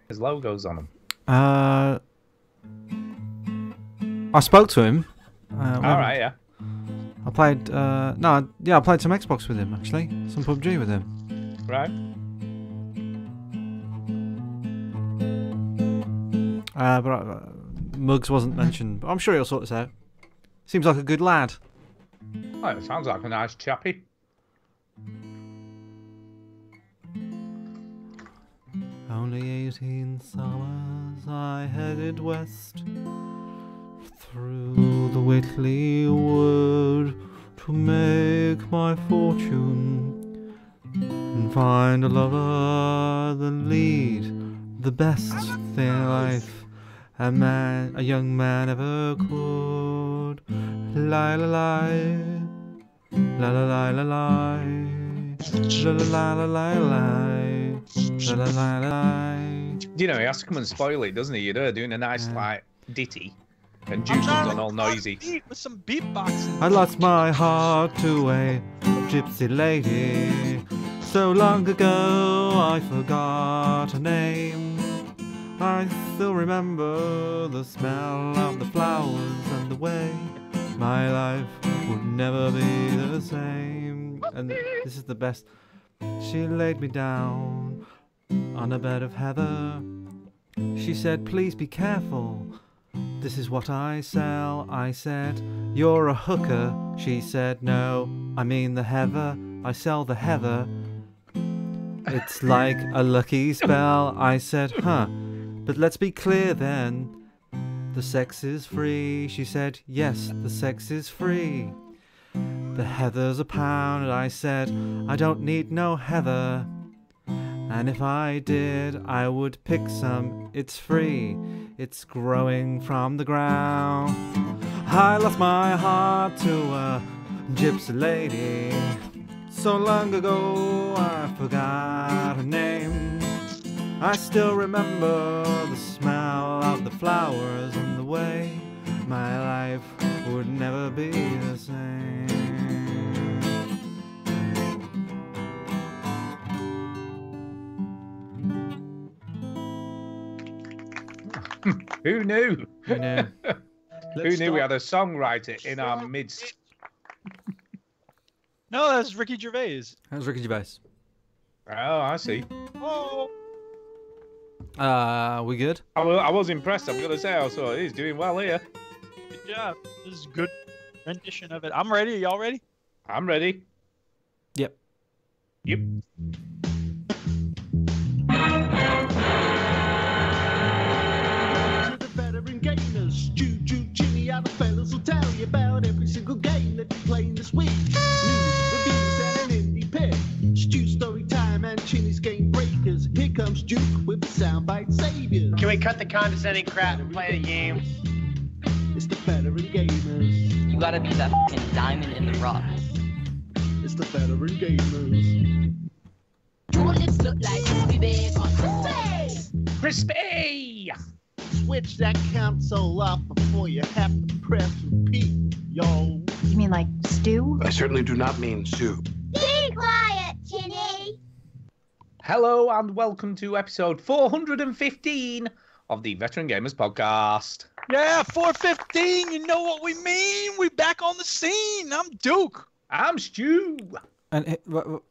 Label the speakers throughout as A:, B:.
A: There's logos on them.
B: I spoke to him.
A: All right, yeah.
B: I played. I played some Xbox with him actually. Some PUBG with him.
A: Right.
B: But Muggs wasn't mentioned. But I'm sure he'll sort this out. Seems like a good lad.
A: Oh, it sounds like a nice chappy.
B: Only 18 summers I headed west through the Whitley Wood to make my fortune and find a lover that lead the best thing life a young man ever could. La la la, la la la la la, la la la la la. La, la, la, la.
A: You know, he has to come and spoil it, doesn't he? You know, doing a nice like ditty, and Duke comes on all noisy.
C: With some beatboxing.
B: I lost my heart to a gypsy lady. So long ago I forgot her name. I still remember the smell of the flowers and the way my life would never be the same. And this is the best. She laid me down on a bed of heather. She said, please be careful. This is what I sell. I said, you're a hooker. She said, no, I mean the heather. I sell the heather. It's like a lucky spell. I said, huh. But let's be clear then. The sex is free. She said, yes, the sex is free. The heather's £1. I said, I don't need no heather. And if I did, I would pick some. It's free. It's growing from the ground. I lost my heart to a gypsy lady. So long ago, I forgot her name. I still remember the smell of the flowers and the way my life would never be the same.
A: Who knew?
B: Who knew?
A: Who knew we had a songwriter in our midst?
C: No, that's Ricky Gervais.
B: That was Ricky Gervais.
A: Oh, I see.
C: Oh.
B: We good?
A: I was impressed. I'm gonna say, I thought he's doing well here.
C: Good job. This is a good rendition of it. I'm ready. Y'all ready?
A: I'm ready.
B: Yep.
A: Yep.
D: Jimmy, other fellas will tell you about every single game that you're playing this week. News, reviews, and an indie pick. Stu story time and Chinny's game breakers. Here comes Duke with the soundbite savior.
E: Can we cut the condescending crap and play the game?
D: It's the veteran gamers.
F: You gotta be that fucking diamond in the rough.
D: It's the veteran gamers.
G: Your lips look like crispy bacon. Crispy!
A: Crispy!
D: Switch that console off before you have to press repeat, yo.
H: You mean like stew?
I: I certainly do not mean Sue.
G: Be quiet, Chinny!
A: Hello and welcome to episode 415 of the Veteran Gamers Podcast.
C: Yeah, 415. You know what we mean? We back on the scene. I'm Duke.
A: I'm Stu.
B: And wait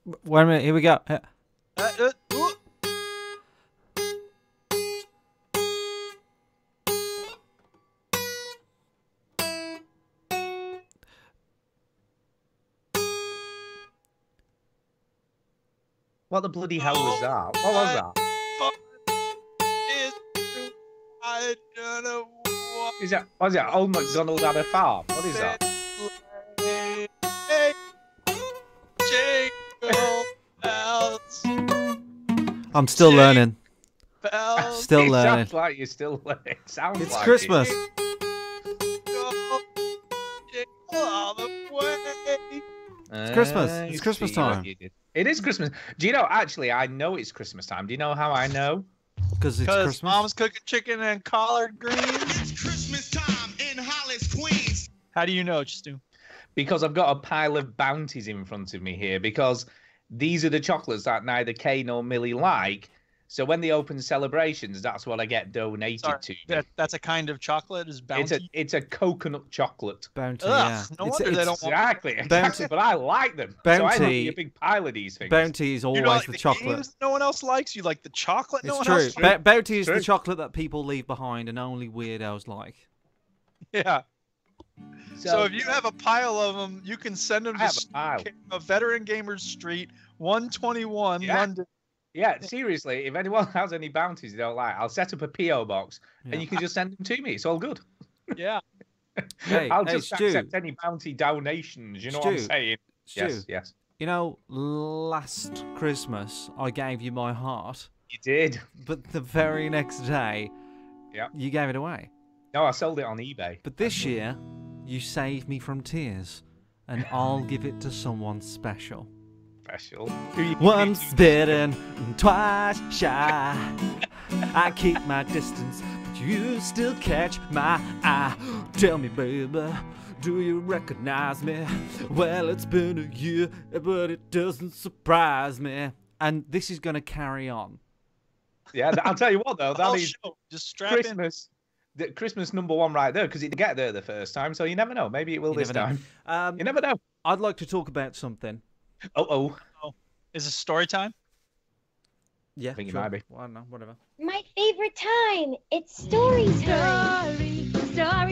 B: a minute, here we go.
A: What the bloody hell was that? What was that?
C: I don't know what.
A: Is that? Was that Old MacDonald had a farm? What is that?
B: I'm still learning. Still
A: It
B: learning.
A: sounds like you're still learning. It sounds
B: It's
A: like
B: Christmas. It's Christmas. It's Christmas time.
A: It is Christmas. Do you know, actually, I know it's Christmas time. Do you know how I know?
B: Because it's
C: Because
B: Christmas.
C: Mom's cooking chicken and collard greens.
J: It's Christmas time in Hollis, Queens.
C: How do you know, Stu?
A: Because I've got a pile of bounties in front of me here. Because these are the chocolates that neither Kay nor Millie like. So when they open celebrations, that's what I get donated
C: Sorry,
A: to me.
C: that's a kind of chocolate. Is Bounty?
A: It's a coconut chocolate.
B: Bounty,
C: Ugh,
B: yeah.
C: no
B: It's-
C: wonder they
B: it's-
C: don't want.
A: Exactly.
B: Bounty-
A: But I like them. So I don't
B: Bounty-
A: eat a big pile of these things.
B: Bounty is
C: You
B: always
C: don't like
B: the
C: the
B: chocolate.
C: games no one else likes. You like the chocolate no
B: It's
C: one
B: true.
C: else likes.
B: Bounty is
A: True.
B: the chocolate that people leave behind and only weirdos like.
C: Yeah. So if you have a pile of them, you can send them
A: I
C: to
A: have a pile.
C: Veteran Gamers Street, 121,
A: Yeah.
C: London.
A: Yeah, seriously, if anyone has any bounties you don't like, I'll set up a PO box
B: Yeah.
A: and you can just send them to me. It's all good.
C: Yeah.
B: Hey,
A: I'll
B: hey,
A: just
B: Stu.
A: accept any bounty donations. You know what I'm
B: Stu.
A: saying?
B: Stu,
A: Yes, yes.
B: you know, last Christmas I gave you my heart,
A: You did.
B: but the very next day,
A: Yep.
B: you gave it away.
A: No, I sold it on eBay.
B: But this year, you saved me from tears, and I'll give it to someone special.
A: Special. Who you
B: Once bitten, twice shy. I keep my distance, but you still catch my eye. Tell me, baby, do you recognize me? Well, it's been a year, but it doesn't surprise me. And this is going to carry on.
A: Yeah, I'll tell you what though, that
C: Whole
A: is
C: show, just strap in.
A: Christmas. The Christmas #1 right there because it didn't get there the first time, so you never know. Maybe it will
B: You
A: this
B: never know.
A: time. You never know.
B: I'd like to talk about something.
A: Oh.
C: Is it story time?
B: Yeah,
A: I think it
B: sure.
A: might be.
B: Well, I don't know, whatever.
G: My favorite time. It's story time.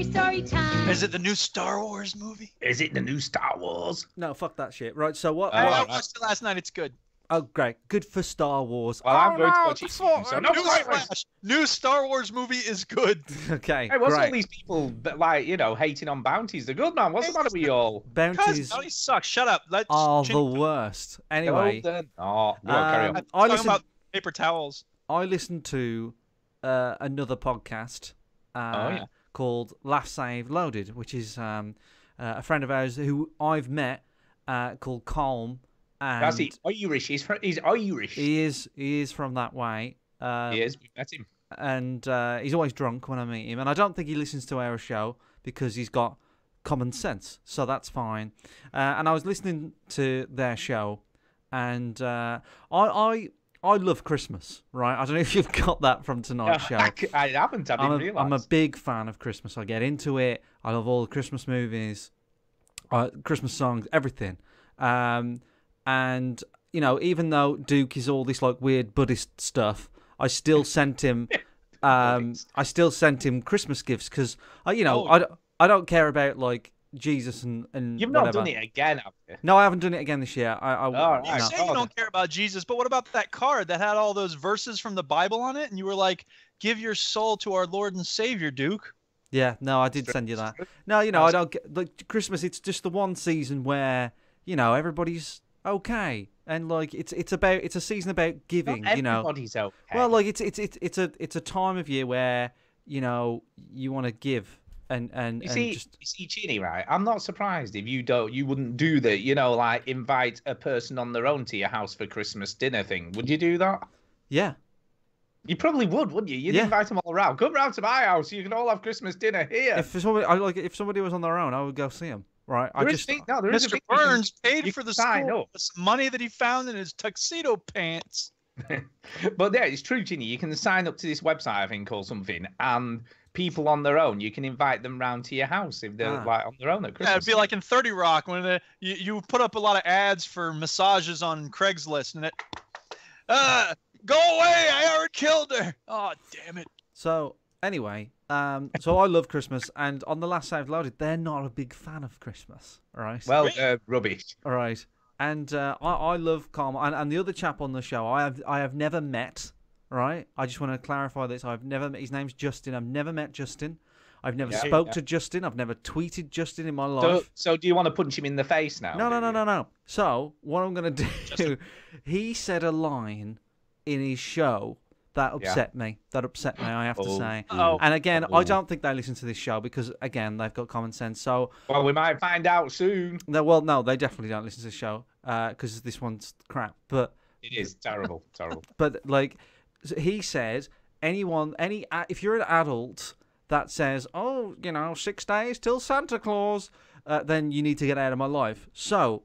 G: Story time.
C: Is it the new Star Wars movie?
A: Is it the new Star Wars?
B: No, fuck that shit. Right, so what?
A: Oh,
C: I
A: right.
C: watched it last night. It's good.
B: Oh, great. Good for Star Wars.
A: Well, I'm going to
B: no,
A: watch it
B: before-
A: soon, so no spoilers.
C: Newsflash, new Star Wars movie is good.
B: Okay,
A: Hey, what's all
B: great.
A: these people like, hating on bounties? They're good, man. What's the matter with you all?
B: Bounties
C: Bounties suck. Shut up. Let's
B: are
C: change-
B: the worst. Anyway,
A: No, they're not. Go on, carry on.
C: I'm
B: I
C: talking
B: listened.
C: about paper towels.
B: I listened to another podcast
A: yeah.
B: called Laugh Save Loaded, which is a friend of ours who I've met called Colm. And
A: That's it. Irish. He's Irish.
B: he is from that way.
A: He is. We met him.
B: And he's always drunk when I meet him. And I don't think he listens to our show because he's got common sense, so that's fine. And I was listening to their show, and I love Christmas, right? I don't know if you've got that from tonight's show.
A: I haven't. I didn't realise.
B: I'm a big fan of Christmas. I get into it. I love all the Christmas movies, Christmas songs, everything. And even though Duke is all this like weird Buddhist stuff, I still sent him. I still sent him Christmas gifts because I don't care about like Jesus and
A: You've not
B: whatever.
A: done it again, have you?
B: No, I haven't done it again this year.
A: right.
C: You
A: No.
C: say you don't care about Jesus, but what about that card that had all those verses from the Bible on it? And you were like, give your soul to our Lord and Savior, Duke.
B: Yeah, no, I did send you that. No, I don't get like Christmas. It's just the one season where everybody's okay, and like it's a season about giving.
A: Not everybody's okay.
B: Well, like it's a time of year where you want to give and
A: You see,
B: just
A: Chinny, right? I'm not surprised if you wouldn't do the, like invite a person on their own to your house for Christmas dinner thing. Would you do that?
B: yeah.
A: You probably would, wouldn't you? You'd
B: Yeah.
A: invite them all around. Come round to my house. You can all have Christmas dinner here.
B: If somebody was on their own, I would go see them. Right?
A: There is a
C: Mr.
A: big
C: Burns
A: you
C: paid
A: can
C: for the
A: sign
C: school
A: up.
C: with some money that he found in his tuxedo pants.
A: But yeah, it's true, Ginny. You can sign up to this website, I think, or something, and people on their own, you can invite them round to your house if they're like on their own at Christmas.
C: Yeah, it'd be like in 30 Rock when you put up a lot of ads for massages on Craigslist, and it, go away! I already killed her. Oh, damn it!
B: So anyway, so I love Christmas, and on the last Save Loaded, they're not a big fan of Christmas, right?
A: Well, rubbish.
B: All right. And I love Carl, and the other chap on the show I have never met, right? I just want to clarify this. I've never met, his name's Justin. I've never met Justin. I've never spoke to Justin. I've never tweeted Justin in my life.
A: So do you want to punch him in the face now?
B: No. So what I'm going to do, he said a line in his show that upset me. That upset me, I have to say. And again, I don't think they listen to this show because, again, they've got common sense. So,
A: well, we might find out soon.
B: No, they definitely don't listen to the show because this one's crap. But
A: it is terrible, terrible.
B: But like he said, if you're an adult that says, "Oh, 6 days till Santa Claus," then you need to get out of my life. So,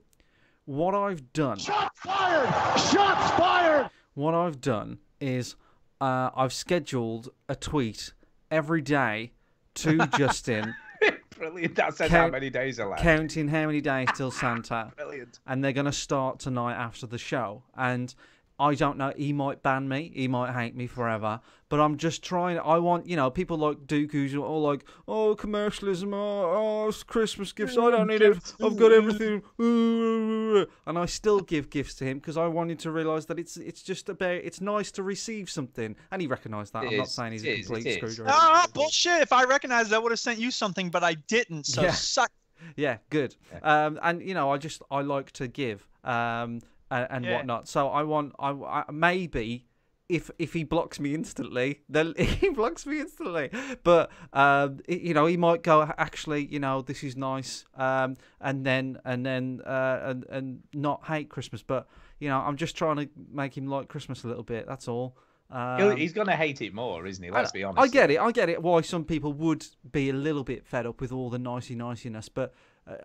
B: what I've done.
D: Shots fired! Shots fired!
B: What I've done is I've scheduled a tweet every day to Justin.
A: Brilliant. That says how many days are left.
B: Counting how many days till Santa.
A: Brilliant.
B: And they're going to start tonight after the show. And I don't know, he might ban me, he might hate me forever, but I'm just trying. I want, people like Duke who's all like, oh, commercialism, oh, it's Christmas gifts, I don't need it, I've got everything. And I still give gifts to him because I want him to realise that it's just about, it's nice to receive something. And he recognised that. I'm not saying he's a complete screwdriver.
C: Ah, bullshit. If I recognized I would have sent you something, but I didn't, so suck.
B: Yeah, good. And, I like to give. And whatnot. So I maybe if he blocks me instantly, then he blocks me instantly. But he might go, actually, this is nice, and not hate Christmas. But I'm just trying to make him like Christmas a little bit. That's all.
A: He's gonna hate it more, isn't he? Let's be honest.
B: I get it. Why some people would be a little bit fed up with all the nicey-niciness, but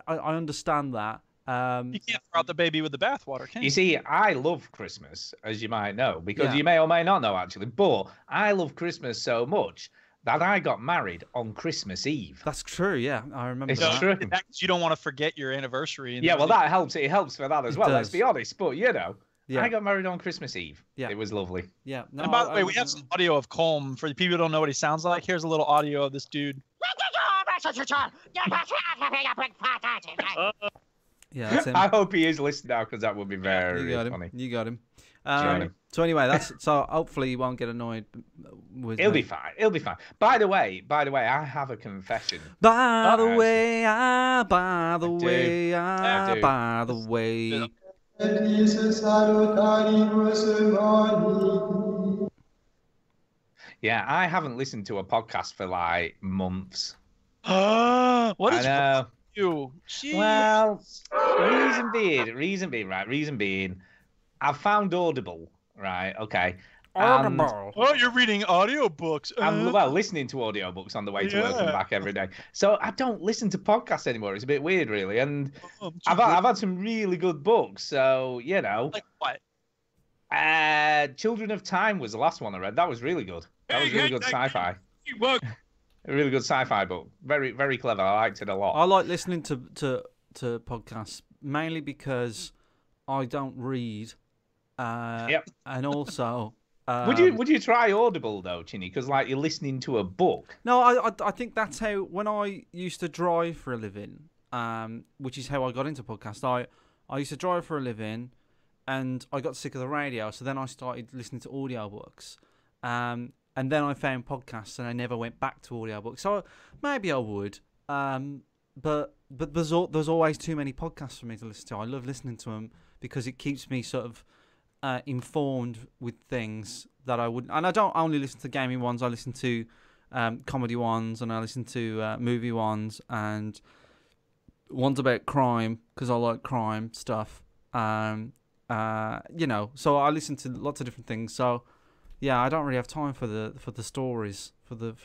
B: I understand that.
C: You can't throw out the baby with the bathwater, can you?
A: You see, I love Christmas, as you might know, because you may or may not know, actually, but I love Christmas so much that I got married on Christmas Eve.
B: That's true, yeah. I remember
A: that. It's true.
C: You don't want to forget your anniversary.
A: Yeah, well, that helps. It helps for that as well, let's be honest. But,
B: I
A: got married on Christmas Eve. Yeah. It was lovely.
B: Yeah.
C: No, and by the way, we have some audio of Colm. For the people who don't know what he sounds like, here's a little audio of this dude.
B: Yeah, that's him.
A: I hope he is listening now because that would be very funny.
B: You got him. So anyway, so hopefully you won't get annoyed with.
A: He'll be fine. He'll be fine. By the way, I have a confession.
B: By the way.
A: Yeah, I haven't listened to a podcast for like months.
C: What is wrong with you? Jeez.
A: Well, reason being, I've found Audible, right? Okay.
B: Audible.
C: Oh, you're reading audiobooks.
A: I'm listening to audiobooks on the way to work and back every day. So I don't listen to podcasts anymore. It's a bit weird, really. And I've had some really good books. So,
C: Like what?
A: Children of Time was the last one I read. That was really good. That was really good sci-fi. A really good sci-fi book. Very, very clever. I liked it a lot.
B: I like listening to podcasts mainly because I don't read. And also...
A: would you try Audible though, Chinny? Because like you're listening to a book.
B: No, I think that's how when I used to drive for a living, which is how I got into podcasts. I used to drive for a living, and I got sick of the radio, so then I started listening to audiobooks, and then I found podcasts, and I never went back to audiobooks. So maybe I would, but there's always too many podcasts for me to listen to. I love listening to them because it keeps me sort of informed with things that I wouldn't. And I don't only listen to gaming ones. I listen to comedy ones, and I listen to movie ones, and ones about crime because I like crime stuff. So I listen to lots of different things. So yeah, I don't really have time for the stories for the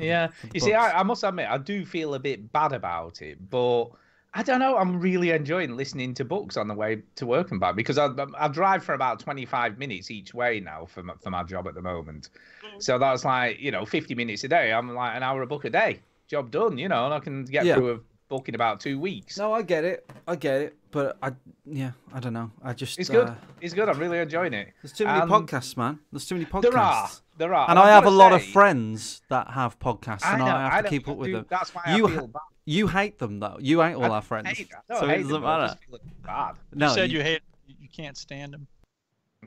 A: you see, I must admit I do feel a bit bad about it, but I don't know. I'm really enjoying listening to books on the way to work and back because I drive for about 25 minutes each way now for my job at the moment. So that's like 50 minutes a day. I'm like an hour a book a day. Job done. And I can get through a book in about 2 weeks.
B: No, I get it, but I don't know.
A: It's good. It's good. I'm really enjoying it.
B: There's too many podcasts, man. There's too many podcasts.
A: There are.
B: And I have a lot of friends that have podcasts, and I have to keep up with them.
A: That's why I feel bad.
B: You hate them though. You hate all our friends. So it doesn't matter.
A: Bad.
C: No, you said you hate. You can't stand them.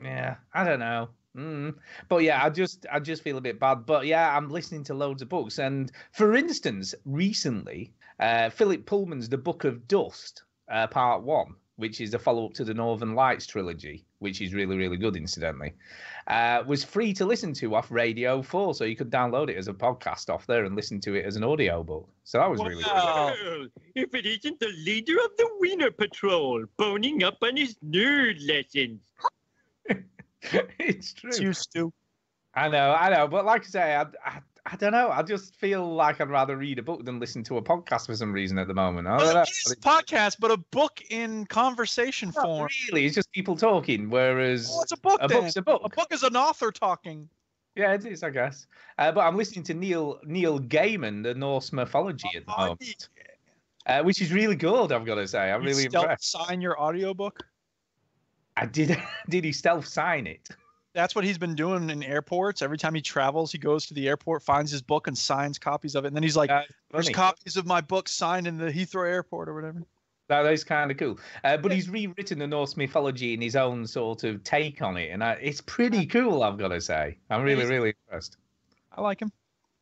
A: Yeah, I don't know. But yeah, I just feel a bit bad. But yeah, I'm listening to loads of books, and for instance, recently, Philip Pullman's The Book of Dust, Part 1, which is the follow-up to the Northern Lights trilogy, which is really, really good, incidentally, was free to listen to off Radio 4, so you could download it as a podcast off there and listen to it as an audio book. So that was really good.
H: Well, if it isn't the leader of the Wiener Patrol, boning up on his nerd lessons.
A: It's true.
C: It's you, Stu.
A: I know, but like I say, I don't know. I just feel like I'd rather read a book than listen to a podcast for some reason at the moment.
C: It's a podcast, but a book in conversation form.
A: Really, it's just people talking. Whereas
C: it's a book.
A: Book's a book.
C: A book is an author talking.
A: Yeah, it is, I guess. But I'm listening to Neil Gaiman, the Norse mythology at the moment, which is really good. I've got to say, I'm really impressed.
C: Sign your audiobook?
A: I did. Did he stealth sign it?
C: That's what he's been doing in airports. Every time he travels, he goes to the airport, finds his book, and signs copies of it. And then he's like, "There's copies of my book signed in the Heathrow Airport or whatever."
A: That is kind of cool. But he's rewritten the Norse mythology in his own sort of take on it, and it's pretty cool. I've got to say, I'm really impressed.
C: I like him.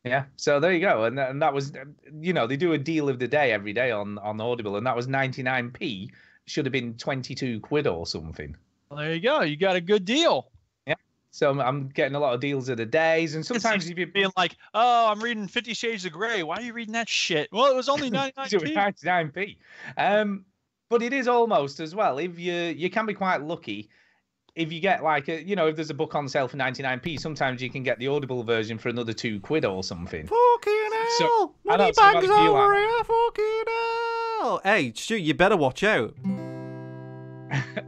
A: Yeah. So there you go, and that was, they do a deal of the day every day on Audible, and that was 99p. Should have been 22 quid or something.
C: Well, there you go. You got a good deal.
A: So I'm getting a lot of deals of the days, and sometimes if you're
C: being like, "Oh, I'm reading 50 Shades of Grey. Why are you reading that shit?" Well, it was only 99p.
A: It was 99p. But it is almost as well. If you can be quite lucky if you get like if there's a book on sale for 99p. Sometimes you can get the Audible version for another 2 quid or something.
B: Fucking hell! Money bags over here. Fucking hell! Hey, Stu, you better watch out.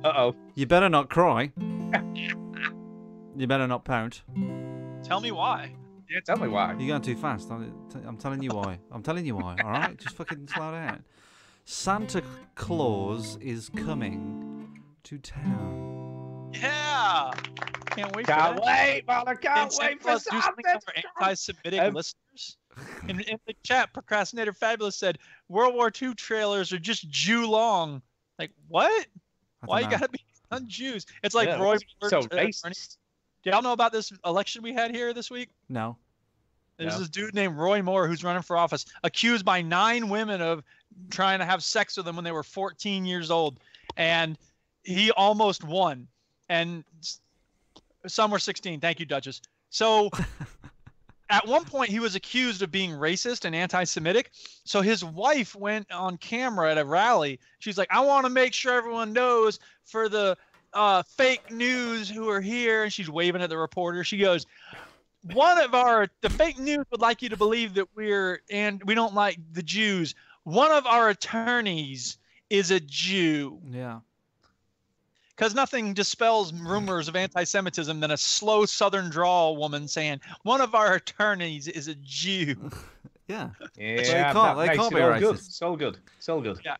A: Uh-oh.
B: You better not cry. You better not pout.
C: Tell me why.
A: Yeah, tell me why.
B: You're going too fast. I'm telling you why. I'm telling you why. All right, just fucking slow down. Santa Claus is coming to town.
C: Yeah. Can't wait.
A: Can't wait, man! I can't wait for
C: Santa. For anti-Semitic listeners. In the chat, Procrastinator Fabulous said World War II trailers are just Jew long. Like what? Why you gotta be on Jews? It's like Roy.
A: So racist.
C: Do y'all know about this election we had here this week?
B: No.
C: There's this dude named Roy Moore who's running for office, accused by 9 women of trying to have sex with him when they were 14 years old. And he almost won. And some were 16. Thank you, Duchess. So at one point, he was accused of being racist and anti-Semitic. So his wife went on camera at a rally. She's like, "I want to make sure everyone knows for the fake news who are here," and she's waving at the reporter. She goes, the fake news would like you to believe that we don't like the Jews. One of our attorneys is a Jew.
B: Yeah.
C: Because nothing dispels rumors of anti-Semitism than a slow Southern drawl woman saying, "One of our attorneys is a Jew."
B: Yeah.
A: Yeah.
B: They can't be racist.
A: So good.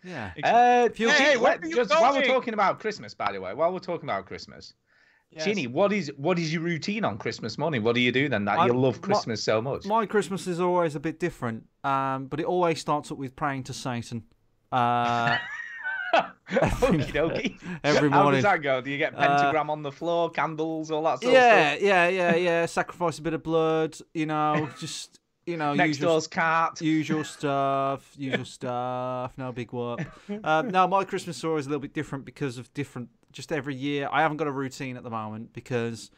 C: Yeah.
A: Exactly.
C: Hey, where are you going?
A: While we're talking about Christmas, by the way,
C: yes.
A: Ginny, what is your routine on Christmas morning? What do you do then that you love Christmas so much?
B: My Christmas is always a bit different, but it always starts up with praying to Satan.
A: Okie dokie.
B: Every morning.
A: How does that go? Do you get pentagram on the floor, candles, all that sort of stuff?
B: Yeah. Sacrifice a bit of blood, just
A: next door's cat.
B: Usual stuff. No big whoop. No, my Christmas is always a little bit different because of just every year. I haven't got a routine at the moment because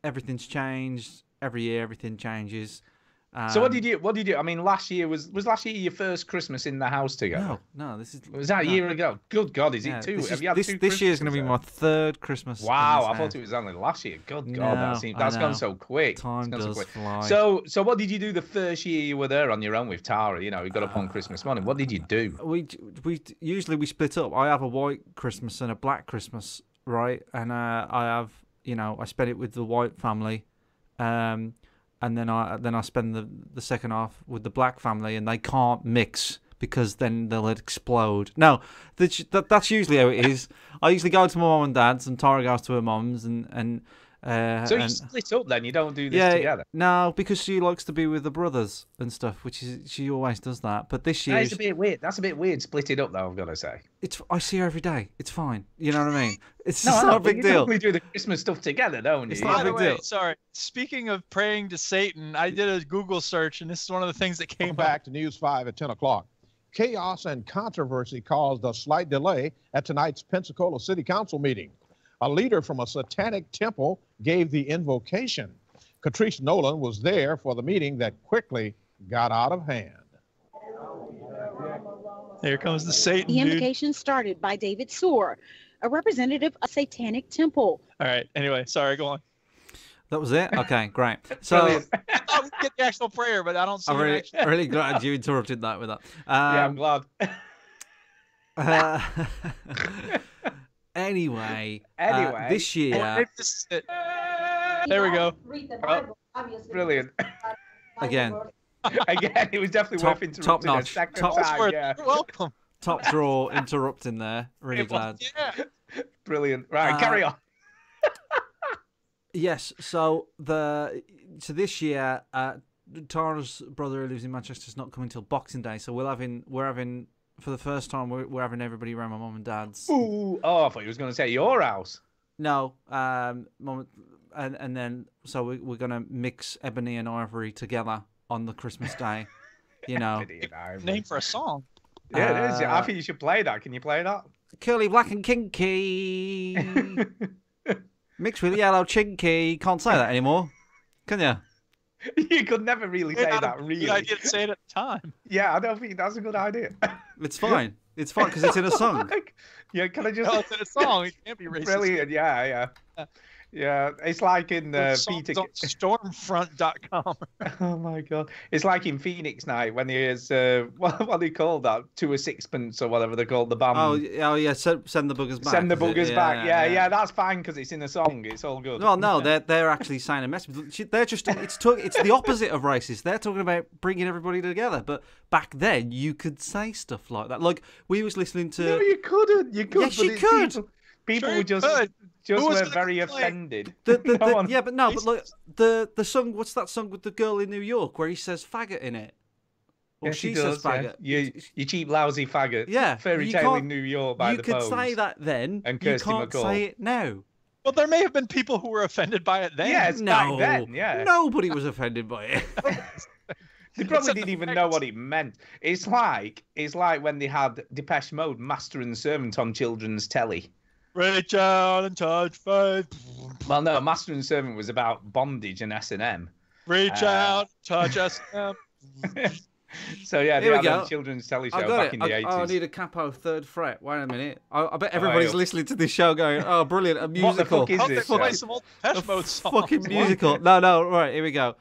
B: everything's changed. Every year, everything changes.
A: So what did you do? I mean, last year was last year your first Christmas in the house together?
B: No,
A: was that a year ago? Good God, is it two?
B: This year's going to be my 3rd Christmas.
A: Wow, I thought it was only last year. Good God, that's gone so quick.
B: Time does fly.
A: So what did you do the first year you were there on your own with Tara? You got up on Christmas morning. What did you do?
B: We usually we split up. I have a white Christmas and a black Christmas, right? And I have I spend it with the white family. And then I spend the second half with the black family, and they can't mix because then they'll explode. No, that's usually how it is. I usually go to my mum and dad's, and Tara goes to her mum's,
A: so you split up then? You don't do this together?
B: No, because she likes to be with the brothers and stuff, she always does that. But this year...
A: That's a bit weird. That's a bit weird, split it up, though, I've got to say.
B: I see her every day. It's fine. You know what I mean? It's not a big deal.
A: We do the Christmas stuff together, don't you?
B: It's not a big deal.
C: Sorry. Speaking of praying to Satan, I did a Google search, and this is one of the things that came
I: back to News 5 at 10 o'clock. Chaos and controversy caused a slight delay at tonight's Pensacola City Council meeting. A leader from a satanic temple gave the invocation. Catrice Nolan was there for the meeting that quickly got out of hand.
C: There comes the Satan
K: The invocation started by David Soar, a representative of Satanic Temple.
C: All right. Anyway, sorry. Go on.
B: That was it? Okay, great. So
C: I thought we'd get the actual prayer, but I don't see it.
B: I'm really glad you interrupted that with that.
A: Yeah, I'm glad.
B: Anyway, this year...
C: There we go.
A: Brilliant.
B: Again.
A: Again, it was definitely
B: Top-
A: worth interrupting
B: top
A: a
B: notch.
A: second
B: Top-
A: time. Yeah.
C: You're welcome.
B: Top draw interrupting there. Really glad.
C: Yeah.
A: Brilliant. Right, carry on.
B: Yes. So this year, Tara's brother who lives in Manchester is not coming till Boxing Day. So we're having for the first time we're having everybody around my mum and dad's.
A: Ooh. Oh, I thought you was going to say your house.
B: No. Mum and then so we're gonna mix Ebony and Ivory together on the Christmas day. You know.
C: Name for a song.
A: Yeah, it is. I think you should play that. Can you play that?
B: Curly, black and kinky. Mixed with yellow chinky. Can't say that anymore. Can you?
A: You could never really say that, really.
C: Good idea to say it at the time.
A: Yeah, I don't think that's a good idea.
B: It's fine. It's fine because it's in a song.
A: Yeah, can I just...
C: No, it's in a song. It can't be racist.
A: Brilliant, yeah. Yeah, it's like in Peter...
C: on Stormfront.com.
A: Oh my god, it's like in Phoenix Night when he is what do they call that? 2 a sixpence or whatever they call the band.
B: Oh yeah, send the buggers back.
A: Send the buggers back. Yeah, that's fine because it's in a song. It's all good.
B: Well, no, they're actually saying a message. They're just it's the opposite of racist. They're talking about bringing everybody together. But back then, you could say stuff like that. Like we was listening to.
A: No, you couldn't. You could.
B: Yes, you could.
A: People
C: Sure
A: were just were very offended.
B: But like the song, what's that song with the girl in New York where he says faggot in it? Or
A: Yes,
B: she
A: he
B: says
A: does,
B: faggot.
A: Yeah. You cheap lousy faggot.
B: Yeah,
A: Fairy
B: you
A: tale
B: can't-
A: in New York by
B: You
A: the
B: could
A: Pogues.
B: say that then.
A: And
B: You
A: Kirsty
B: can't
A: McCall.
B: say it now.
C: Well, there may have been people who were offended by it then.
A: Yes,
B: No,
A: back then, yeah.
B: nobody was offended by it.
A: They probably didn't even know what it meant. It's like when they had Depeche Mode, Master and Servant on children's telly.
C: Reach out and touch faith.
A: Well, no, Master and Servant was about bondage and S&M.
C: Reach out, touch us.
A: So yeah, they
B: Here we
A: had
B: go.
A: a children's telly show
B: I got
A: back
B: it.
A: in the 80s.
B: I need a capo third fret. Wait a minute. I bet everybody's
A: yeah.
B: listening to this show going, "Oh, brilliant! A
A: What the
B: musical."
A: fuck is
C: Hope they
A: this?
C: play
A: show?
C: some old Depeche Mode songs.
B: Fucking musical. No, right, here we go.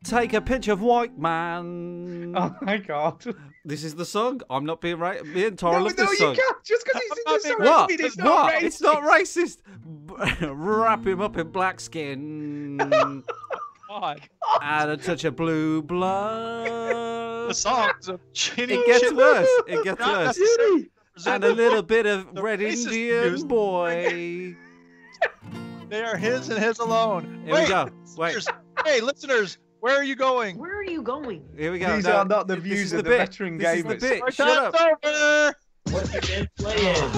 B: Take a pinch of white man.
A: Oh my god.
B: This is the song. I'm not being right. Me and Tara love
A: no,
B: this
A: you
B: song.
A: can't. Just because he's in the song
B: What?
A: doesn't mean it's
B: What?
A: not racist.
B: It's not racist. Wrap him up in black skin.
C: God.
B: Add a touch of blue blood.
C: The songs of Chinny
B: It gets
C: Chin-
B: worse. It gets
C: Not
B: worse.
C: necessarily
B: And a little bit of
C: the
B: red
C: racist
B: Indian
C: music.
B: boy.
C: They are his and his alone.
B: Here we go. Wait.
C: Listeners, hey, listeners, where are you going?
K: Where are you going?
B: Here we go.
A: These
B: No,
A: are not the
B: this
A: views
B: is
A: of the
B: bit.
A: veteran
B: This is the
A: gamers.
B: bit.
C: Our
B: Shut up.
C: time's over.
E: What you been playing?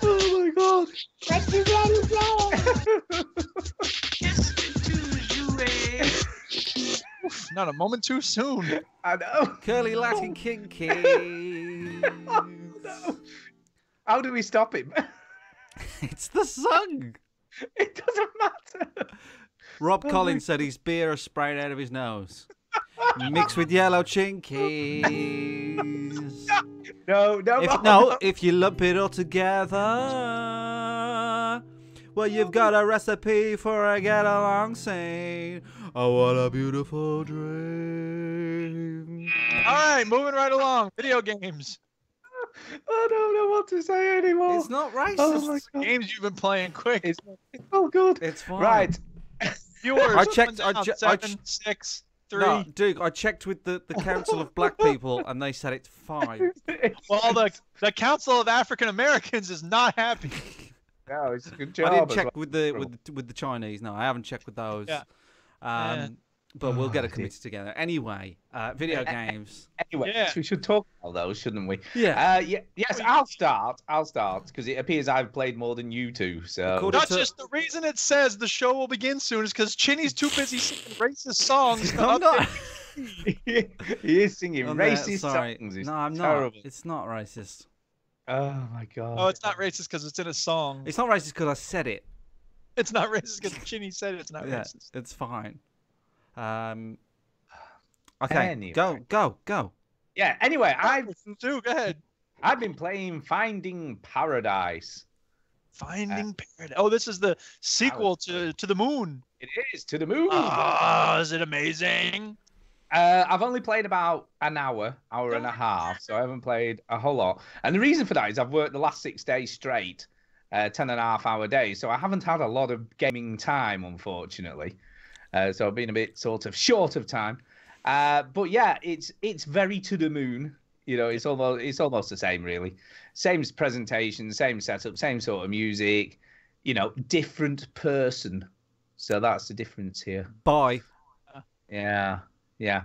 A: Oh my god.
G: What you been playing?
C: Oof, not a moment too soon.
A: I know.
B: Curly Latin kinky.
A: Oh, no. How do we stop him?
B: It's the song.
A: It doesn't matter.
B: Rob Collins said his beer is sprayed out of his nose. Mixed with yellow chinkies.
A: No.
B: If you lump it all together, well, you've got a recipe for a get along scene. Oh, what a beautiful dream.
C: All right, moving right along. Video games.
A: I don't know what to say anymore.
B: It's not racist.
A: Oh my god.
C: Games you've been playing. Quick.
A: It's all good.
B: It's fine.
A: Right.
C: Viewers.
B: I checked-
C: down,
B: I che-
C: 7, 6, 3.
B: No, Duke, I checked with the Council of Black People and they said it's fine.
C: Well, the Council of African Americans is not happy.
A: No, it's a good job.
B: I didn't
A: as
B: check
A: well.
B: with the Chinese. No, I haven't checked with those.
C: Yeah.
B: But we'll get
A: Oh,
B: it committed together. Anyway, video games.
A: Anyway,
C: Yeah.
A: so we should talk about those, shouldn't we?
B: Yeah.
A: Yes, I'll start because it appears I've played more than you two. So
B: According
C: Not
B: to-
C: just the reason it says the show will begin soon is because Chinny's too busy singing racist songs. to
B: I'm not.
A: he is singing
B: I'm there,
A: racist
B: sorry.
A: songs. It's
B: No, I'm
A: terrible.
B: not. It's not racist.
A: Oh my god.
C: Oh, it's not racist because it's in a song.
B: It's not racist because I said it.
C: It's not racist because Chinny said it's not
B: Yeah,
C: racist.
B: it's fine. Okay,
A: Anyway.
B: go.
A: Yeah. Anyway,
C: Go ahead.
A: I've been playing Finding Paradise.
C: Finding Paradise. Oh, this is the sequel to the Moon.
A: It is To the Moon.
C: Ah, is it amazing?
A: I've only played about an hour and a half, so I haven't played a whole lot. And the reason for that is I've worked the last 6 days straight 10.5 hour day. So I haven't had a lot of gaming time, unfortunately. So I've been a bit sort of short of time. But yeah, it's very to the moon. You know, it's almost the same, really. Same presentation, same setup, same sort of music. You know, different person. So that's the difference here.
B: Bye.
A: Yeah. Yeah,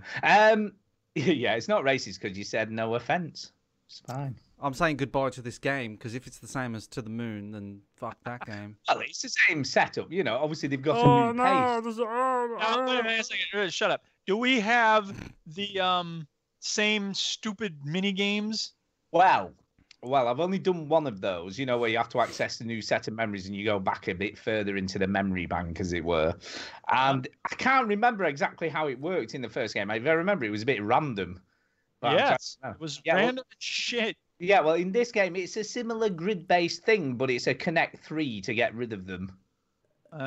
A: it's not racist because you said no offense. It's fine.
B: I'm saying goodbye to this game because if it's the same as To the Moon, then fuck that game.
A: Well, it's the same setup, you know. Obviously, they've got
B: Oh
A: a new
B: no!
A: pace.
C: Now, wait a minute, a second. Shut up. Do we have the same stupid mini games?
A: Well, I've only done one of those, you know, where you have to access the new set of memories and you go back a bit further into the memory bank, as it were. And I can't remember exactly how it worked in the first game. If I remember, it was a bit random. But
C: Yes, it was random shit.
A: Yeah, well, in this game, it's a similar grid-based thing, but it's a Connect 3 to get rid of them.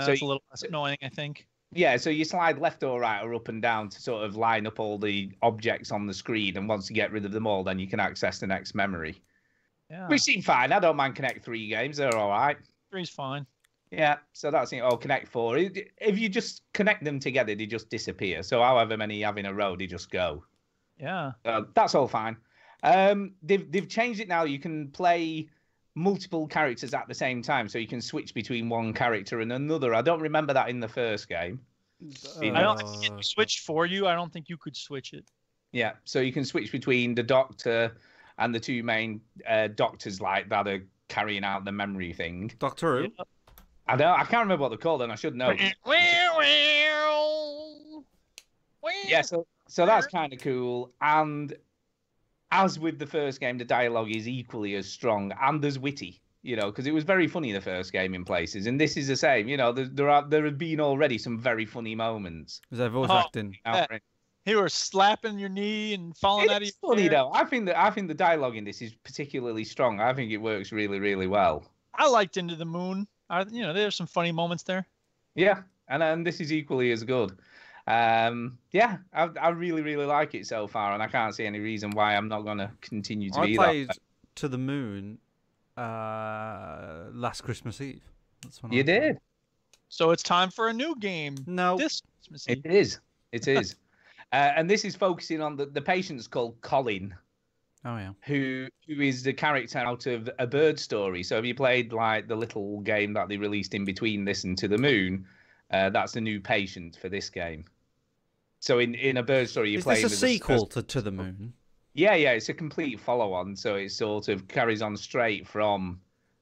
C: So it's a little less annoying, I think.
A: Yeah, so you slide left or right or up and down to sort of line up all the objects on the screen, and once you get rid of them all, then you can access the next memory.
C: Yeah.
A: We seem fine. I don't mind Connect 3 games. They're all right.
C: 3's fine.
A: Yeah, so that's it. Oh, Connect 4. If you just connect them together, they just disappear. So however many you have in a row, they just go.
C: Yeah.
A: That's all fine. They've changed it now. You can play multiple characters at the same time, so you can switch between one character and another. I don't remember that in the first game.
C: I don't think it switched for you. I don't think you could switch it.
A: Yeah, so you can switch between the Doctor and the two main doctors like that are carrying out the memory thing.
B: Doctor Who?
A: I can't remember what they're called, and I should know. Yeah, so that's kind of cool. And as with the first game, the dialogue is equally as strong and as witty. You know, because it was very funny the first game in places, and this is the same. You know, there have been already some very funny moments.
B: Is there voice acting?
C: He was slapping your knee and falling out of your
A: funny
C: chair.
A: though. I think the dialogue in this is particularly strong. I think it works really, really well.
C: I liked Into the Moon. There's some funny moments there.
A: Yeah, and this is equally as good. Yeah, I really, really like it so far, and I can't see any reason why I'm not going to continue to be
B: I played
A: that.
B: To the Moon last Christmas Eve. That's when
A: You did.
C: So it's time for a new game.
B: No,
C: this Christmas Eve.
A: It is. And this is focusing on the patient's called Colin.
B: Oh yeah.
A: Who is the character out of A Bird Story? So have you played like the little game that they released in between this and To the Moon? That's the new patient for this game. So in A Bird Story, you play.
B: Is this a sequel to the Moon?
A: Yeah, it's a complete follow-on. So it sort of carries on straight from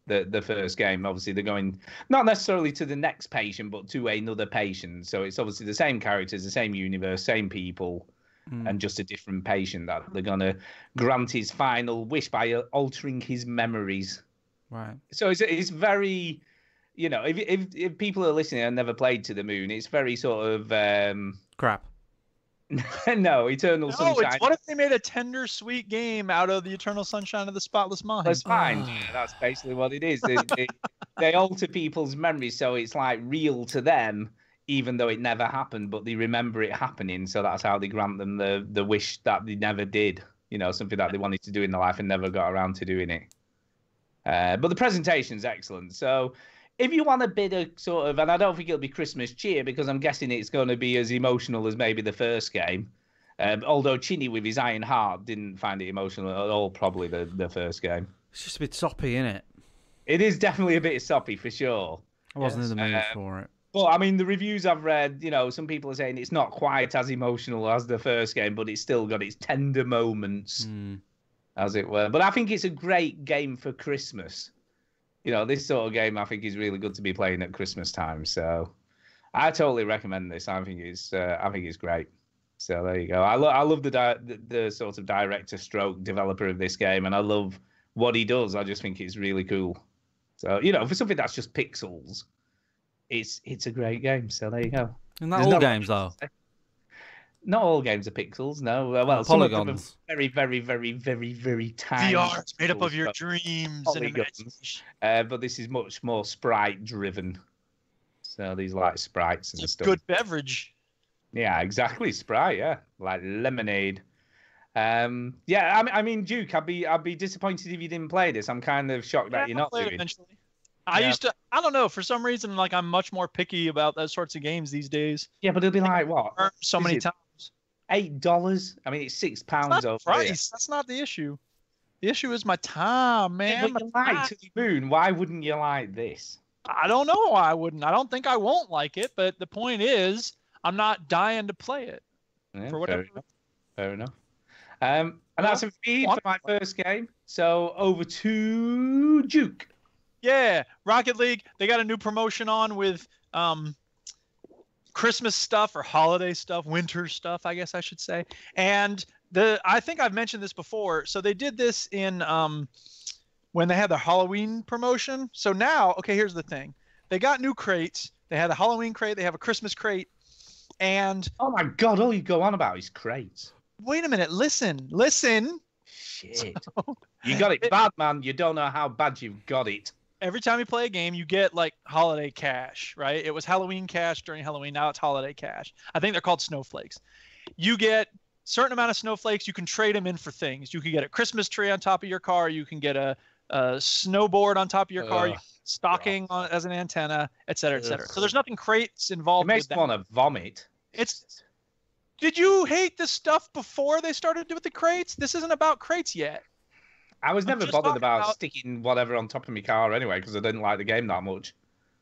A: the first game. Obviously, they're going not necessarily to the next patient, but to another patient. So it's obviously the same characters, the same universe, same people, and just a different patient that they're going to grant his final wish by altering his memories.
B: Right.
A: So it's very, you know, if people are listening and never played To the Moon, it's very sort of
B: crap.
A: No, Eternal Sunshine.
C: What if they made a tender, sweet game out of the Eternal Sunshine of the Spotless Mind?
A: That's fine. Yeah, that's basically what it is. They alter people's memories, so it's like real to them, even though it never happened, but they remember it happening. So that's how they grant them the wish that they never did. You know, something that they wanted to do in their life and never got around to doing it. But the presentation's excellent. So if you want a bit of sort of, and I don't think it'll be Christmas cheer because I'm guessing it's going to be as emotional as maybe the first game. Although Chinny with his iron heart didn't find it emotional at all, probably the first game.
B: It's just a bit soppy, isn't it?
A: It is definitely a bit soppy for sure.
B: I wasn't in the mood for it.
A: But I mean, the reviews I've read, you know, some people are saying it's not quite as emotional as the first game, but it's still got its tender moments, as it were. But I think it's a great game for Christmas. You know, this sort of game I think is really good to be playing at Christmas time. So I totally recommend this. I think it's great. So there you go. I love the sort of director stroke developer of this game, and I love what he does. I just think it's really cool. So, you know, for something that's just pixels, it's a great game. So there you go.
B: And not all games though.
A: Not all games are pixels, no. Well, some of them are very, very, very, very, very tiny.
C: VR is made up of your dreams and imagination.
A: But this is much more sprite-driven. So these like sprites and stuff.
C: Good beverage.
A: Yeah, exactly. Sprite, yeah, like lemonade. Yeah, I mean, Duke, I'd be disappointed if you didn't play this. I'm kind of shocked that you're not doing.
C: Eventually. I used to. I don't know. For some reason, like I'm much more picky about those sorts of games these days.
A: Yeah, but it'll be like what?
C: So many times.
A: $8. I mean, it's £6 over
C: price. That's not the issue. The issue is my time, man.
A: Yeah, but you like To the Moon. Why wouldn't you like this?
C: I don't know why I wouldn't. I don't think I won't like it, but the point is, I'm not dying to play it.
A: Yeah,
C: for whatever.
A: Fair enough. And that's a feed for my first game. So over to Duke.
C: Yeah, Rocket League. They got a new promotion on with Christmas stuff or holiday stuff, winter stuff, I guess I should say. And I think I've mentioned this before. So they did this in when they had the Halloween promotion. So now, okay, here's the thing. They got new crates. They had a Halloween crate. They have a Christmas crate. And
A: oh my God, all you go on about is crates.
C: Wait a minute. Listen.
A: Shit. You got it bad, man. You don't know how bad you've got it.
C: Every time you play a game, you get like holiday cash, right? It was Halloween cash during Halloween. Now it's holiday cash. I think they're called snowflakes. You get certain amount of snowflakes. You can trade them in for things. You can get a Christmas tree on top of your car. You can get a snowboard on top of your car. Stocking on as an antenna, et cetera, et cetera. So there's nothing crates involved.
A: It makes
C: me
A: want to vomit.
C: Did you hate the stuff before they started with the crates? This isn't about crates yet.
A: I was never bothered about sticking whatever on top of my car anyway, because I didn't like the game that much.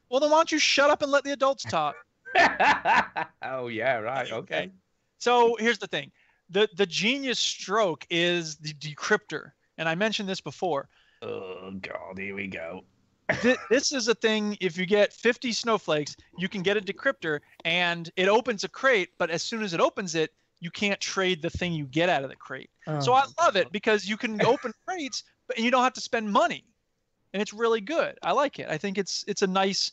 C: Well, then why don't you shut up and let the adults talk?
A: Oh, yeah, right, okay.
C: So here's the thing. The genius stroke is the decryptor. And I mentioned this before.
A: Oh, God, here we go.
C: This is a thing. If you get 50 snowflakes, you can get a decryptor, and it opens a crate, but as soon as it opens it, you can't trade the thing you get out of the crate. So I love it because you can open crates, but you don't have to spend money, and it's really good. I like it. I think it's a nice,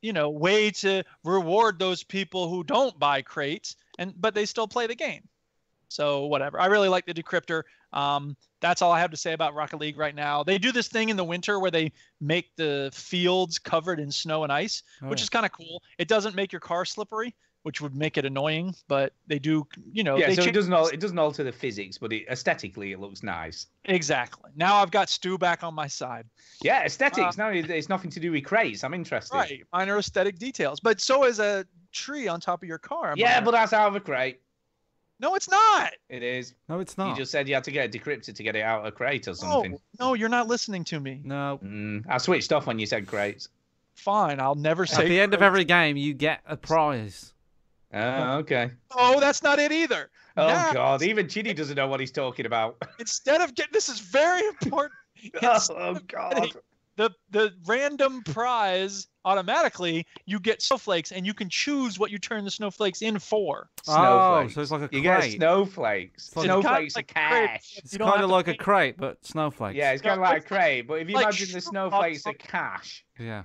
C: way to reward those people who don't buy crates but they still play the game. So whatever. I really like the decryptor. That's all I have to say about Rocket League right now. They do this thing in the winter where they make the fields covered in snow and ice, which is kind of cool. It doesn't make your car slippery, which would make it annoying, but they do,
A: Yeah, so it doesn't alter the physics, but aesthetically it looks nice.
C: Exactly. Now I've got Stu back on my side.
A: Yeah, aesthetics. Now it's nothing to do with crates. I'm interested.
C: Right. Minor aesthetic details. But so is a tree on top of your car.
A: Yeah, but that's out of a crate.
C: No, it's not.
A: It is.
B: No, it's not.
A: You just said you had to get a decryptor to get it out of a crate or something.
C: No, you're not listening to me.
B: No.
A: I switched off when you said crates.
C: Fine, I'll never say.
B: At the end of every game, you get a prize.
A: Oh, okay.
C: Oh, that's not it either.
A: Oh, now, God. Even Chidi doesn't know what he's talking about.
C: Instead of this is very important.
A: Oh, God.
C: The random prize, automatically, you get snowflakes, and you can choose what you turn the snowflakes in for.
B: Oh, so it's like a crate.
A: You get snowflakes. Snowflakes are cash.
B: It's kind of like a crate, but snowflakes.
A: Yeah, it's kind of like a crate, but if you imagine the snowflakes are cash.
B: Yeah.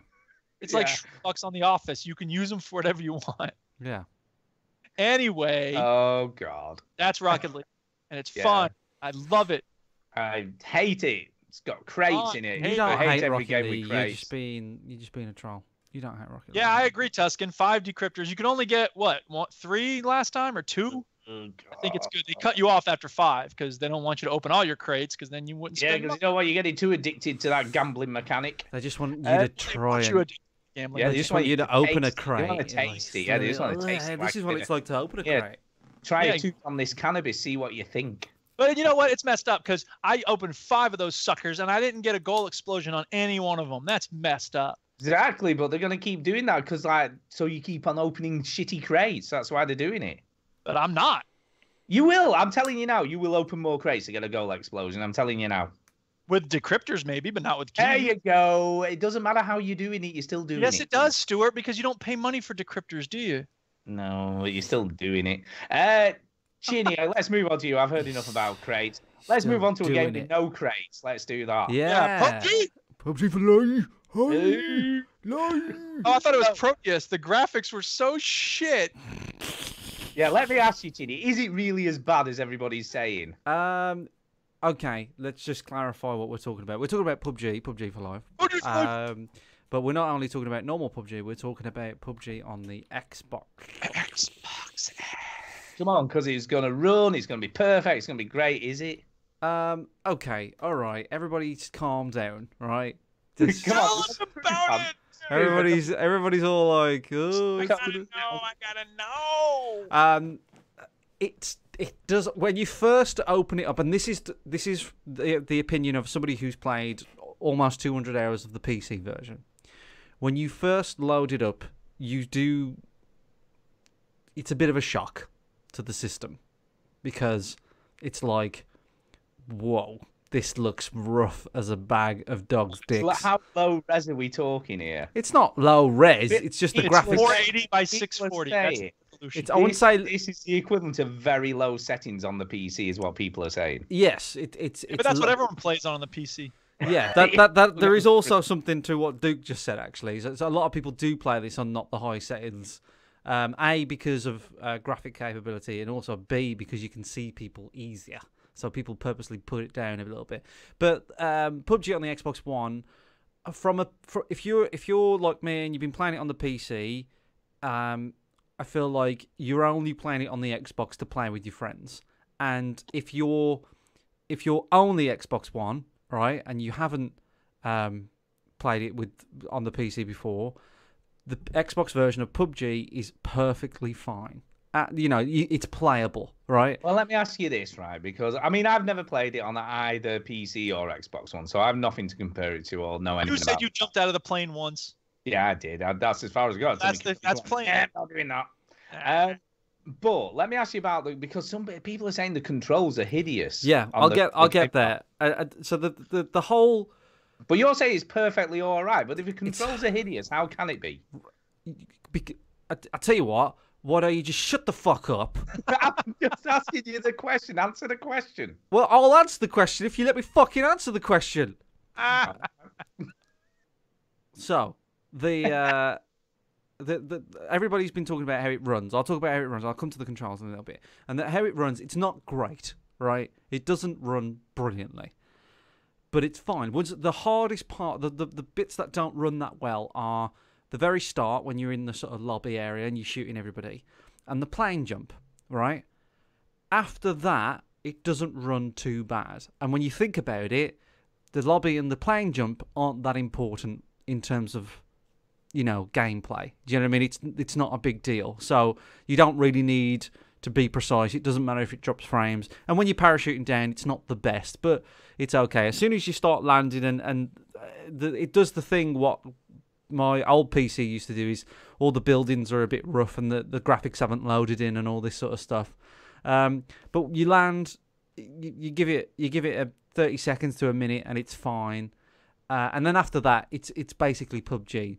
C: It's like bucks on The Office. You can use them for whatever you want.
B: Yeah.
C: Anyway.
A: Oh, God.
C: That's Rocket League. And it's fun. I love it.
A: I hate it. It's got crates in it.
B: You don't hate
A: every
B: Rocket
A: game
B: League.
A: with crates.
B: You're just being a troll. You don't hate Rocket League.
C: Yeah, I agree, Tuscan. 5 decryptors. You can only get, 3 last time or 2?
A: Oh,
C: I think it's good. They cut you off after 5 because they don't want you to open all your crates because then you wouldn't spend
A: because you know what? You're getting too addicted to that gambling mechanic.
B: They just want you to try it.
C: Gambling.
B: Yeah, they just want you to open a crate.
A: They want to taste it. Yeah, they just want to taste it.
B: This is what it's like to open a crate.
A: Try a tooth on this cannabis, see what you think.
C: But you know what? It's messed up because I opened 5 of those suckers and I didn't get a goal explosion on any one of them. That's messed up.
A: Exactly, but they're going to keep doing that because, so you keep on opening shitty crates. That's why they're doing it.
C: But I'm not.
A: You will. I'm telling you now. You will open more crates to get a goal explosion. I'm telling you now.
C: With decryptors, maybe, but not with keys.
A: There you go. It doesn't matter how you're doing it. You're still doing it.
C: Yes, it does, Stuart, because you don't pay money for decryptors, do you?
A: No, you're still doing it. Chinny, let's move on to you. I've heard enough about crates. Let's move on to a game with no crates. Let's do that.
B: Yeah. PUBG for life.
C: Oh, I thought it was Proteus. The graphics were so shit.
A: Yeah, let me ask you, Chinny. Is it really as bad as everybody's saying?
B: Okay, let's just clarify what we're talking about. We're talking about PUBG for life.
C: PUBG for life.
B: But we're not only talking about normal PUBG, we're talking about PUBG on the Xbox.
C: Xbox.
A: Come on, because it's going to run, it's going to be perfect, it's going to be great, is it?
B: Okay, all right. Everybody just calm down, right? Just,
A: Come on.
C: Tell us about it.
B: everybody's all like, oh,
C: I
B: it's
C: gotta
B: gonna...
C: know. I gotta know.
B: It does when you first open it up, and this is the opinion of somebody who's played almost 200 hours of the PC version. When you first load it up, it's a bit of a shock to the system because it's like, whoa, this looks rough as a bag of dog's dicks.
A: How low res are we talking here?
B: It's not low res. It's just the graphics.
C: 480 by 640. That's the resolution.
B: I wouldn't say
A: this is the equivalent of very low settings on the PC, is what people are saying.
B: yes. It's
C: But that's what everyone plays on the PC.
B: Yeah, that there is also something to what Duke just said. Actually, so a lot of people do play this on not the high settings. A, because of graphic capability, and also B, because you can see people easier. So people purposely put it down a little bit. But PUBG on the Xbox One, if you're like me and you've been playing it on the PC, I feel like you're only playing it on the Xbox to play with your friends. And if you're only Xbox One, right, and you haven't played it on the PC before, the Xbox version of PUBG is perfectly fine. It's playable, right?
A: Well, let me ask you this, right? Because I mean, I've never played it on either PC or Xbox One, so I have nothing to compare it to or know anything.
C: You said
A: about
C: you jumped out of the plane once.
A: Yeah, I did. That's as far as it goes.
C: That's playing.
A: Yeah, I'm not doing that. But let me ask you about because some people are saying the controls are hideous.
B: Yeah, I'll get there. So the whole.
A: But you're saying it's perfectly all right. But if the controls are hideous, how can it be?
B: I tell you what. Why don't you just shut the fuck up?
A: I'm just asking you the question. Answer the question.
B: Well, I'll answer the question if you let me fucking answer the question. So, everybody's been talking about how it runs. I'll talk about how it runs. I'll come to the controls in a little bit. And how it runs, it's not great, right? It doesn't run brilliantly. But it's fine. The hardest part, the bits that don't run that well are the very start when you're in the sort of lobby area and you're shooting everybody, and the plane jump, right? After that, it doesn't run too bad. And when you think about it, the lobby and the plane jump aren't that important in terms of, gameplay. Do you know what I mean? It's not a big deal. So you don't really need to be precise. It doesn't matter if it drops frames. And when you're parachuting down, it's not the best, but it's okay. As soon as you start landing it does the thing what my old PC used to do, is all the buildings are a bit rough and the graphics haven't loaded in and all this sort of stuff. But you land, you give it a 30 seconds to a minute and it's fine. And then after that, it's basically PUBG.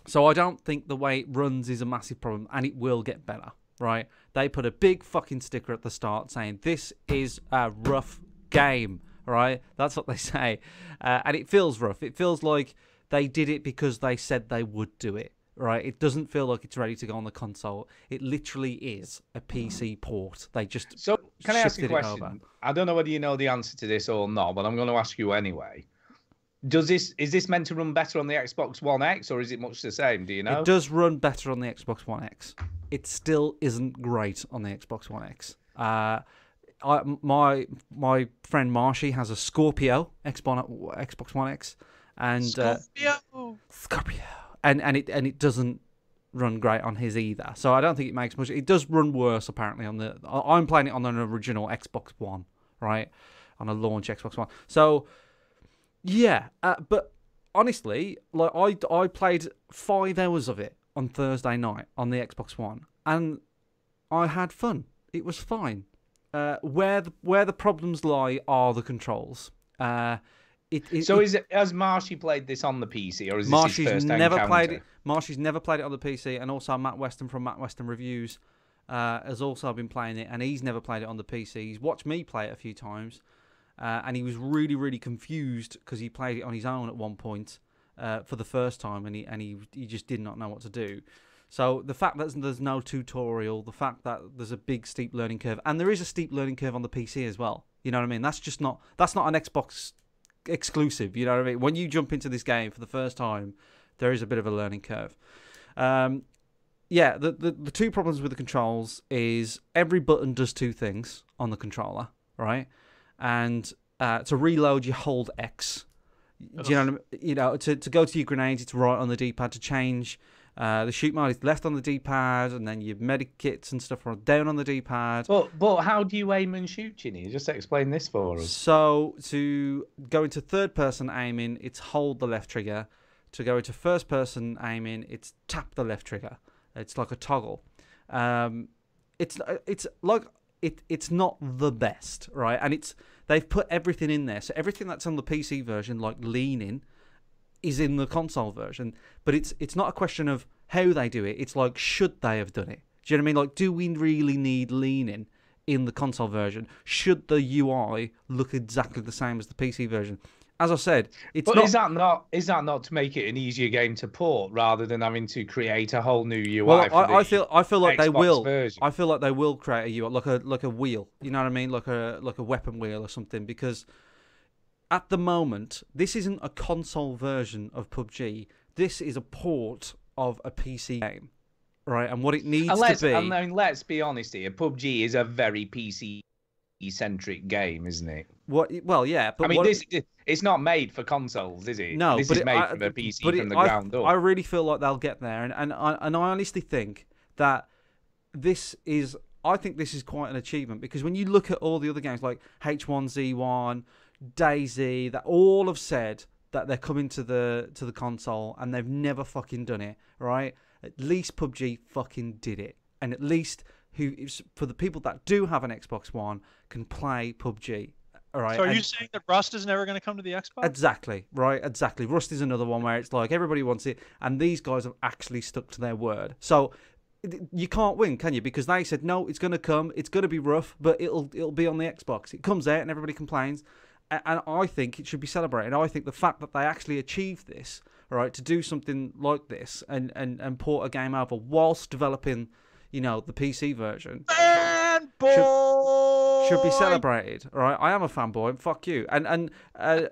B: So I don't think the way it runs is a massive problem, and it will get better, right? They put a big fucking sticker at the start saying, this is a rough game, right? That's what they say. And it feels rough. It feels like they did it because they said they would do it, right? It doesn't feel like it's ready to go on the console. It literally is a PC port. They just
A: So can I ask you a
B: shifted it over.
A: question? I don't know whether you know the answer to this or not, but I'm going to ask you anyway. Is this meant to run better on the Xbox One X, or is it much the same? Do you know?
B: It does run better on the Xbox One X. It still isn't great on the Xbox One X. My friend Marshy has a Scorpio Xbox One X, and Scorpio, and it doesn't run great on his either. So I don't think it makes much. It does run worse apparently on the. I'm playing it on an original Xbox One, right, on a launch Xbox One. So yeah, but honestly, like I played 5 hours of it on Thursday night on the Xbox One, and I had fun. It was fine. Where the problems lie are the controls. Has
A: Marshy played this on the PC, or is this
B: Marshy's
A: his first
B: never
A: encounter?
B: played it. Marshy's never played it on the PC, and also Matt Weston from Matt Weston Reviews has also been playing it, and he's never played it on the PC. He's watched me play it a few times, and he was really, really confused because he played it on his own at one point for the first time, and he just did not know what to do. So the fact that there's no tutorial, the fact that there's a big steep learning curve, and there is a steep learning curve on the PC as well. You know what I mean? That's not an Xbox exclusive. You know what I mean? When you jump into this game for the first time, there is a bit of a learning curve. Yeah, the two problems with the controls is every button does two things on the controller, right? And to reload, you hold X. Do you know what I mean? You know, to go to your grenades, it's right on the D-pad. To change the shoot mode, it's left on the D-pad, and then your medikits and stuff are down on the D-pad.
A: But how do you aim and shoot, Ginny? Just explain this for us.
B: So to go into third-person aiming, it's hold the left trigger. To go into first-person aiming, it's tap the left trigger. It's like a toggle. It's not the best, right? And they've put everything in there. So everything that's on the PC version, like leaning, is in the console version. But it's not a question of how they do it. It's like, should they have done it? Do you know what I mean? Like, do we really need leaning in the console version? Should the UI look exactly the same as the PC version? As I said, it's
A: but
B: not...
A: is that not to make it an easier game to port rather than having to create a whole new UI?
B: Well,
A: for
B: I feel like
A: Xbox
B: they will.
A: version?
B: I feel like they will create a UI, like a wheel. You know what I mean? Like a weapon wheel or something. Because at the moment, this isn't a console version of PUBG. This is a port of a PC game, right? And what it needs to be.
A: I mean, let's be honest here. PUBG is a very PC-centric game, isn't it?
B: Well, yeah, but
A: I mean, it's not made for consoles, is it?
B: No,
A: this
B: but
A: is made for the PC from the ground up.
B: I really feel like they'll get there, and I honestly think that I think this is quite an achievement, because when you look at all the other games like H1Z1, DayZ, that all have said that they're coming to the console, and they've never fucking done it, right? At least PUBG fucking did it, and at least for the people that do have an Xbox One can play PUBG. All right.
C: So are you saying that Rust is never going to come to the Xbox?
B: Exactly, right, exactly. Rust is another one where it's like everybody wants it, and these guys have actually stuck to their word. So you can't win, can you? Because they said, no, it's going to come, it's going to be rough, but it'll be on the Xbox. It comes out and everybody complains, and I think it should be celebrated. I think the fact that they actually achieved this, right, to do something like this and port a game over whilst developing, you know, the PC version should be celebrated. All right, I am a fanboy. Fuck you. And I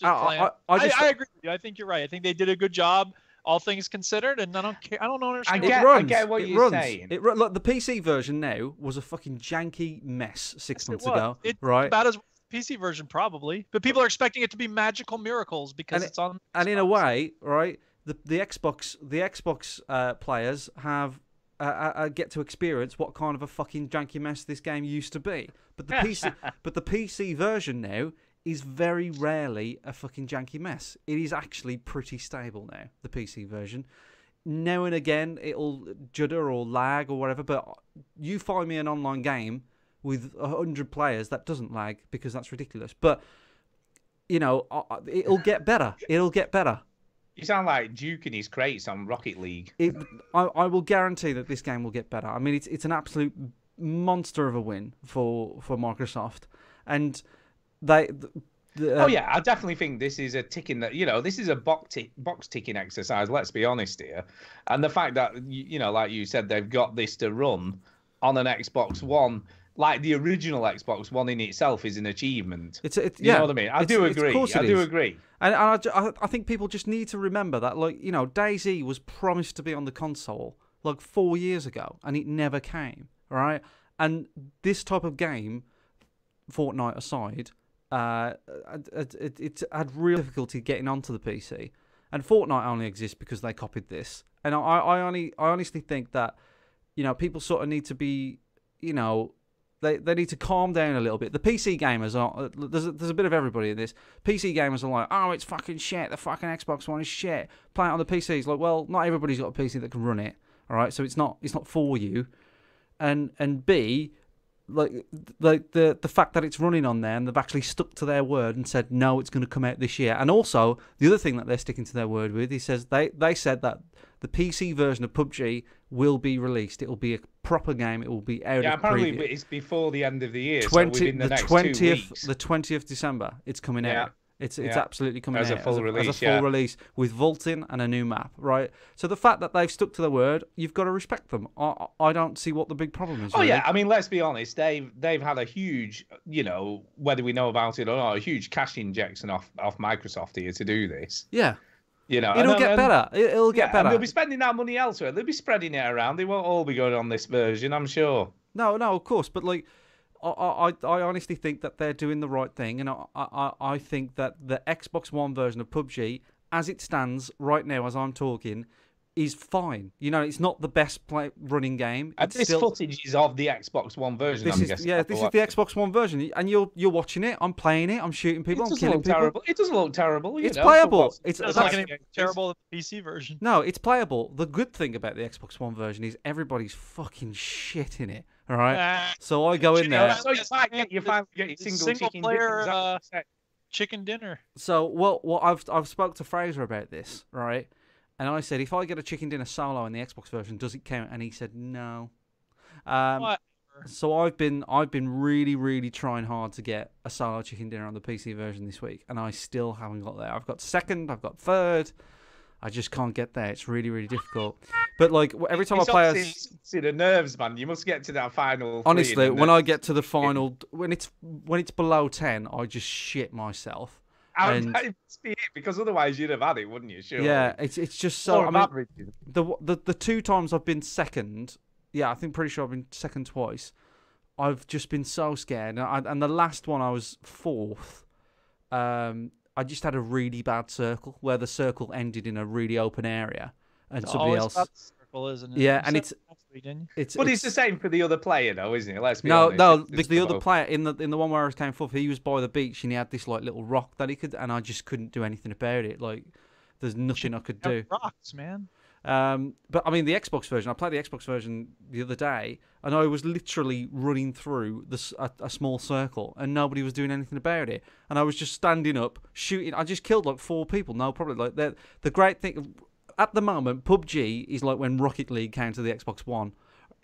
C: agree with you. I think you're right. I think they did a good job, all things considered, and I don't care. I don't understand.
A: I get what you're saying.
B: Look, the PC version now was a fucking janky mess 6 months ago.
C: It's
B: right?
C: about as PC version probably, but people are expecting it to be magical miracles because it's on.
B: And in a way, right, the Xbox players have. Get to experience what kind of a fucking janky mess this game used to be, but the PC version now is very rarely a fucking janky mess. It is actually pretty stable now. The PC version, now and again it'll judder or lag or whatever, but you find me an online game with 100 players that doesn't lag, because that's ridiculous. But you know, it'll get better. It'll get better.
A: You sound like Duke in his crates on Rocket League.
B: I will guarantee that this game will get better. I mean, it's an absolute monster of a win for Microsoft, and they.
A: Oh yeah, I definitely think this is a ticking that this is a box ticking exercise. Let's be honest here, and the fact that like you said, they've got this to run on an Xbox One. Like the original Xbox One in itself is an achievement. You know what I mean? I do agree. I do agree.
B: And I think people just need to remember that, like, DayZ was promised to be on the console like 4 years ago, and it never came. Right? And this type of game, Fortnite aside, it had real difficulty getting onto the PC. And Fortnite only exists because they copied this. And I honestly think that people sort of need to be They need to calm down a little bit. The PC gamers are... There's a bit of everybody in this. PC gamers are like, oh, it's fucking shit. The fucking Xbox One is shit. Play it on the PC. It's like, well, not everybody's got a PC that can run it. All right? So it's not for you. And B, like the fact that it's running on there and they've actually stuck to their word and said, no, it's going to come out this year. And also, the other thing that they're sticking to their word with, he says they said that the PC version of PUBG will be released. It will be a proper game. It will be out.
A: Yeah,
B: of
A: apparently
B: preview.
A: it's before the end of the year. So within the next 2 weeks.
B: The 20th December, it's coming out. It's absolutely coming
A: as
B: out
A: a full release.
B: As a full release with vaulting and a new map, right? So the fact that they've stuck to their word, you've got to respect them. I don't see what the big problem is.
A: Oh
B: really.
A: yeah, I mean, let's be honest. They've had a huge, whether we know about it or not, a huge cash injection off Microsoft here to do this.
B: Yeah.
A: It'll
B: get better. It'll get better.
A: They'll be spending that money elsewhere. They'll be spreading it around. They won't all be going on this version, I'm sure.
B: No, of course. But like, I honestly think that they're doing the right thing, and I think that the Xbox One version of PUBG, as it stands right now, as I'm talking, is fine. You know, it's not the best running game.
A: And this footage is of the Xbox One version.
B: This is the Xbox One version, and you're watching it. I'm playing it. I'm shooting people. I'm killing people.
A: Terrible. It doesn't look terrible.
B: It's playable.
C: It's not going to be terrible the PC version.
B: No, it's playable. The good thing about the Xbox One version is everybody's fucking shit in it. All right. So I go in there.
A: So you finally get your single
C: player chicken dinner.
B: So I've spoke to Fraser about this, right? And I said, if I get a chicken dinner solo in the Xbox version, does it count? And he said no. So I've been really, really trying hard to get a solo chicken dinner on the PC version this week, and I still haven't got there. I've got second, I've got third. I just can't get there. It's really, really difficult. But like every time I play,
A: see the nerves, man. You must get to that final.
B: Honestly, when I get to the final, when it's below 10, I just shit myself.
A: That must be it, because otherwise you'd have had it, wouldn't you? Sure.
B: Yeah, it's just so. I mean, the 2 times I've been second, yeah, I think pretty sure I've been second twice. I've just been so scared, and the last one I was 4th. I just had a really bad circle where the circle ended in a really open area, and somebody else.
C: Circle, isn't it?
B: Yeah, and it's
A: the same for the other player, though, isn't it? Let's be
B: honest. No, the other player in the one where I came 4th, he was by the beach and he had this like little rock that he could, and I just couldn't do anything about it. Like, there's nothing I could do.
C: Rocks, man.
B: But I mean, the Xbox version. I played the Xbox version the other day, and I was literally running through a small circle, and nobody was doing anything about it. And I was just standing up, shooting. I just killed like 4 people. No problem. Like the great thing at the moment, PUBG is like when Rocket League came to the Xbox One.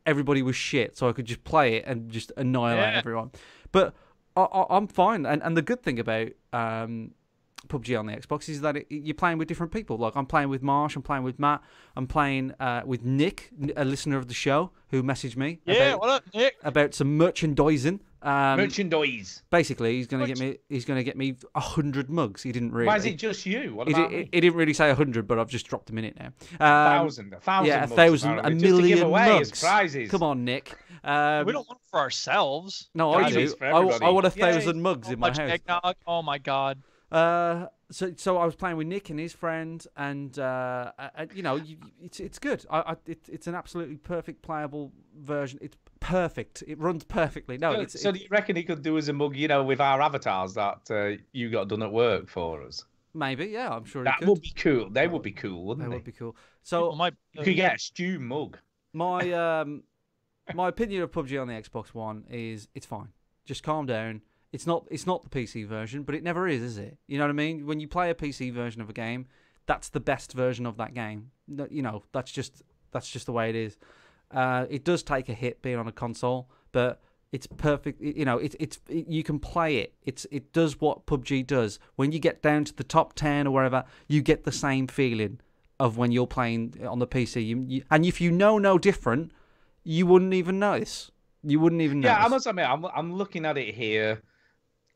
B: Everybody was shit, so I could just play it and just annihilate everyone. But I'm fine. And the good thing about PUBG on the Xbox is that you're playing with different people. Like, I'm playing with Marsh, I'm playing with Matt, I'm playing with Nick, a listener of the show, who messaged me
C: what up, Nick?
B: About some merchandising.
A: Merchandise.
B: Basically, he's gonna get me 100 mugs. He didn't really.
A: Why is it just you? What about me?
B: He didn't really say 100, but I've just dropped him in it now.
A: 1,000.
B: Yeah,
A: 1,000.
B: A million mugs.
A: Prizes.
B: Come on, Nick.
C: We don't want them for ourselves.
B: No, I do. I want 1,000 mugs in my house.
C: Eggnog. Oh my god.
B: So I was playing with Nick and his friend, and you know, it's good. It's an absolutely perfect playable version. It's perfect. It runs perfectly. No,
A: so do you reckon he could do as a mug, you know, with our avatars that you got done at work for us?
B: Maybe, yeah, I'm sure
A: that would be cool. They would be cool, wouldn't they?
B: They would be cool. So
A: you could get a stew mug.
B: My my opinion of PUBG on the Xbox One is it's fine. Just calm down. It's not the PC version, but it never is it? You know what I mean? When you play a PC version of a game, that's the best version of that game. You know, that's just the way it is. It does take a hit being on a console, but it's perfect. You know, you can play it. It does what PUBG does. When you get down to the top 10 or wherever, you get the same feeling of when you're playing on the PC. And if you know no different, you wouldn't even notice. You wouldn't even notice.
A: Yeah, I must admit, I'm looking at it here.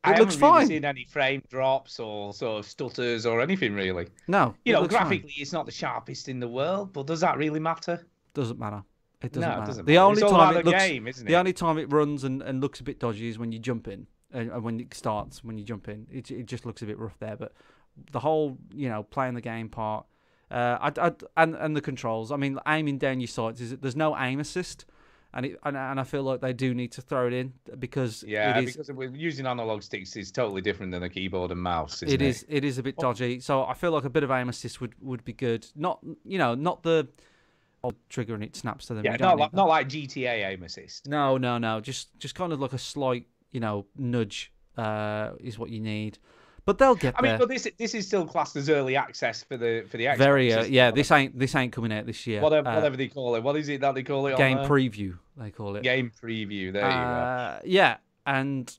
B: It looks fine.
A: I haven't really seen any frame drops or sort of stutters or anything really.
B: No,
A: you know, graphically it's not the sharpest in the world, but does that really matter?
B: Doesn't matter. It doesn't matter.
A: It doesn't
B: the
A: matter.
B: only
A: it's
B: time
A: all about
B: it
A: the
B: looks,
A: game, isn't it?
B: The only time it runs and looks a bit dodgy is when you jump in, and when it starts, when you jump in, it just looks a bit rough there. But the whole, you know, playing the game part, and the controls. I mean, aiming down your sights there's no aim assist. And I feel like they do need to throw it in because
A: because using analog sticks is totally different than a keyboard and mouse. It
B: is a bit dodgy. So I feel like a bit of aim assist would be good. Not the trigger and it snaps to them.
A: Yeah, not like GTA aim assist.
B: No. Just kind of like a slight, you know, nudge is what you need. But they'll get there.
A: I mean, but this is still classed as early access for the Xbox.
B: Very yeah. This ain't coming out this year.
A: Whatever they call it. What is it that they call it?
B: Game preview. They call it
A: game preview. There you go.
B: Yeah, and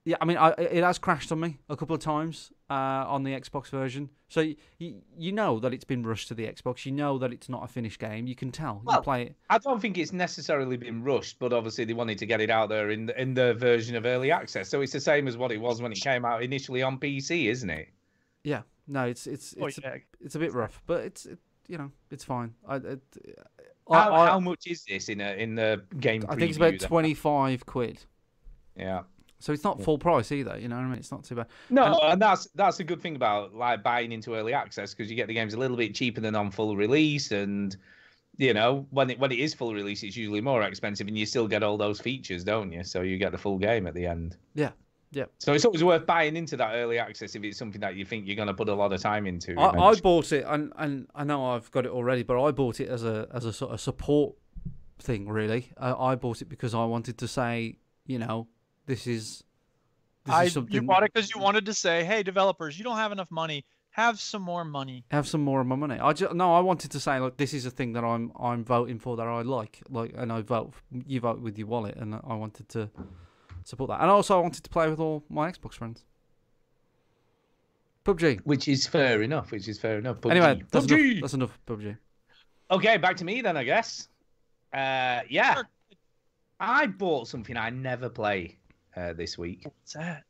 B: yeah. I mean, it has crashed on me a couple of times on the Xbox version. So you know that it's been rushed to the Xbox. You know that it's not a finished game. You can tell.
A: Well,
B: you play it.
A: I don't think it's necessarily been rushed, but obviously they wanted to get it out there in the version of early access. So it's the same as what it was when it came out initially on PC, isn't it?
B: Yeah. No, it's a bit rough, but it's fine.
A: How much is this in the game?
B: I think it's about 25 quid.
A: Yeah.
B: So it's not full price either. You know what I mean? It's not too bad.
A: No, and that's a good thing about like buying into early access, because you get the games a little bit cheaper than on full release, and you know when it is full release, it's usually more expensive, and you still get all those features, don't you? So you get the full game at the end.
B: Yeah. Yeah.
A: So it's always worth buying into that early access if it's something that you think you're going to put a lot of time into.
B: I bought it, and I know I've got it already, but I bought it as a sort of support thing. Really, I bought it because I wanted to say, you know, this is something.
C: You bought it because you wanted to say, hey, developers, you don't have enough money. Have some more money.
B: Have some more of my money. I wanted to say, like, this is a thing that I'm voting for that I like, and you vote with your wallet, and I wanted to support that. And also I wanted to play with all my Xbox friends. PUBG.
A: Which is fair enough. PUBG.
B: Anyway, that's
A: PUBG.
B: enough PUBG.
A: Okay, back to me then, I guess. Yeah. I bought something I never play this week.
C: What's that?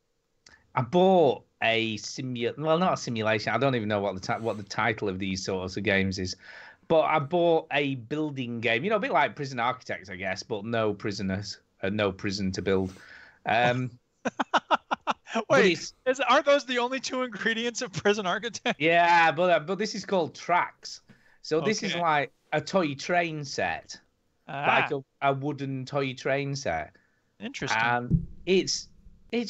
A: I bought a not a simulation. I don't even know what the title of these sorts of games is. But I bought a building game. You know, a bit like Prison Architects, I guess, but no prisoners and no prison to build.
C: Wait, aren't those the only two ingredients of Prison Architect?
A: Yeah, but this is called Tracks. So this is like a toy train set, like a wooden toy train set.
C: Interesting.
A: And it's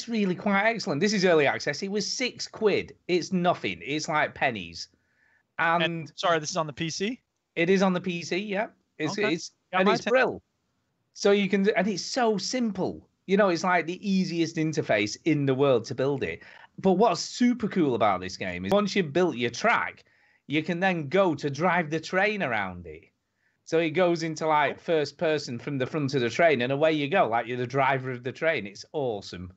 A: really quite excellent. This is early access. It was £6. It's nothing. It's like pennies. And
C: sorry, this is on the PC?
A: It is on the PC. Yeah, it's brill. So you can, and it's so simple. You know, it's like the easiest interface in the world to build it. But what's super cool about this game is once you've built your track, you can then go to drive the train around it. So it goes into like first person from the front of the train, and away you go, like you're the driver of the train. It's awesome.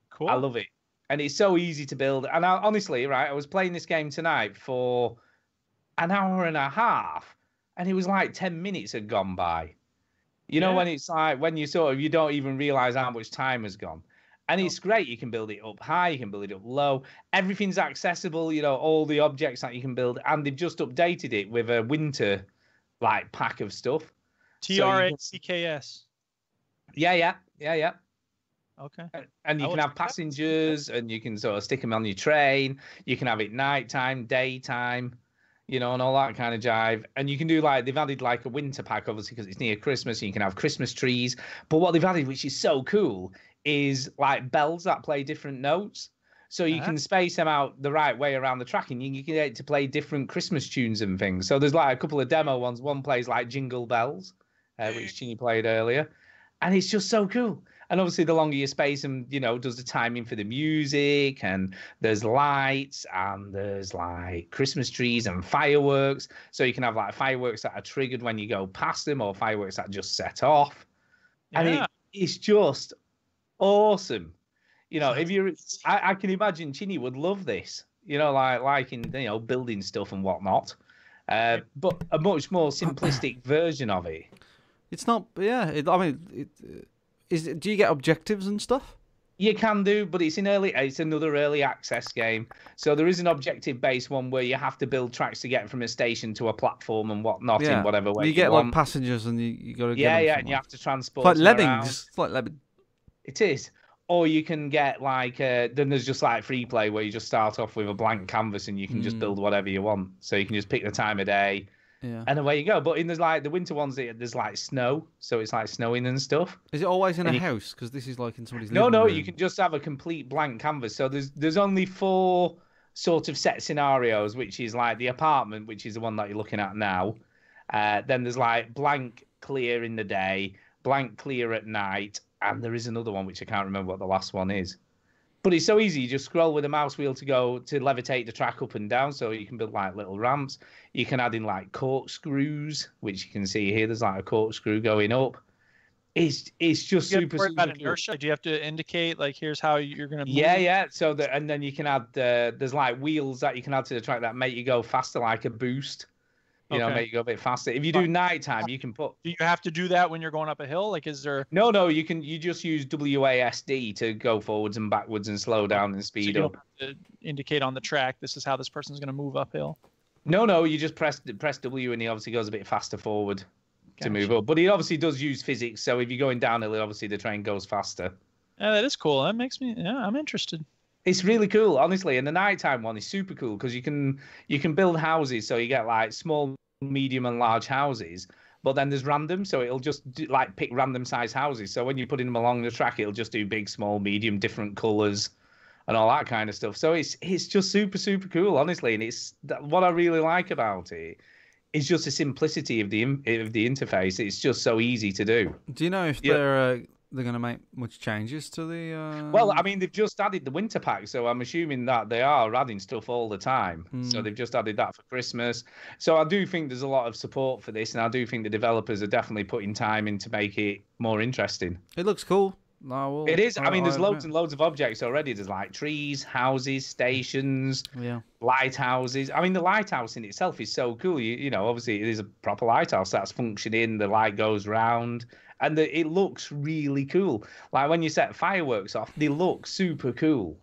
C: Cool.
A: I love it. And it's so easy to build. And honestly, right, I was playing this game tonight for an hour and a half, and it was like 10 minutes had gone by. You know, when it's like, when you don't even realize how much time has gone. And it's great. You can build it up high, you can build it up low. Everything's accessible, you know, all the objects that you can build. And they've just updated it with a winter, like, pack of stuff.
C: TRACKS.
A: Yeah.
C: Okay.
A: And you can have passengers, and you can sort of stick them on your train. You can have it nighttime, daytime, you know, and all that kind of jive. And you can do like, they've added like a winter pack, obviously, because it's near Christmas. And you can have Christmas trees. But what they've added, which is so cool, is like bells that play different notes. So you can space them out the right way around the track, and you can get it to play different Christmas tunes and things. So there's like a couple of demo ones. One plays like Jingle Bells, which Chinny played earlier. And it's just so cool. And obviously, the longer you space them, you know, does the timing for the music, and there's lights, and there's like Christmas trees and fireworks. So you can have like fireworks that are triggered when you go past them, or fireworks that just set off. Yeah. And it's just awesome. You know, if you're, I can imagine Chinny would love this. You know, like in, you know, building stuff and whatnot. But a much more simplistic version of it.
B: It's not, yeah. Do you get objectives and stuff?
A: You can do, but it's another early access game. So there is an objective-based one where you have to build tracks to get from a station to a platform and whatnot in whatever way
B: you get like passengers, and you got to get them
A: and you have to transport.
B: It's like Lemmings. It's like Lemmings.
A: It is. Or you can get like then there's just like free play where you just start off with a blank canvas and you can just build whatever you want. So you can just pick the time of day.
B: Yeah.
A: And away you go. But in the winter ones, there's like snow, so it's like snowing and stuff.
B: Is it always in a house? Because this is like in somebody's living
A: room.
B: No,
A: you can just have a complete blank canvas. So there's only 4 sort of set scenarios, which is like the apartment, which is the one that you're looking at now. Then there's like blank clear in the day, blank clear at night, and there is another one which I can't remember what the last one is. But it's so easy. You just scroll with a mouse wheel to levitate the track up and down, so you can build like little ramps. You can add in like corkscrews, which you can see here. There's like a corkscrew going up. It's just super
C: inertia. Do you have to indicate like here's how you're gonna move?
A: Yeah. So and then you can add there's like wheels that you can add to the track that make you go faster, like a boost. You know, make you go a bit faster. If you do nighttime, you can put.
C: Do you have to do that when you're going up a hill? Like, is there?
A: No. You just use WASD to go forwards and backwards and slow down and speed up.
C: Don't have to indicate on the track. This is how this person's going to move uphill.
A: No. You just press W, and he obviously goes a bit faster forward to move up. But he obviously does use physics. So if you're going downhill, obviously the train goes faster.
C: Yeah, that is cool. That makes me. Yeah, I'm interested.
A: It's really cool, honestly. And the nighttime one is super cool because you can build houses, so you get like small, medium, and large houses. But then there's random, so it'll just like pick random size houses. So when you're putting them along the track, it'll just do big, small, medium, different colors, and all that kind of stuff. So it's just super cool, honestly. And it's what I really like about it is just the simplicity of the interface. It's just so easy to do.
B: Do you know if they're going to make much changes to the...
A: Well, I mean, they've just added the winter pack, so I'm assuming that they are adding stuff all the time. So they've just added that for Christmas. So I do think there's a lot of support for this, and I do think the developers are definitely putting time in to make it more interesting.
B: It looks cool.
A: It is. I mean, there's loads and loads of objects already. There's like trees, houses, stations, lighthouses. I mean, the lighthouse in itself is so cool. You know, obviously it is a proper lighthouse that's functioning. The light goes round. And it looks really cool. Like when you set fireworks off, they look super cool.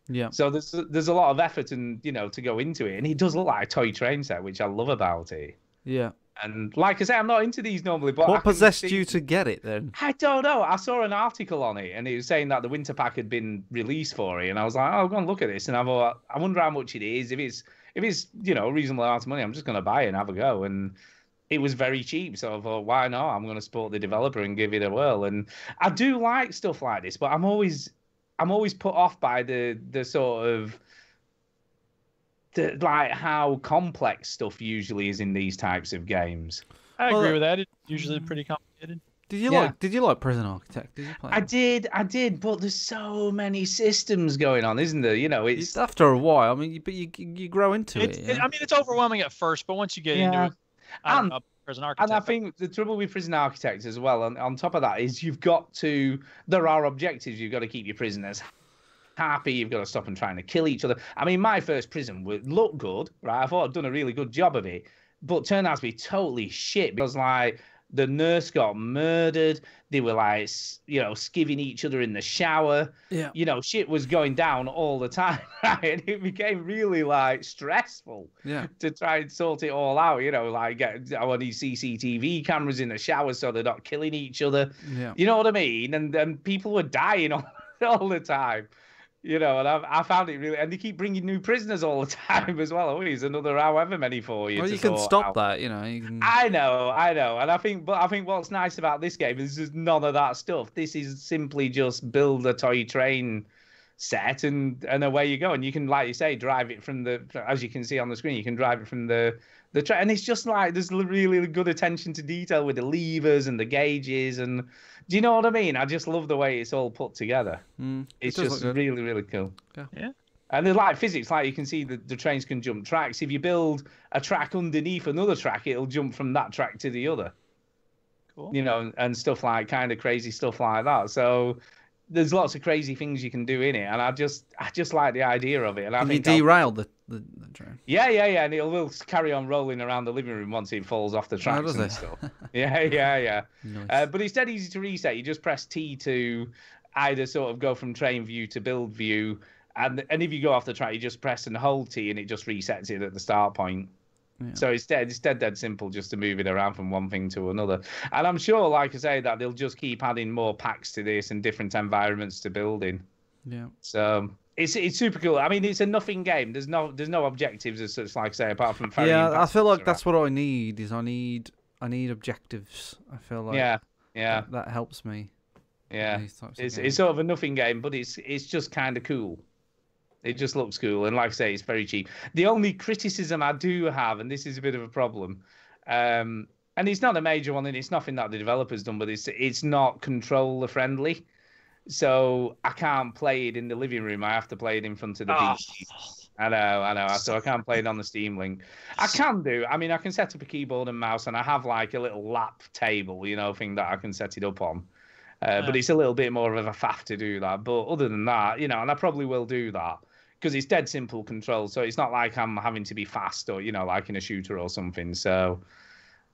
B: Yeah.
A: So there's a lot of effort and to go into it, and it does look like a toy train set, which I love about it.
B: Yeah.
A: And like I say, I'm not into these normally, but
B: what possessed you to get it then?
A: I don't know. I saw an article on it, and it was saying that the winter pack had been released for it, and I was like, oh, go and look at this, and I thought, I wonder how much it is. If it's a reasonable amount of money, I'm just going to buy it and have a go. And it was very cheap, so I thought, why not? I'm going to support the developer and give it a whirl. And I do like stuff like this, but I'm always put off by the sort of like how complex stuff usually is in these types of games.
C: I agree with that. It's usually pretty complicated.
B: Did you like Prison Architect? Did you play it?
A: I did, but there's so many systems going on, isn't there? It's
B: after a while. I mean, but you grow into it.
C: I mean, it's overwhelming at first, but once you get into it. Prison Architect.
A: And I think the trouble with Prison Architect as well, and on top of that, is there are objectives. You've got to keep your prisoners happy. You've got to stop them trying to kill each other. I mean, my first prison would look good, right? I thought I'd done a really good job of it, but turned out to be totally shit because, like, the nurse got murdered. They were like, skivving each other in the shower.
B: Yeah.
A: Shit was going down all the time, right? And it became really like stressful.
B: Yeah.
A: To try and sort it all out. Like I want these CCTV cameras in the shower so they're not killing each other.
B: Yeah.
A: You know what I mean? And people were dying all the time. And I found it really, and they keep bringing new prisoners all the time as well. Always another however many for you.
B: Well, you can stop that, You can...
A: I know, and I think what's nice about this game is there's none of that stuff. This is simply just build a toy train set and away you go, and you can, like you say, drive it from as you can see on the screen, you can drive it from the train, and it's just like there's really good attention to detail with the levers and the gauges and. Do you know what I mean? I just love the way it's all put together. It's just really cool.
C: Yeah.
A: And there's like physics, like you can see the trains can jump tracks. If you build a track underneath another track, it'll jump from that track to the other.
C: Cool.
A: And stuff like kind of crazy stuff like that. So there's lots of crazy things you can do in it, and I just like the idea of it. And I think
B: you derailed the train.
A: Yeah, and it will carry on rolling around the living room once it falls off the tracks and stuff. Yeah.
B: Nice.
A: But it's dead easy to reset. You just press T to either sort of go from train view to build view, and if you go off the track, you just press and hold T, and it just resets it at the start point. Yeah. So it's dead simple just to move it around from one thing to another. And I'm sure, like I say, that they'll just keep adding more packs to this and different environments to build in.
B: Yeah.
A: So it's super cool. I mean, it's a nothing game. There's no objectives as such, like I say, apart from
B: yeah. I feel like that's what I need. I need objectives. I feel like that helps me.
A: Yeah. It's sort of a nothing game, but it's just kind of cool. It just looks cool, and like I say, it's very cheap. The only criticism I do have, and this is a bit of a problem, and it's not a major one, and it's nothing that the developer's done, but it's not controller friendly. So I can't play it in the living room. I have to play it in front of the PC. I know. So I can't play it on the Steam Link. I can do. I mean, I can set up a keyboard and mouse, and I have like a little lap table, thing that I can set it up on. But it's a little bit more of a faff to do that. But other than that, and I probably will do that. Because it's dead simple control, so it's not like I'm having to be fast or like in a shooter or something. So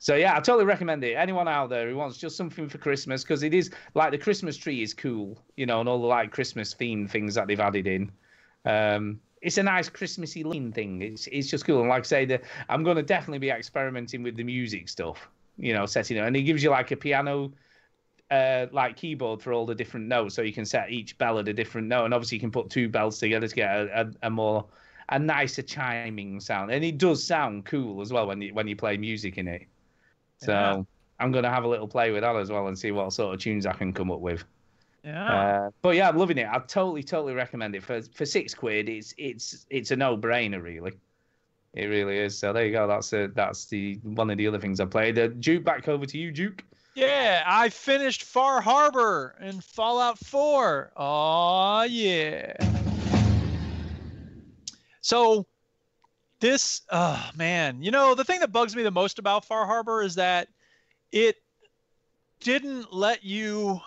A: yeah, I totally recommend it. Anyone out there who wants just something for Christmas, because it is like the Christmas tree is cool, and all the like Christmas themed things that they've added in. It's a nice Christmassy lean thing. It's just cool, and like I say, I'm going to definitely be experimenting with the music stuff. Setting it, and it gives you like a piano like keyboard for all the different notes, so you can set each ballad a different note, and obviously you can put two bells together to get a nicer chiming sound, and it does sound cool as well when you play music in it. So
C: Yeah.
A: I'm gonna have a little play with that as well and see what sort of tunes I can come up with.
C: Yeah.
A: But yeah, I'm loving it. I totally recommend it for £6. It's a no-brainer, really. It really is. So there you go. That's the one of the other things I played. Duke, back over to you, Duke.
C: Yeah, I finished Far Harbor in Fallout 4. Oh yeah. So this, man, the thing that bugs me the most about Far Harbor is that it didn't let you.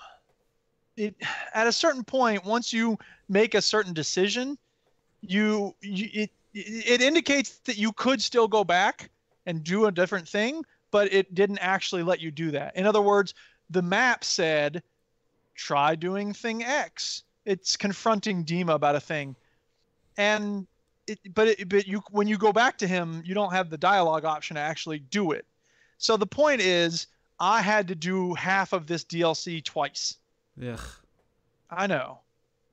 C: At a certain point, once you make a certain decision, it indicates that you could still go back and do a different thing, but it didn't actually let you do that. In other words, the map said, try doing thing X. It's confronting Dima about a thing. And when you go back to him, you don't have the dialogue option to actually do it. So the point is, I had to do half of this DLC twice.
B: Yeah.
C: I know.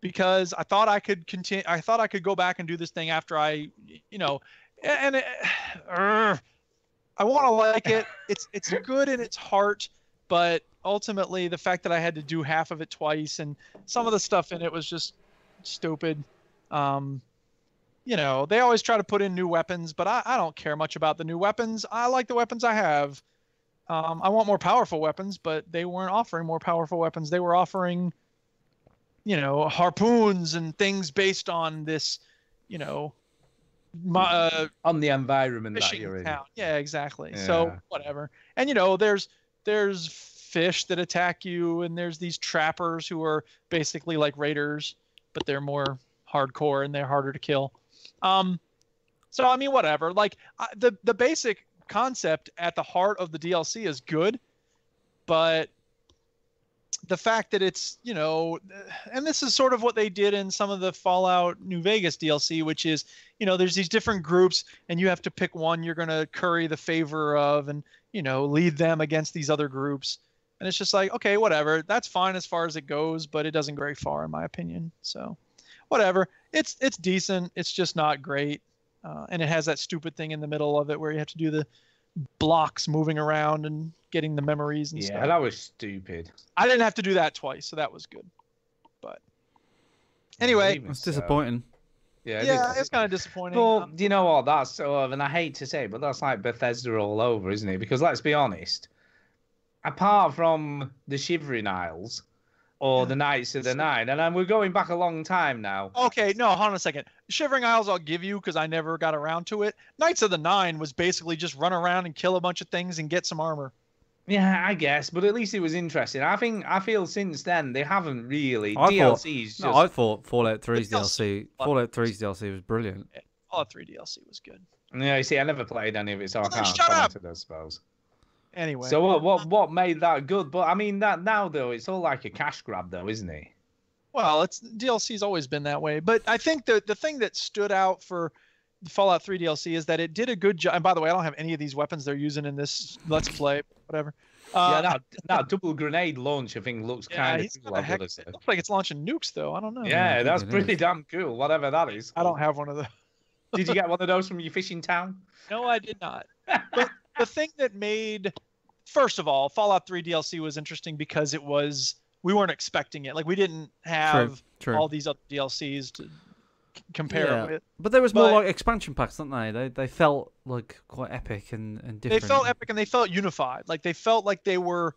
C: Because I thought I could continue. I thought I could go back and do this thing after I want to like it. It's good in its heart, but ultimately the fact that I had to do half of it twice and some of the stuff in it was just stupid. They always try to put in new weapons, but I don't care much about the new weapons. I like the weapons I have. I want more powerful weapons, but they weren't offering more powerful weapons. They were offering, harpoons and things based on this, on
A: the environment that
C: fishing
A: you're in.
C: town. Yeah, exactly.
A: Yeah.
C: So whatever. And there's fish that attack you, and there's these trappers who are basically like raiders, but they're more hardcore and they're harder to kill. So I mean, whatever. Like the basic concept at the heart of the DLC is good, but the fact that it's, and this is sort of what they did in some of the Fallout New Vegas DLC, which is, there's these different groups and you have to pick one you're going to curry the favor of and, lead them against these other groups. And it's just like, okay, whatever. That's fine as far as it goes, but it doesn't go very far in my opinion. So whatever. It's decent. It's just not great. And it has that stupid thing in the middle of it where you have to do the blocks moving around and getting the memories and stuff.
A: Yeah, that was stupid.
C: I didn't have to do that twice, so that was good. But anyway,
B: It's disappointing.
A: Yeah,
C: it's kind of disappointing.
A: Well, do you know what? That's sort of, and I hate to say it, but that's like Bethesda all over, isn't it? Because let's be honest, apart from the Shivering Isles or the Knights of the Nine, and then we're going back a long time now.
C: Okay, no, hold on a second. Shivering Isles I'll give you because I never got around to it. Knights of the Nine was basically just run around and kill a bunch of things and get some armor.
A: Yeah, I guess, but at least it was interesting. I feel since then they haven't really.
B: I thought Fallout 3's DLC was brilliant.
C: Yeah, Fallout 3 DLC was good.
A: Yeah, you see, I never played any of it, so I can't
C: shut
A: comment
C: up!
A: it, I suppose.
C: Anyway.
A: So what made that good? But I mean, that now though, it's all like a cash grab, though, isn't it?
C: Well, DLC's always been that way. But I think the thing that stood out for the Fallout 3 DLC is that it did a good job. And by the way, I don't have any of these weapons they're using in this Let's Play, whatever.
A: That double grenade launcher thing looks kind of cool.
C: It looks like it's launching nukes, though. I don't know.
A: Yeah, that's pretty damn cool, whatever that is.
C: I don't have one of those.
A: Did you get one of those from your fishing town?
C: No, I did not. But the thing that made, first of all, Fallout 3 DLC was interesting because we weren't expecting it. Like, we didn't have all these other DLCs to compare it with.
B: But there was more like expansion packs, didn't they? They felt like quite epic and different.
C: They felt epic and they felt unified. Like, they felt like they were,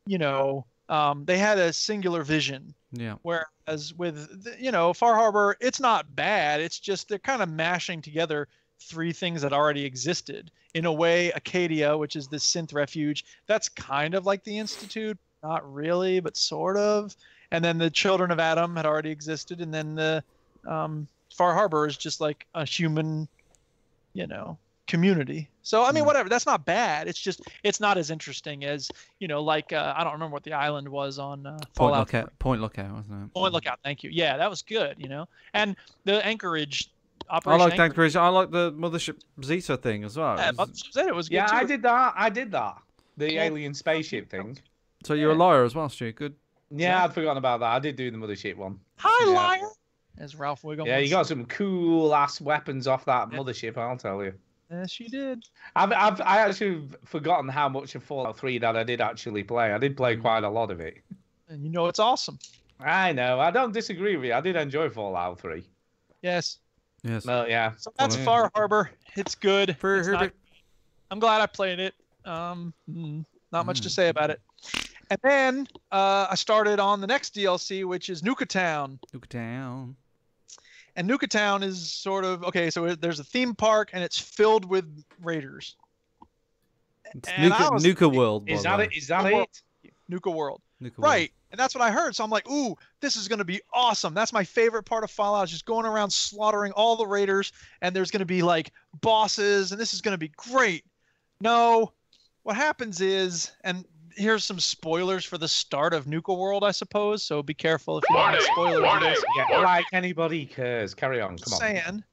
C: they had a singular vision.
B: Yeah.
C: Whereas with, Far Harbor, it's not bad. It's just they're kind of mashing together three things that already existed. In a way, Acadia, which is this synth refuge, that's kind of like the Institute. Not really, but sort of. And then the Children of Adam had already existed. And then the Far Harbor is just like a human, community. So, I mean, whatever. That's not bad. It's just, it's not as interesting as, I don't remember what the island was on Fallout.
B: Point Lookout, wasn't it?
C: Point Lookout, thank you. Yeah, that was good, And the Anchorage
B: Operation. I liked Anchorage. I like the Mothership Zeta thing as well.
C: Yeah, Mothership Zeta was good
A: too.
C: I
A: did that. The alien spaceship thing.
B: So you're a lawyer as well, Stu. Good.
A: Yeah, I'd forgotten about that. I did do the mothership one.
C: Hi,
A: Yeah.
C: liar. As Ralph Wiggum.
A: Yeah, you got some cool ass weapons off that mothership, I'll tell you.
C: Yes, you did.
A: I actually forgotten how much of Fallout 3 that I did actually play. I did play quite a lot of it.
C: And you know it's awesome.
A: I know. I don't disagree with you. I did enjoy Fallout 3.
C: Yes.
B: Yes.
A: Well, yeah.
C: So that's Far Harbor. It's good.
B: For
C: It's not- I'm glad I played it. Not much to say about it. And then I started on the next DLC, which is Nuka Town.
B: Nuka Town.
C: And Nuka Town is sort of okay. So there's a theme park, and it's filled with raiders.
B: It's
C: And I was-
B: Nuka World. by
A: Is
B: the
A: that
B: way.
A: it? Is that it?
C: Nuka World.
B: Nuka World.
C: Right. And that's what I heard. So I'm like, ooh, this is going to be awesome. That's my favorite part of Fallout, is just going around slaughtering all the raiders. And there's going to be like bosses, and this is going to be great. No, what happens is, and here's some spoilers for the start of Nuka World, I suppose. So be careful if you don't want spoilers. for this.
A: Yeah, like anybody cares. Carry on. Come on.
C: Saying,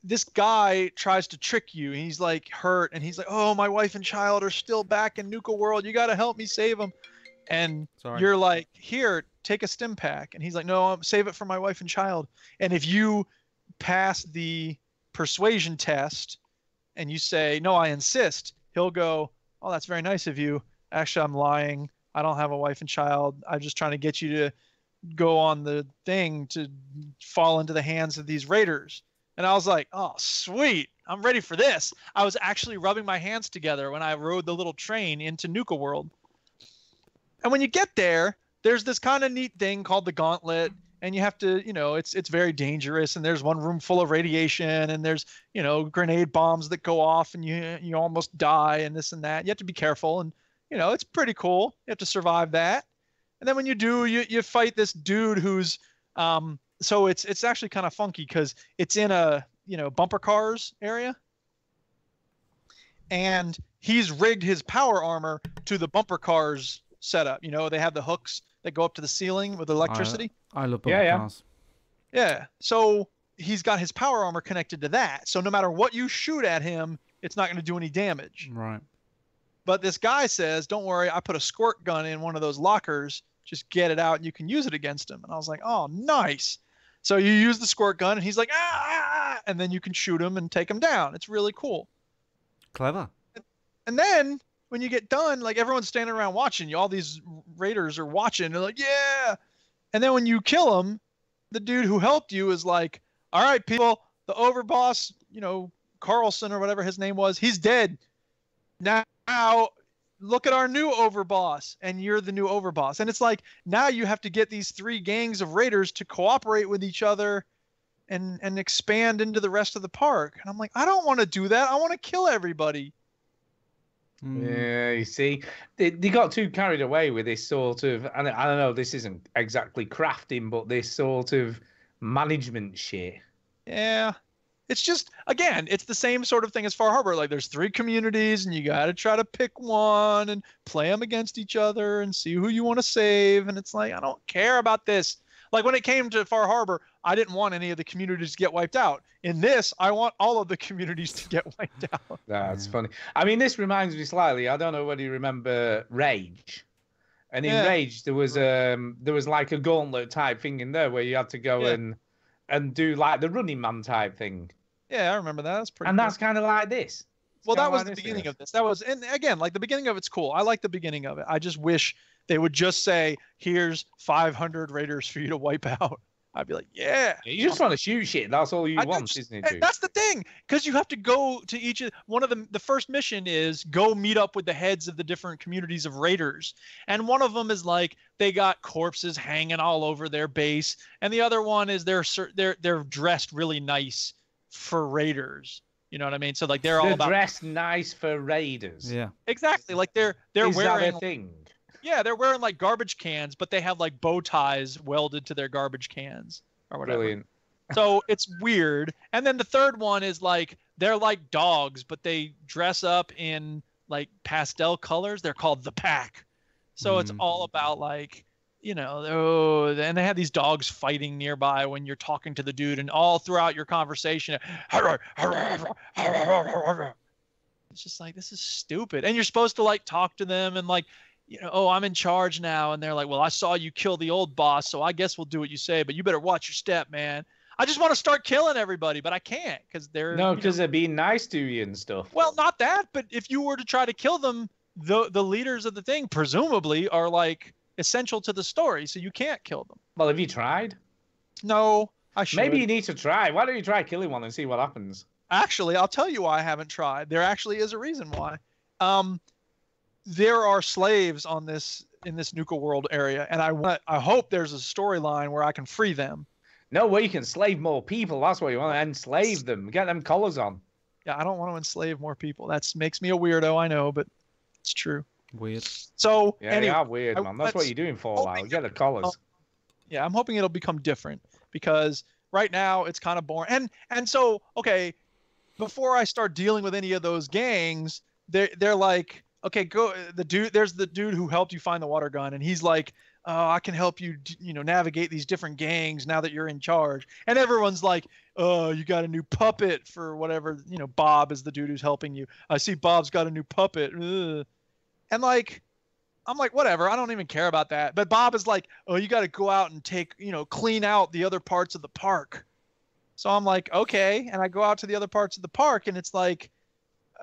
C: this guy tries to trick you, and he's like hurt, and he's like, oh, my wife and child are still back in Nuka World. You got to help me save them. And you're like, here, take a stim pack. And he's like, no, save it for my wife and child. And if you pass the persuasion test and you say, no, I insist, he'll go, oh, that's very nice of you. Actually, I'm lying. I don't have a wife and child. I'm just trying to get you to go on the thing to fall into the hands of these raiders. And I was like, oh, sweet. I'm ready for this. I was actually rubbing my hands together when I rode the little train into Nuka World. And when you get there, there's this kind of neat thing called the Gauntlet. And you have to, it's very dangerous. And there's one room full of radiation. And there's, grenade bombs that go off. And you almost die and this and that. You have to be careful. And, it's pretty cool. You have to survive that. And then when you do, you fight this dude who's... So it's actually kind of funky because it's in a bumper cars area, and he's rigged his power armor to the bumper cars setup. They have the hooks that go up to the ceiling with electricity.
B: I love bumper cars.
C: Yeah. So he's got his power armor connected to that. So no matter what you shoot at him, it's not going to do any damage.
B: Right.
C: But this guy says, "Don't worry, I put a squirt gun in one of those lockers. Just get it out and you can use it against him." And I was like, "Oh, nice." So you use the squirt gun, and he's like, ah, and then you can shoot him and take him down. It's really cool.
B: Clever.
C: And then when you get done, like everyone's standing around watching you. All these raiders are watching. They're like, yeah. And then when you kill him, the dude who helped you is like, all right, people, the overboss, Carlson or whatever his name was, he's dead. Now look at our new overboss, and you're the new overboss. And it's like, now you have to get these 3 gangs of raiders to cooperate with each other and expand into the rest of the park. And I'm like, I don't want to do that. I want to kill everybody.
A: Yeah, you see, they got too carried away with this sort of, and I don't know, this isn't exactly crafting, but this sort of management shit.
C: Yeah. It's just, again, it's the same sort of thing as Far Harbor. Like, there's 3 communities, and you got to try to pick one and play them against each other and see who you want to save. And it's like, I don't care about this. Like, when it came to Far Harbor, I didn't want any of the communities to get wiped out. In this, I want all of the communities to get wiped out.
A: That's funny. I mean, this reminds me slightly. I don't know whether you remember Rage. And in Rage, there was like a gauntlet type thing in there where you had to go and do like the Running Man type thing.
C: Yeah, I remember that. That's pretty.
A: And
C: cool.
A: that's kind of like this.
C: Well, that was the beginning of this. That was, and again, like the beginning of it's cool. I like the beginning of it. I just wish they would just say, "Here's 500 raiders for you to wipe out." I'd be like, "Yeah."
A: You just want to shoot shit. That's all you want, isn't it? Dude?
C: That's the thing, because you have to go to each of one of the first mission is go meet up with the heads of the different communities of raiders, and one of them is like they got corpses hanging all over their base, and the other one is they're dressed really nice for raiders. You know what I mean? So like they're all about
A: dressed nice for raiders.
B: Yeah,
C: exactly. Like they're
A: is
C: wearing
A: that a thing?
C: Yeah, they're wearing like garbage cans, but they have like bow ties welded to their garbage cans or whatever.
A: Brilliant.
C: So it's weird. And then the third one is like they're like dogs, but they dress up in like pastel colors. They're called the Pack. So it's all about like, and they have these dogs fighting nearby when you're talking to the dude, and all throughout your conversation, It's just like, this is stupid. And you're supposed to like talk to them and like, oh, I'm in charge now. And they're like, well, I saw you kill the old boss, so I guess we'll do what you say, but you better watch your step, man. I just want to start killing everybody, but I can't because they're
A: they're being nice to you and stuff.
C: Well, not that, but if you were to try to kill them, the leaders of the thing presumably are like essential to the story, so you can't kill them.
A: Well, have you tried?
C: No, I should.
A: Maybe you need to try. Why don't you try killing one and see what happens?
C: Actually, I'll tell you why I haven't tried. There actually is a reason why. There are slaves in this Nuka World area, and I hope there's a storyline where I can free them.
A: No way you can slave more people. That's what you want to enslave them. Get them collars on.
C: Yeah, I don't want to enslave more people. That makes me a weirdo, I know, but it's true.
B: Weird.
C: So
A: yeah,
C: anyway,
A: they are weird, man. That's what you're doing Fallout. You get the collars.
C: Yeah, I'm hoping it'll become different because right now it's kind of boring. And so, okay, before I start dealing with any of those gangs, they're like, okay, go. There's the dude who helped you find the water gun, and he's like, oh, I can help you, navigate these different gangs now that you're in charge. And everyone's like, oh, you got a new puppet for whatever, Bob is the dude who's helping you. I see Bob's got a new puppet. Ugh. And like, I'm like, whatever, I don't even care about that. But Bob is like, oh, you got to go out and clean out the other parts of the park. So I'm like, okay. And I go out to the other parts of the park, and it's like,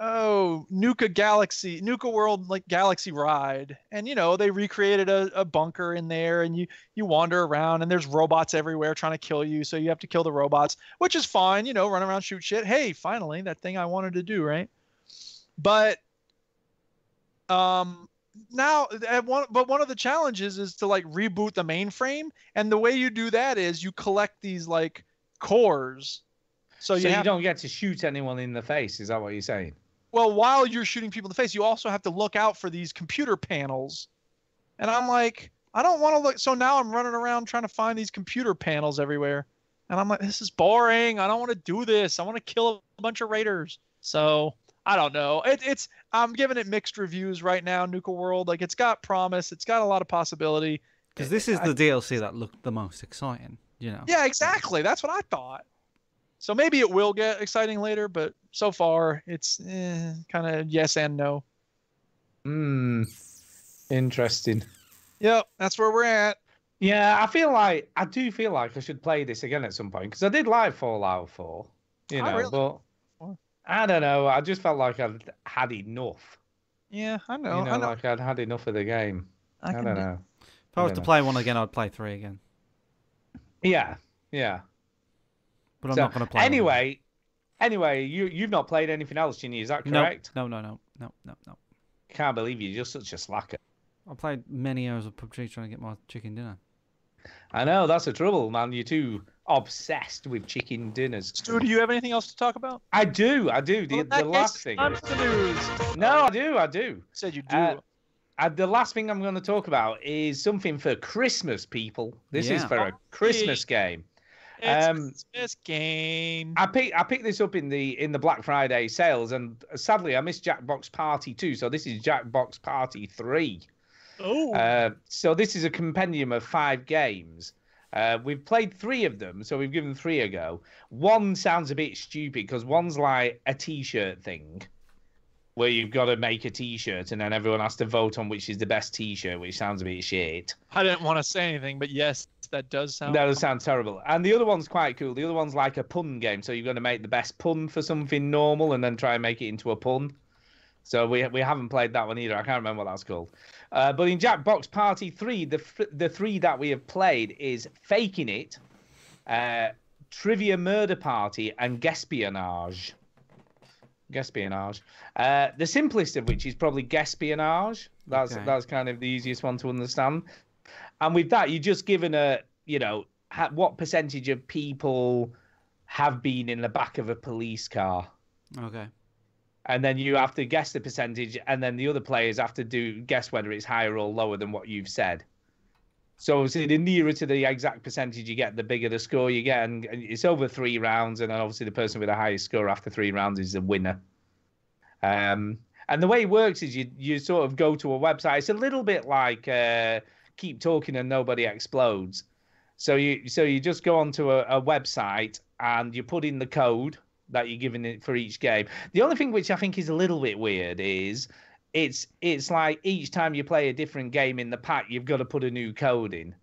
C: oh, Nuka World, like Galaxy Ride. And, they recreated a bunker in there, and you wander around, and there's robots everywhere trying to kill you. So you have to kill the robots, which is fine, run around, shoot shit. Hey, finally, that thing I wanted to do, right? But now, one of the challenges is to like reboot the mainframe. And the way you do that is you collect these like cores. So you
A: don't get to shoot anyone in the face. Is that what you're saying?
C: Well, while you're shooting people in the face, you also have to look out for these computer panels. And I'm like, I don't want to look. So now I'm running around trying to find these computer panels everywhere. And I'm like, this is boring. I don't want to do this. I want to kill a bunch of raiders. So I don't know. I'm giving it mixed reviews right now, Nuka World. Like, it's got promise. It's got a lot of possibility.
B: Because this is the DLC that looked the most exciting,
C: Yeah, exactly. That's what I thought. So maybe it will get exciting later, but so far it's kind of yes and no.
A: Interesting.
C: Yep, that's where we're at.
A: Yeah, I do feel like I should play this again at some point because I did like Fallout 4, but I don't know. I just felt like I'd had enough.
C: Yeah, I know.
A: Like I'd had enough of the game. I don't know.
B: If I was to play one again, I'd play 3 again.
A: Yeah.
B: But I'm not going to play.
A: Anyway, you've not played anything else, Ginny, is that correct?
B: No.
A: Can't believe you're just such a slacker.
B: I played many hours of PUBG trying to get my chicken dinner.
A: I know, that's the trouble, man. You're too obsessed with chicken dinners.
C: Stu, do you have anything else to talk about?
A: I do. The last thing. No, I do.
C: You said you do.
A: The last thing I'm going to talk about is something for Christmas, people. This is for a Christmas game.
C: It's a Christmas game.
A: I picked this up in the Black Friday sales, and sadly I missed Jackbox Party 2, so this is Jackbox Party 3.
C: Oh.
A: So this is a compendium of 5 games. We've played 3 of them, so we've given 3 a go. One sounds a bit stupid because one's like a T-shirt thing, where you've got to make a T-shirt and then everyone has to vote on which is the best T-shirt, which sounds a bit shit.
C: I didn't want to say anything, but yes, that does sound.
A: That does sound terrible. And the other one's quite cool. The other one's like a pun game, so you've got to make the best pun for something normal and then try and make it into a pun. So we haven't played that one either. I can't remember what that's called. But in Jackbox Party 3, the 3 that we have played is Faking It, Trivia Murder Party, and Guespionage. The simplest of which is probably Guespionage. That's kind of the easiest one to understand. And with that, you're just given what percentage of people have been in the back of a police car.
B: Okay.
A: And then you have to guess the percentage, and then the other players have to guess whether it's higher or lower than what you've said. So obviously, the nearer to the exact percentage you get, the bigger the score you get, and it's over 3 rounds. And then obviously, the person with the highest score after 3 rounds is the winner. And the way it works is you sort of go to a website. It's a little bit like Keep Talking and Nobody Explodes. So you just go onto a website and you put in the code that you're giving it for each game. The only thing which I think is a little bit weird is it's like each time you play a different game in the pack, you've got to put a new code in.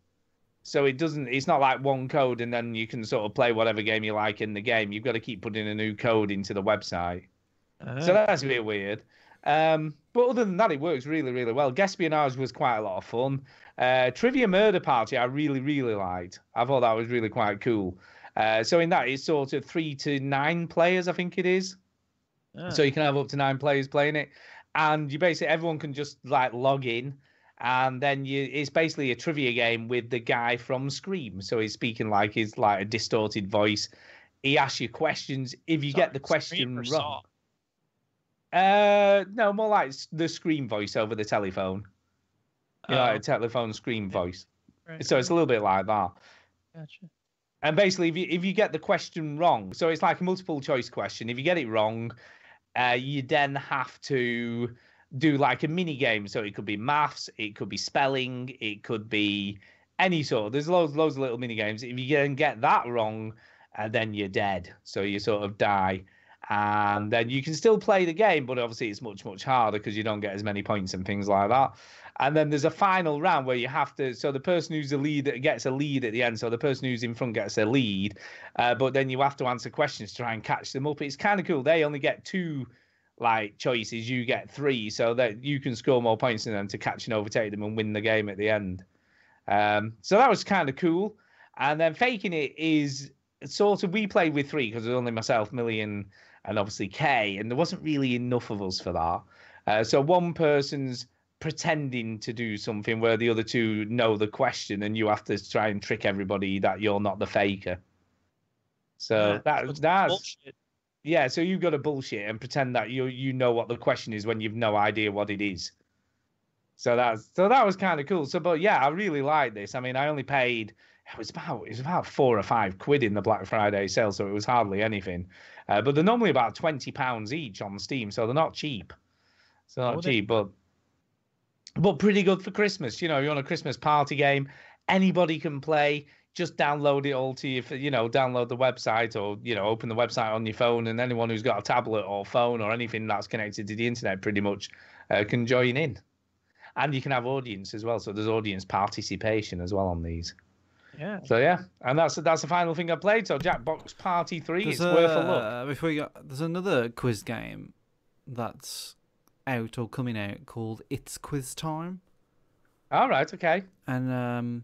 A: So it's not like one code and then you can sort of play whatever game you like in the game. You've got to keep putting a new code into the website. So that's a bit weird. But other than that, it works really, really well. Guespionage was quite a lot of fun. Trivia Murder Party, I really, really liked. I thought that was really quite cool. So in that, it's sort of 3 to 9 players, I think it is. So you can have up to 9 players playing it. And everyone can just like log in. And then it's basically a trivia game with the guy from Scream. So he's speaking like he's like a distorted voice. He asks you questions. If you get the question wrong. No, more like the Scream voice over the telephone. You know, like a telephone Scream voice. Right. So it's a little bit like that.
C: Gotcha.
A: And basically, if you get the question wrong, so it's like a multiple choice question. If you get it wrong, you then have to do like a mini game. So it could be maths, it could be spelling, it could be any sort. There's loads of little mini games. If you can get that wrong, then you're dead. So you sort of die. And then you can still play the game, but obviously it's much, much harder because you don't get as many points and things like that. And then there's a final round where you have to, so the person who's the lead gets a lead at the end. So the person who's in front gets a lead, but then you have to answer questions to try and catch them up. It's kind of cool. They only get 2 like choices, you get 3, so that you can score more points than them to catch and overtake them and win the game at the end. So that was kind of cool. And then Faking It is sort of, we played with 3 because it was only myself, Millie, and obviously Kay, and there wasn't really enough of us for that. So one person's pretending to do something where the other 2 know the question, and you have to try and trick everybody that you're not the faker. So that's bullshit. Yeah, so you've got to bullshit and pretend that you know what the question is when you've no idea what it is. So that was kind of cool. So, but yeah, I really like this. I mean, I only paid, it was about 4 or 5 quid in the Black Friday sale, so it was hardly anything. But they're normally about £20 each on Steam, so they're not cheap. So not cheap, but pretty good for Christmas. You know, you're on a Christmas party game, anybody can play. Just download it all to you, download the website, or open the website on your phone, and anyone who's got a tablet or phone or anything that's connected to the internet pretty much can join in. And you can have audience as well, so there's audience participation as well on these.
C: Yeah.
A: So yeah, and that's the final thing I played. So Jackbox Party 3, it's worth a look.
B: Before you go, there's another quiz game that's out or coming out called It's Quiz Time.
A: All right, okay.
B: And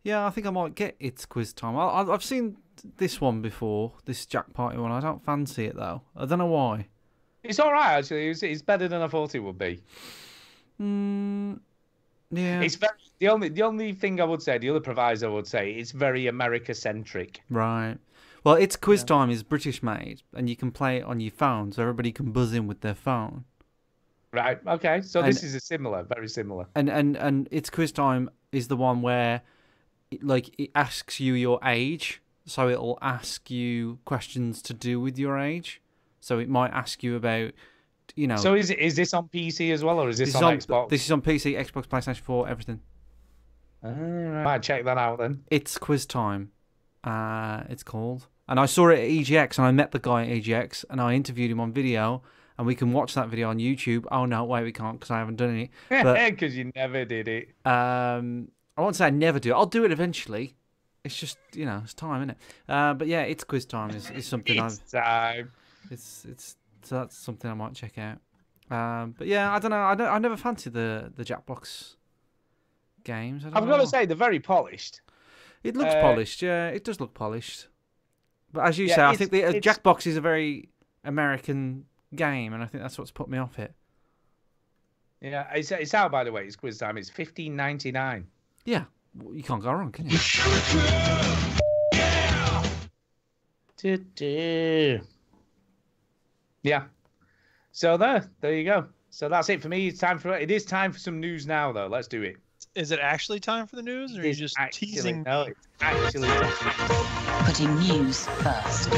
B: yeah, I think I might get It's Quiz Time. I've seen this one before, this Jack Party one. I don't fancy it though. I don't know why.
A: It's all right actually. It's better than I thought it would be.
B: Yeah.
A: It's very the only thing I would say, the other proviso I would say, it's very America centric.
B: Right. Well, It's Quiz Time is British made, and you can play it on your phone, so everybody can buzz in with their phone.
A: Right. Okay. So this is very similar.
B: And It's Quiz Time is the one where it asks you your age, so it'll ask you questions to do with your age. So it might ask you about,
A: So is this on PC as well, or is this on Xbox?
B: This is on PC, Xbox, PlayStation 4, everything.
A: Right. Might check that out then.
B: It's Quiz Time, it's called. And I saw it at EGX, and I met the guy at EGX, and I interviewed him on video, and we can watch that video on YouTube. Oh no, wait, we can't because I haven't done it.
A: Because you never did it.
B: I won't say I never do it. I'll do it eventually. It's just, it's time, isn't it? But yeah, It's Quiz Time is something
A: time.
B: So that's something I might check out. But yeah, I don't know. I never fancied the Jackbox games.
A: I've got to say, they're very polished.
B: It looks polished. Yeah, it does look polished. But as you say, I think the Jackbox is a very American game, and I think that's what's put me off it.
A: Yeah, it's out, by the way. It's Quiz Time. It's $15.99.
B: Yeah, you can't go wrong, can you?
A: Yeah. So there you go. So that's it for me. It is time for some news now, though. Let's do it.
C: Is it actually time for the news, or are you just teasing?
A: No, it's actually
F: putting news first.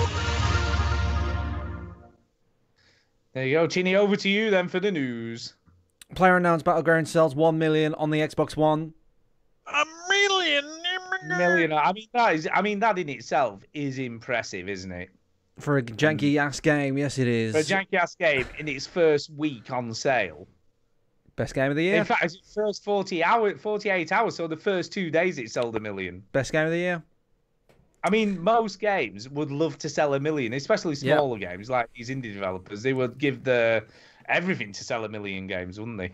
A: There you go, Chinny. Over to you then for the news.
B: PlayerUnknown's Battleground sells 1 million on the Xbox One.
C: A million.
A: I mean, that in itself is impressive, isn't it?
B: For a janky ass game, yes, it is.
A: For a janky ass game in its first week on sale.
B: Best game of the year.
A: In fact, it's first 48 hours, so the first 2 days it sold 1 million.
B: Best game of the year.
A: I mean, most games would love to sell 1 million, especially smaller games like these indie developers. They would give everything to sell 1 million games, wouldn't they?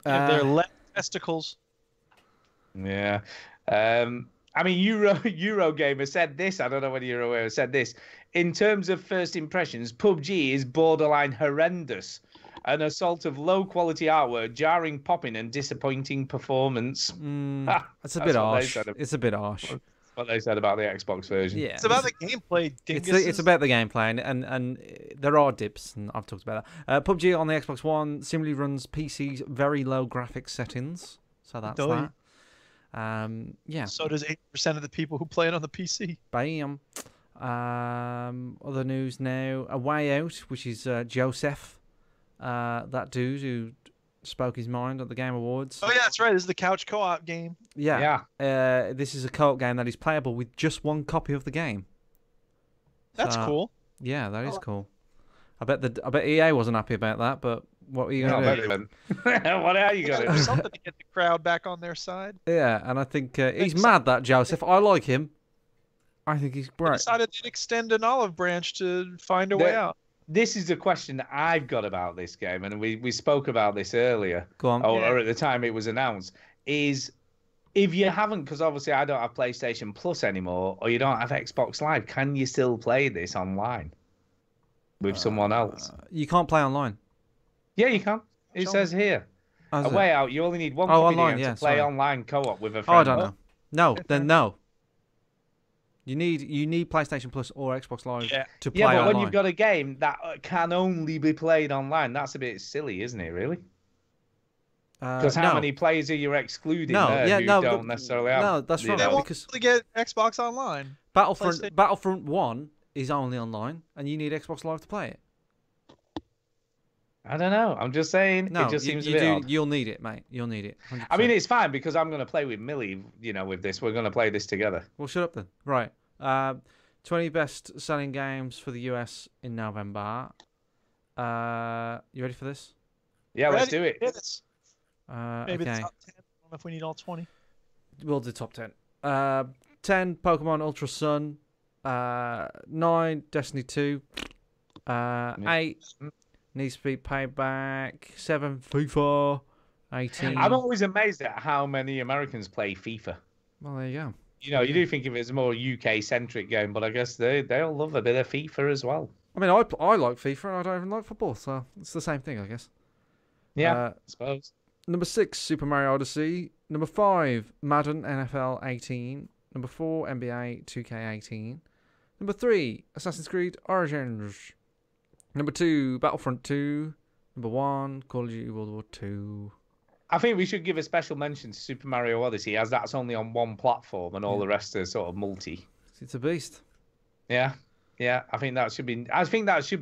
C: They're left testicles.
A: Yeah. I mean, Eurogamer said this. I don't know whether you're aware. Said this. In terms of first impressions, PUBG is borderline horrendous. An assault of low-quality artwork, jarring popping, and disappointing performance.
B: That's a bit harsh. It's a bit harsh.
A: What they said about the Xbox version.
B: Yeah,
C: it's about the gameplay.
B: It's about the gameplay, and there are dips, and I've talked about that. PUBG on the Xbox One similarly runs PC's very low graphics settings, so that's that. Yeah.
C: So does 80% of the people who play it on the PC.
B: Bam. Other news now. A Way Out, which is Joseph, that dude who spoke his mind at the Game Awards.
C: Oh yeah, that's right. This is the couch co-op game.
B: Yeah. This is a co-op game that is playable with just one copy of the game.
C: That's cool.
B: Yeah, that is cool. I bet EA wasn't happy about that, but what are you gonna do?
A: What are you gonna do?
C: Something to get the crowd back on their side.
B: Yeah, and I think he's mad, that Joseph. I like him. I think he's great.
C: They decided to extend an olive branch to find a way out.
A: This is a question that I've got about this game, and we spoke about this earlier.
B: Go on.
A: Or at the time it was announced. Is if you haven't, because obviously I don't have PlayStation Plus anymore, or you don't have Xbox Live, can you still play this online with someone else?
B: You can't play online.
A: Yeah, you can. It says here. A Way Out. You only need one
B: copy
A: online, to play online co-op with a friend.
B: Oh, I don't know. No, then no. You need PlayStation Plus or Xbox Live to play online.
A: Yeah, but when you've got a game that can only be played online, that's a bit silly, isn't it, really? Because how many players are you excluding who don't necessarily have?
B: No, that's right.
C: They won't
B: because
C: get Xbox Online.
B: Battlefront 1 is only online, and you need Xbox Live to play it.
A: I don't know. I'm just saying.
B: No,
A: it just seems a bit odd.
B: You'll need it, mate. You'll need it. 100%.
A: I mean, it's fine because I'm going to play with Millie. With this, we're going to play this together.
B: Well, shut up then. Right. 20 best selling games for the US in November. You ready for this?
A: Yeah, let's do it.
C: Maybe the top 10. I don't know if we need all 20.
B: We'll do top 10. 10 Pokemon Ultra Sun. 9 Destiny 2. 8 Need Speed Payback. 7 FIFA. 18.
A: I'm always amazed at how many Americans play FIFA.
B: Well, there you go.
A: You do think of it as a more UK-centric game, but I guess they all love a bit of FIFA as well.
B: I mean, I like FIFA and I don't even like football, so it's the same thing, I guess.
A: Yeah, I suppose.
B: Number 6, Super Mario Odyssey. Number 5, Madden NFL 18. Number 4, NBA 2K18. Number 3, Assassin's Creed Origins. Number 2, Battlefront 2. Number 1, Call of Duty World War 2.
A: I think we should give a special mention to Super Mario Odyssey, as that's only on one platform and all the rest are sort of multi.
B: It's a beast.
A: Yeah. I think that should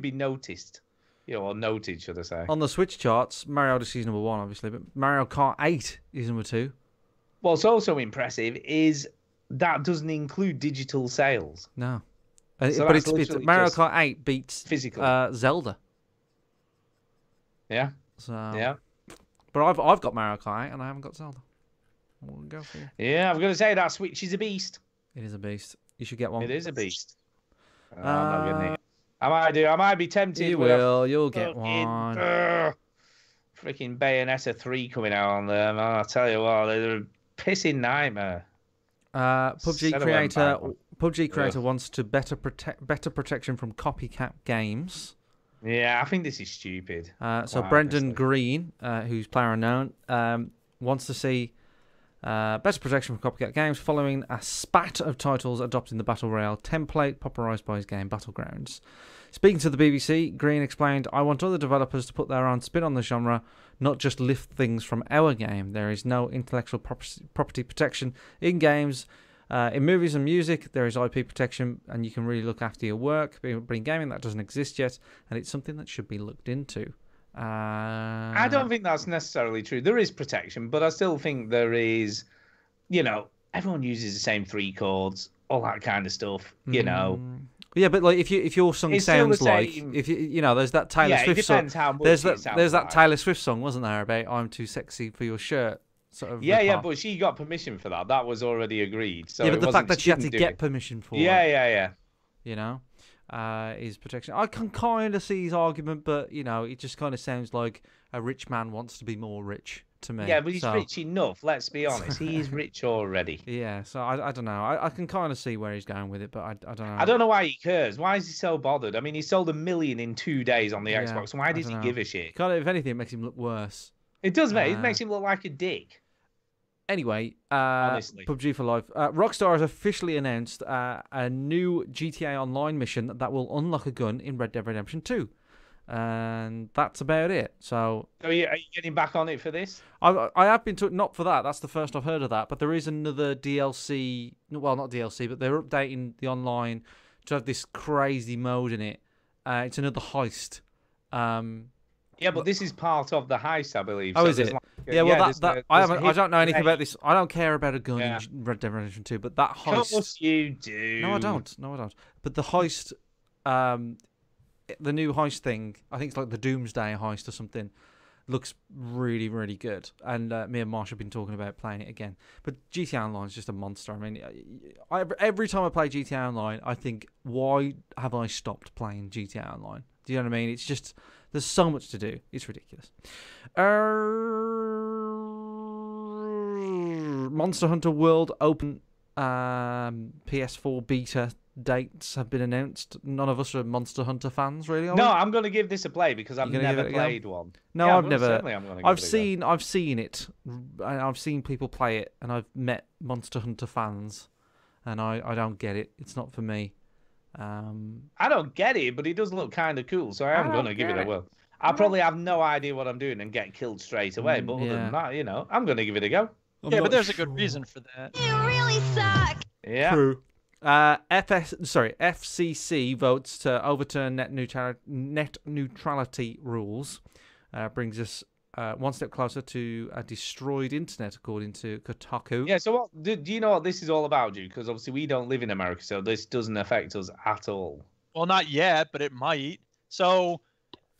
A: be noticed, or noted, should I say?
B: On the Switch charts, Mario Odyssey is number 1, obviously, but Mario Kart 8 is number 2.
A: What's also impressive is that doesn't include digital sales.
B: No,
A: So
B: but
A: that's
B: it's
A: literally
B: Mario
A: just
B: Kart 8 beats
A: physical.
B: Zelda.
A: Yeah.
B: So
A: yeah.
B: But I've got Mario Kart 8 and I haven't got Zelda. We'll go for you.
A: Yeah, I'm going to say that Switch is a beast.
B: It is a beast. You should get one.
A: It is a beast. I'm not getting it. I might be tempted.
B: You will. You'll get one.
A: Freaking Bayonetta 3 coming out on there, man. I tell you what, they're a pissing nightmare.
B: PUBG creator wants to better protection from copycat games.
A: Yeah, I think this is stupid.
B: So Brendan Green, who's PlayerUnknown, wants to see better protection from copycat games following a spat of titles adopting the Battle Royale template popularised by his game Battlegrounds. Speaking to the BBC, Green explained, "I want other developers to put their own spin on the genre, not just lift things from our game. There is no intellectual property protection in games. In movies and music, there is IP protection, and you can really look after your work. But in gaming, that doesn't exist yet, and it's something that should be looked into."
A: I don't think that's necessarily true. There is protection, but I still think there is, everyone uses the same 3 chords, all that kind of stuff,
B: Yeah, but like if your song
A: It's still the
B: sounds like
A: same-
B: if you know there's that Taylor
A: Yeah, it
B: Swift song.
A: depends how much
B: There's
A: it
B: that
A: sounds like.
B: Taylor Swift song, wasn't there, about I'm too sexy for your shirt? Sort of
A: Yeah,
B: rip-off.
A: but she got permission for that. That was already agreed. So
B: yeah, but
A: it
B: the
A: wasn't-
B: fact that she had to
A: didn't do
B: get
A: it.
B: permission for
A: Yeah,
B: it,
A: yeah.
B: you know, is protection. I can kind of see his argument, but you know, it just kind of sounds like a rich man wants to be more rich to me.
A: Yeah, but he's
B: So-
A: rich enough. Let's be honest. He is rich already.
B: Yeah, so I don't know. I can kind of see where he's going with it, but I don't know.
A: I don't know why he cares. Why is he so bothered? I mean, he sold 1 million in 2 days on the
B: Yeah,
A: Xbox. Why
B: I
A: does he
B: don't know.
A: give a shit?
B: Kind of, if anything, it makes him look worse.
A: It does, mate. It
B: Uh,
A: makes him look like a dick.
B: Anyway,
A: Honestly.
B: PUBG for Life. Rockstar has officially announced a new GTA Online mission that will unlock a gun in Red Dead Redemption 2. And that's about it. So
A: Are you getting back on it for this?
B: I have been not for that. That's the first I've heard of that. But there is another DLC. Well, not DLC, but they're updating the online to have this crazy mode in it. It's another heist.
A: Yeah, but this is part of the heist, I believe.
B: Oh,
A: So
B: is
A: there's
B: it?
A: like-
B: Yeah, well,
A: there's
B: I don't know anything
A: hidden
B: about this. I don't care about a gun in Red Dead Redemption 2, but that
A: Of
B: heist.
A: course you do.
B: No, I don't. No, I don't. But the heist, the new heist thing, I think it's like the Doomsday heist or something, looks really, really good. And me and Marsh have been talking about playing it again. But GTA Online is just a monster. I mean, every time I play GTA Online, I think, why have I stopped playing GTA Online? Do you know what I mean? It's just, there's so much to do. It's ridiculous. Monster Hunter World Open PS4 beta dates have been announced. None of us are Monster Hunter fans, really. Are
A: No,
B: we?
A: I'm going to give this a play because I've
B: You gonna give
A: never
B: it a go?
A: played one.
B: No,
A: Yeah,
B: I've never.
A: certainly I'm gonna give it a go.
B: I've seen it. I've seen people play it, and I've met Monster Hunter fans, and I don't get it. It's not for me.
A: I don't get it, but it does look kind of cool, so I am going to give it a whirl. I'll probably have no idea what I'm doing and get killed straight away, but other
B: yeah.
A: than that, you know, I'm going to give it a go.
C: Yeah, but there's a good reason for that.
G: You really suck.
A: Yeah.
B: True. FCC votes to overturn net neutrality rules. Brings us one step closer to a destroyed internet, according to Kotaku.
A: Yeah, so what do you know what this is all about, Duke? Because obviously we don't live in America, so this doesn't affect us at all.
C: Well, not yet, but it might. So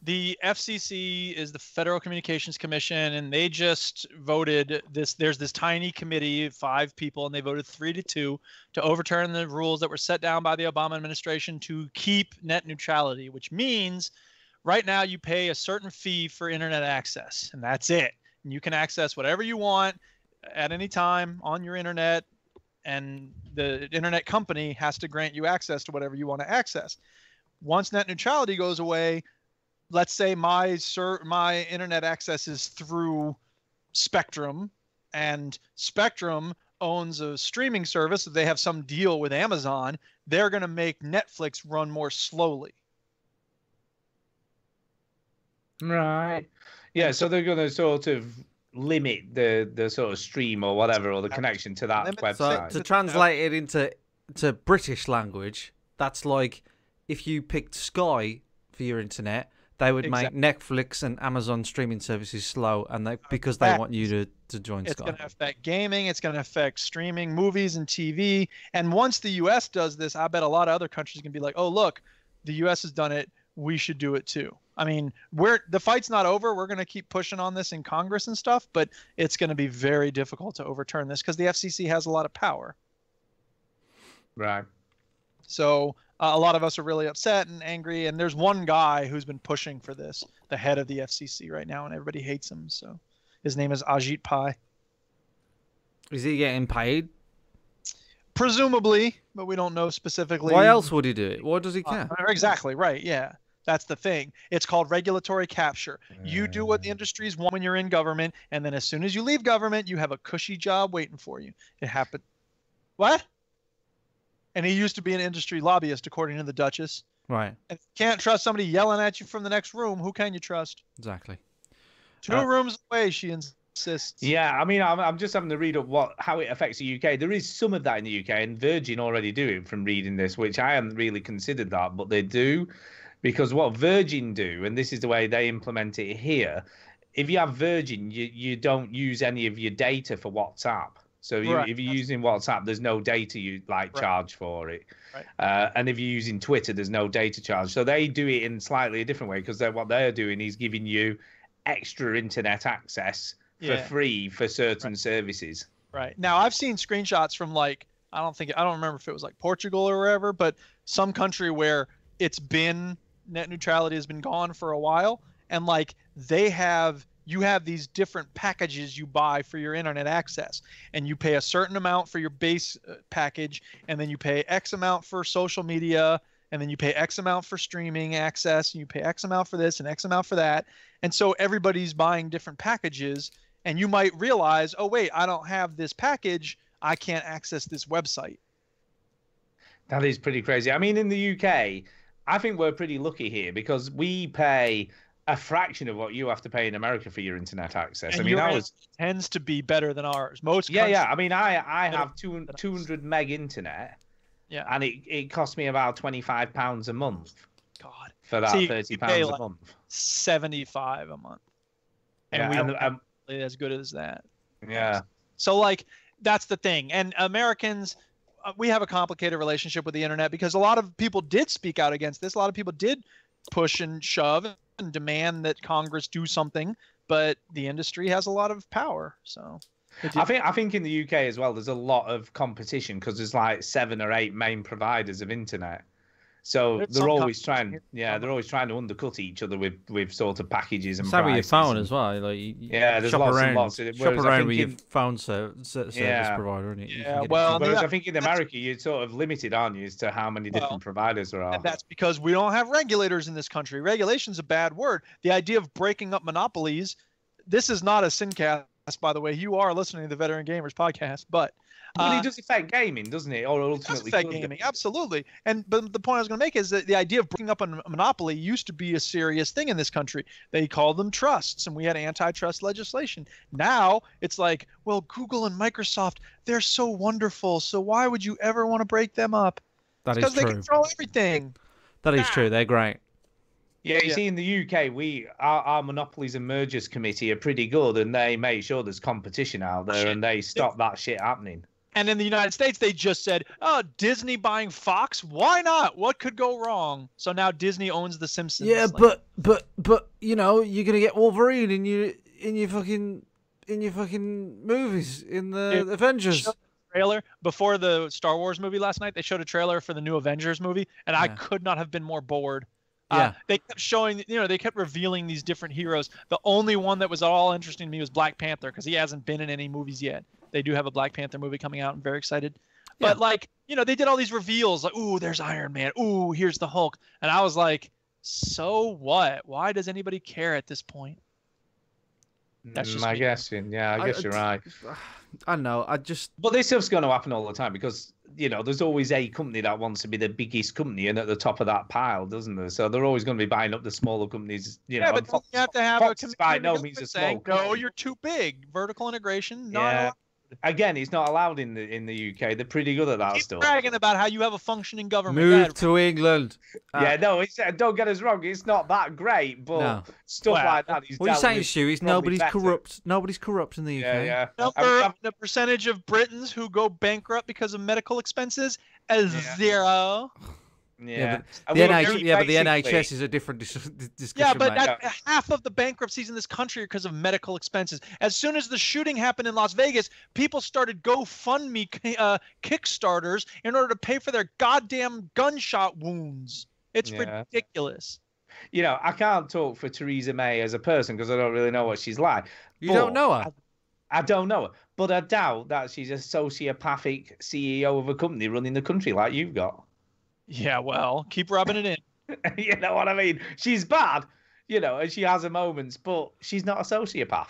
C: the FCC is the Federal Communications Commission, and they just voted this. There's this tiny committee, 5 people, and they voted 3-2 to overturn the rules that were set down by the Obama administration to keep net neutrality, which means right now you pay a certain fee for internet access, and that's it. And you can access whatever you want at any time on your internet, and the internet company has to grant you access to whatever you want to access. Once net neutrality goes away, let's say my internet access is through Spectrum, and Spectrum owns a streaming service. So they have some deal with Amazon. They're going to make Netflix run more slowly.
A: Right. Yeah, so they're going to sort of limit the sort of stream or whatever, or the connection to that
B: So
A: website.
B: to translate it into British language, that's like if you picked Sky for your internet, they would make Netflix and Amazon streaming services slow, and because they want you to join
C: It's
B: Sky.
C: going to affect gaming. It's going to affect streaming, movies, and TV. And once the U.S. does this, I bet a lot of other countries can be like, "Oh, look, the U.S. has done it. We should do it too." I mean, the fight's not over. We're going to keep pushing on this in Congress and stuff, but it's going to be very difficult to overturn this because the FCC has a lot of power.
A: Right.
C: So a lot of us are really upset and angry. And there's one guy who's been pushing for this, the head of the FCC right now, and everybody hates him. So his name is Ajit Pai.
B: Is he getting paid?
C: Presumably, but we don't know specifically.
B: Why else would he do it? Why does he care?
C: Exactly, right, yeah. That's the thing. It's called regulatory capture. You do what the industries want when you're in government, and then as soon as you leave government, you have a cushy job waiting for you. It happened. What? And he used to be an industry lobbyist, according to the Duchess.
B: Right.
C: And if you can't trust somebody yelling at you from the next room, who can you trust?
B: Exactly.
C: 2 rooms away, she insists.
A: Yeah, I mean, I'm just having to read up how it affects the UK. There is some of that in the UK, and Virgin already do it from reading this, which I hadn't really considered that, but they do. Because what Virgin do, and this is the way they implement it here, if you have Virgin, you don't use any of your data for WhatsApp. So if you're using WhatsApp, there's no data you charge for it.
C: Right.
A: And if you're using Twitter, there's no data charge. So they do it in slightly a different way because what they're doing is giving you extra internet access for free for certain services.
C: Right. Now I've seen screenshots from I don't remember if it was Portugal or wherever, but some country where net neutrality has been gone for a while, and you have these different packages you buy for your internet access, and you pay a certain amount for your base package, and then you pay X amount for social media, and then you pay X amount for streaming access, and you pay X amount for this and X amount for that. And so everybody's buying different packages, and you might realize, oh wait, I don't have this package, I can't access this website.
A: That is pretty crazy. I mean, in the UK, I think we're pretty lucky here because we pay a fraction of what you have to pay in America for your internet access.
C: And yours tends to be better than ours.
A: Yeah. I mean, I have 200 meg internet.
C: Yeah.
A: And it costs me about £25 a month.
C: God.
A: For that £30 a month.
C: 75 a month. And we don't really as good as that.
A: Yeah.
C: So that's the thing. And Americans, we have a complicated relationship with the internet because a lot of people did speak out against this. A lot of people did push and shove and demand that Congress do something, but the industry has a lot of power. So
A: I think in the UK as well, there's a lot of competition because there's 7 or 8 main providers of internet. So they're always trying to undercut each other with sort of packages and
B: same with your phone
A: and,
B: as well.
A: There's lots and lots.
B: Shop around with your phone service provider, isn't it?
A: Yeah, whereas I think in America you're sort of limited, aren't you, as to how many different providers there are.
C: And that's because we don't have regulators in this country. Regulation's a bad word. The idea of breaking up monopolies. This is not a Sincast, by the way. You are listening to the Veteran Gamers podcast, but.
A: It does affect gaming, doesn't it? Or ultimately,
C: it does affect gaming, absolutely. But the point I was going to make is that the idea of breaking up a monopoly used to be a serious thing in this country. They called them trusts, and we had antitrust legislation. Now it's Google and Microsoft, they're so wonderful. So why would you ever want to break them up?
B: That is true.
C: Because they control everything.
B: That is true. They're great.
A: Yeah, you see, in the UK, our Monopolies and Mergers Committee are pretty good, and they make sure there's competition out there, and they stop that shit happening.
C: And in the United States, they just said, "Oh, Disney buying Fox? Why not? What could go wrong?" So now Disney owns The Simpsons.
B: Yeah, but you're gonna get Wolverine in your fucking movies in the Avengers.
C: Trailer before the Star Wars movie last night. They showed a trailer for the new Avengers movie, and I could not have been more bored. They kept showing, they kept revealing these different heroes. The only one that was at all interesting to me was Black Panther because he hasn't been in any movies yet. They do have a Black Panther movie coming out. I'm very excited. But they did all these reveals ooh, there's Iron Man. Ooh, here's the Hulk. And I was like, so what? Why does anybody care at this point?
A: That's just I guess you're right.
B: I know.
A: But this stuff's going to happen all the time because there's always a company that wants to be the biggest company and at the top of that pile, doesn't there? So they're always going to be buying up the smaller companies.
C: But Fox, you have to have
A: Fox by no means a small company.
C: No, you're too big. Vertical integration.
A: Again, it's not allowed in the UK. They're pretty good at that stuff.
C: Bragging about how you have a functioning government.
B: Move to England.
A: Don't get us wrong. It's not that great, but stuff like that.
B: What you're saying, Stu, is nobody's corrupt. Nobody's corrupt in the UK.
C: The percentage of Britons who go bankrupt because of medical expenses is zero.
A: Yeah,
B: but the NHS is a different discussion.
C: Yeah, but half of the bankruptcies in this country are because of medical expenses. As soon as the shooting happened in Las Vegas, people started GoFundMe Kickstarters in order to pay for their goddamn gunshot wounds. It's ridiculous.
A: I can't talk for Theresa May as a person because I don't really know what she's like.
B: You don't know her?
A: I don't know her, but I doubt that she's a sociopathic CEO of a company running the country like you've got.
C: Yeah, well, keep rubbing it in.
A: You know what I mean? She's bad, and she has her moments, but she's not a sociopath.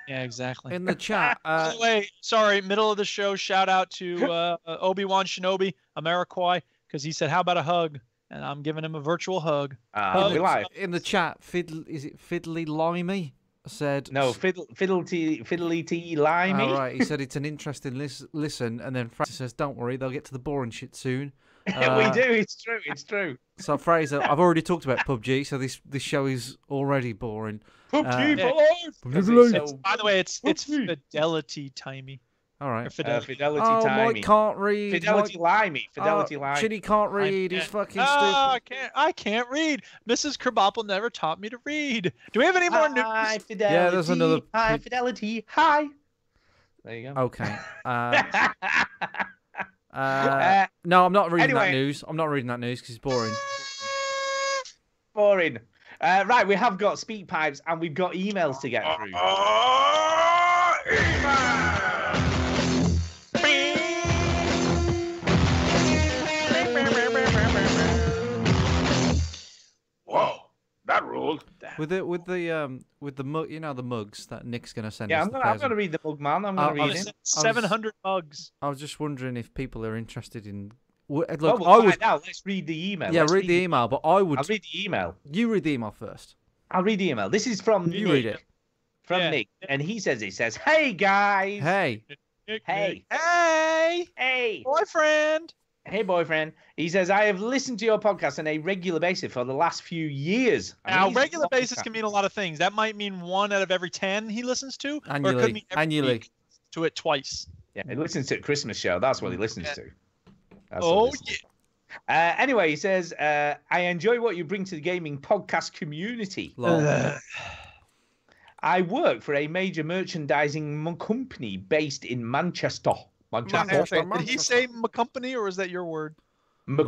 C: Yeah, exactly.
B: In the chat.
C: By the way, sorry, middle of the show, shout out to Obi-Wan Shinobi, Ameriquai, because he said, "How about a hug?" And I'm giving him a virtual hug.
B: In the chat, is it Fiddly Limey? Said
A: no, Fiddly T Limey.
B: All right, he said it's an interesting listen, and then Francis says, "Don't worry, they'll get to the boring shit soon."
A: We do. It's true.
B: So Fraser, I've already talked about PUBG, so this show is already boring.
A: PUBG for life.
C: By the way, it's fidelity timey.
B: All right.
C: Fidelity.
A: Fidelity
B: Oh,
A: timing.
B: Mike can't read.
A: Fidelity limey. Fidelity
B: Oh,
A: limey.
B: Chitty can't read. He's fucking
C: Oh,
B: stupid.
C: I can't read. Mrs. Krabappel never taught me to read. Do we have any more news?
A: Hi, Fidelity.
B: Yeah, there's another-
A: Hi, Fidelity. Hi. There you go.
B: Okay. No, I'm not reading that
A: Anyway.
B: news. I'm not reading that news because it's boring.
A: Boring. Right, we have got speak pipes and we've got emails to get through.
J: Whoa, that ruled.
B: With the mug, you know, the mugs that Nick's gonna send
A: Yeah,
B: us.
A: I'm
B: the
A: gonna
B: 1,000.
A: read the mug, man. I'm gonna read it.
C: 700 mugs.
B: I was just wondering if people are interested in.
A: Well,
B: Look,
A: we'll
B: I would.
A: find out. Let's read the email.
B: Yeah,
A: Let's
B: read the email, but I would.
A: I'll read the email.
B: You read the email first.
A: I'll read the email. This is from
B: You
A: Nick.
B: read it.
A: From
C: Yeah.
A: Nick, and he says, "Hey guys,
B: Hey.
A: hey,
C: Hey,
A: hey,
C: boyfriend.
A: hey, boyfriend." He says, "I have listened to your podcast on a regular basis for the last few years."
C: Now,
A: he's
C: regular
A: a
C: basis
A: podcast.
C: can mean a lot of things. That might mean 1 out of every 10 he listens to, or it
B: Annually.
C: could mean every
B: Annually.
C: week to it twice.
A: Yeah, he listens to a Christmas show. That's what he listens to. That's what he
C: Oh,
A: listens to. Anyway, he says, "I enjoy what you bring to the gaming podcast community.
B: Lol.
A: I work for a major merchandising company based in Manchester.
C: Did he say company, or is that your word?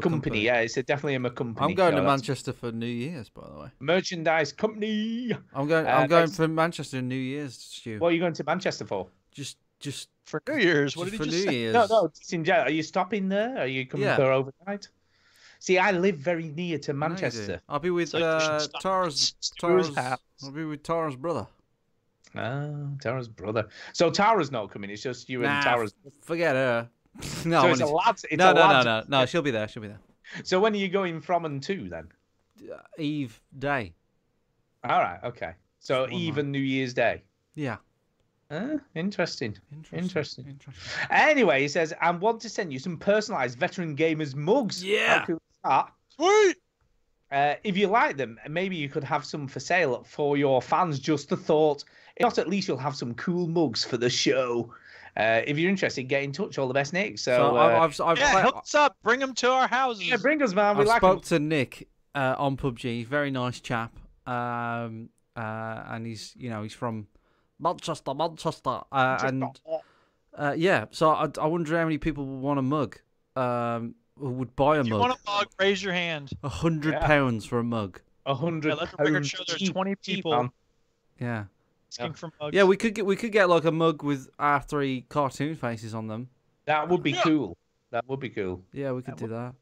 A: Company, yeah, it's definitely a company.
B: I'm going to Manchester for New Year's, by the way.
A: Merchandise company.
B: I'm going. I'm going for Manchester New Year's, Stu.
A: What are you going to Manchester for?
B: Just
C: For New Year's. What
B: just
C: did
B: for
C: he just
B: New
C: say?
B: Year's.
A: No, just in general. Are you stopping there? Are you coming
B: Yeah.
A: there overnight? See, I live very near to
B: I know you do.
A: Manchester.
B: I'll be with
C: So you should stop
B: Tara's.
C: Stu's house.
B: I'll be with Tara's brother.
A: Ah, Tara's brother. So Tara's not coming. It's just you and
B: Nah,
A: Tara's.
B: forget her. No,
A: So it's
B: I
A: a
B: wanna-
A: lads. It's
B: no,
A: a
B: no,
A: lads-
B: no, no, no. She'll be there. She'll be there.
A: So when are you going from and to then?
B: Eve Day.
A: All right, okay. So
B: One
A: even New Year's Day.
B: Yeah.
A: Interesting. Interesting. Anyway, he says, I want to send you some personalized veteran gamers mugs.
B: Yeah.
A: How cool is that?
C: Sweet.
A: If you like them, maybe you could have some for sale for your fans. Just a thought. If not, at least you'll have some cool mugs for the show. If you're interested, get in touch. All the best, Nick. So,
B: I've
C: Yeah, hook us up. Bring them to our houses.
A: yeah, bring us, man. We
B: I
A: like
B: spoke
A: them.
B: to Nick on PUBG. Very nice chap. And he's from Manchester, and yeah. So I wonder how many people would want a mug. Who would buy a
C: If you
B: mug?
C: want a mug, raise your hand.
B: £100 for a mug.
A: 100.
C: Yeah, let the record show there's 20 people
B: Yeah.
C: asking for mugs.
B: Yeah, we could get like a mug with our 3 cartoon faces on them.
A: That would be cool. That would be cool.
B: Yeah, we could do that.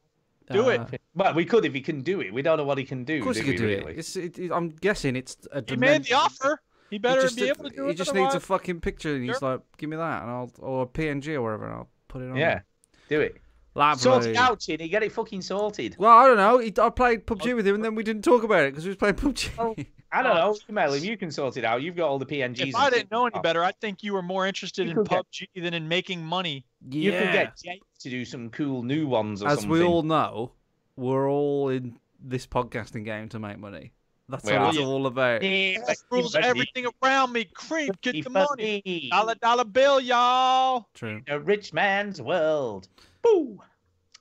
C: Do it.
A: Well, we could if he can do it. We don't know what he can do.
B: Of course,
A: do
B: he could
A: we,
B: do
A: really?
B: it. I'm guessing it's a
C: He made the offer. He better be able to do it.
B: He just needs a
C: otherwise-
B: fucking picture, and he's
C: Sure.
B: like, "Give me that," and or a PNG or whatever, and I'll put it on.
A: Yeah,
B: there.
A: do it.
B: Lovely.
A: Sort it out, Chinny. Get it fucking sorted.
B: Well, I don't know. I played PUBG with him, and then we didn't talk about it because we was playing PUBG.
A: Oh, I don't know. Email him. You can sort it out. You've got all the PNGs.
C: If I didn't know any better, I think you were more interested
A: You
C: in
A: could get-
C: PUBG than in making money.
A: You
B: Yeah.
A: could get Jake to do some cool new ones or
B: As
A: something.
B: we all know, we're all in this podcasting game to make money. That's
A: We
B: what
A: are.
B: it's all about.
C: That rules everything around me. Creep, get the money.
A: money.
C: Dollar bill, y'all.
B: True.
A: A rich man's world. Boo.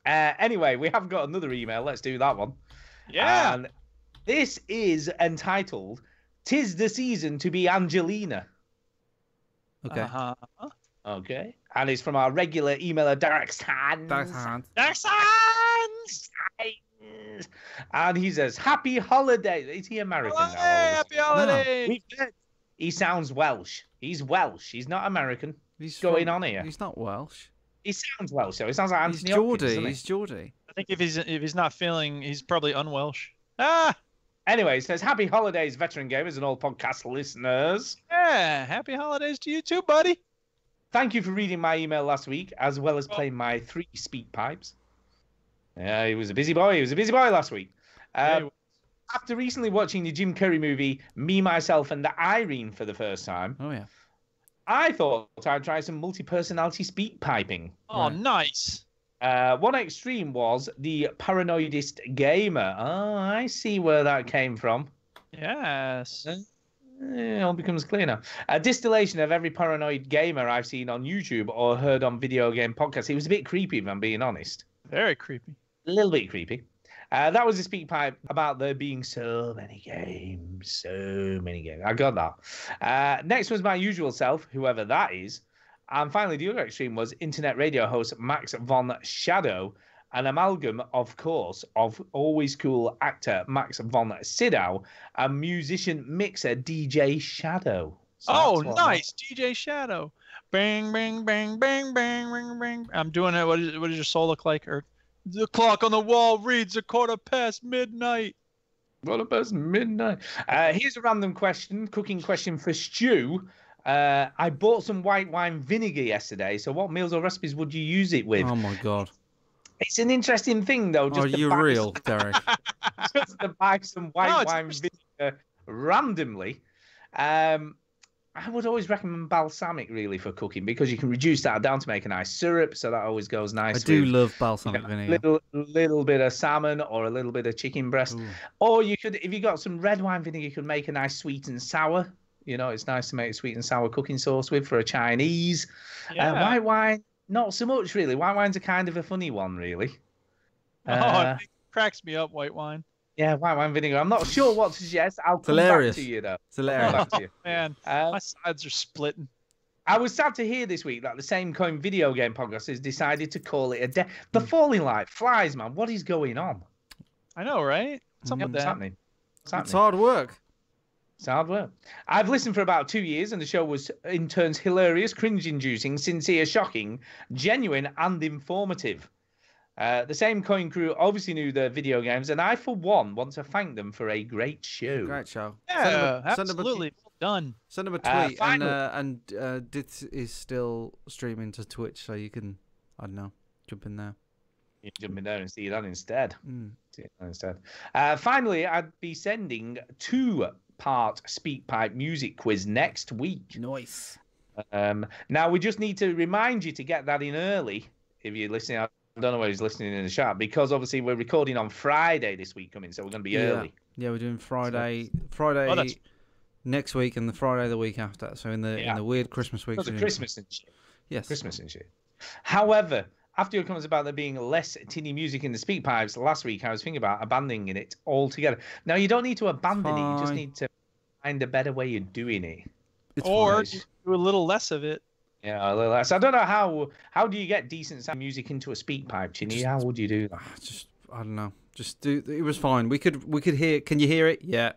A: Anyway, we have got another email. Let's do that one.
C: Yeah.
A: And this is entitled "'Tis the Season to Be Angelina."
B: Okay.
C: Uh-huh.
A: Okay. And it's from our regular emailer, Derek Sands.
B: That's hand.
C: Texans!
A: And he says, "Happy holidays." Is he American now?
C: Happy holidays.
A: We've heard he sounds Welsh. He's Welsh. He's not American.
B: He's
A: going
B: from-
A: on here?
B: He's not Welsh.
A: He sounds Welsh, though. He sounds like
B: He's
A: Anthony Hopkins,
B: Geordie.
A: doesn't he?
B: He's Geordie.
C: I think if he's not feeling, he's probably unwelsh. Ah,
A: Anyway, he says, "Happy holidays, veteran gamers and all podcast listeners.
C: yeah. Happy holidays to you too, buddy.
A: Thank you for reading my email last week, as well as playing my 3 speak pipes." Yeah, he was a busy boy. He was a busy boy last week. After recently watching the Jim Carrey movie Me, Myself, and Irene for the first time,
B: Oh yeah.
A: I thought I'd try some multi-personality speak piping.
C: Oh,
B: Right.
C: nice.
A: One extreme was the Paranoidist Gamer. Oh, I see where that came from.
C: Yes.
A: It all becomes clear now. A distillation of every paranoid gamer I've seen on YouTube or heard on video game podcasts. It was a bit creepy, if I'm being honest.
C: Very creepy.
A: A little bit creepy. That was a speak pipe about there being so many games. So many games. I got that. Next was my usual self, whoever that is. And finally, the other extreme was internet radio host Max von Shadow, an amalgam, of course, of always cool actor Max von Sydow and musician mixer DJ Shadow. So
C: nice. DJ Shadow. Bang, bang, bang, bang, bang, bang, bang. I'm doing it. What does your soul look like? Or the clock on the wall reads midnight.
A: Midnight. Here's a random cooking question for Stu. I bought some white wine vinegar yesterday. So what meals or recipes would you use it with?
B: Oh, my God.
A: It's an interesting thing, though.
B: Are you real, Derek?
A: Just to buy some white wine vinegar randomly. I would always recommend balsamic, really, for cooking, because you can reduce that down to make a nice syrup, so that always goes nice.
B: I do love balsamic vinegar.
A: Little bit of salmon or a little bit of chicken breast. Ooh. Or you could, if you got some red wine vinegar, you could make a nice sweet and sour. You know, it's nice to make a sweet and sour cooking sauce with for a Chinese. White wine, not so much, really. White wine's a kind of a funny one, really.
C: It cracks me up, white wine.
A: Yeah, white wine vinegar. I'm not sure what to suggest. I'll come
B: hilarious.
A: Back to you, though.
B: It's hilarious.
C: Oh, man, my sides are splitting.
A: I was sad to hear this week that the Same Coin video game podcast has decided to call it a day. The falling light flies, man. What is going on?
C: I know, right? Something
A: What's happening?
B: It's hard work.
A: It's hard work. I've listened for about 2 years, and the show was in turns hilarious, cringe-inducing, sincere, shocking, genuine, and informative. The Same Coin crew obviously knew their video games, and I, for one, want to thank them for a great show.
B: Great show.
C: Yeah, absolutely. Well done.
B: Send them a tweet, and Dit is still streaming to Twitch, so you can, I don't know, jump in there.
A: You can jump in there and see that instead. Finally, I'd be sending 2-part SpeakPipe music quiz next week.
B: Nice.
A: Now, we just need to remind you to get that in early if you're listening. I don't know where he's listening in the chat, because obviously we're recording on Friday this week coming, so we're going to be early.
B: Yeah, we're doing Friday next week and the Friday the week after. So in the weird Christmas week.
A: The Christmas and shit.
B: Yes.
A: Christmas and shit. However, after your comments about there being less tinny music in the speak pipes last week, I was thinking about abandoning it altogether. Now, you don't need to abandon it. You just need to find a better way of doing it.
C: Or do a little less of it.
A: Yeah, a little less. I don't know how do you get decent sound music into a speak pipe, Chinny? How would you do that?
B: I don't know. Just do. It was fine. We could hear. Can you hear it? Yeah,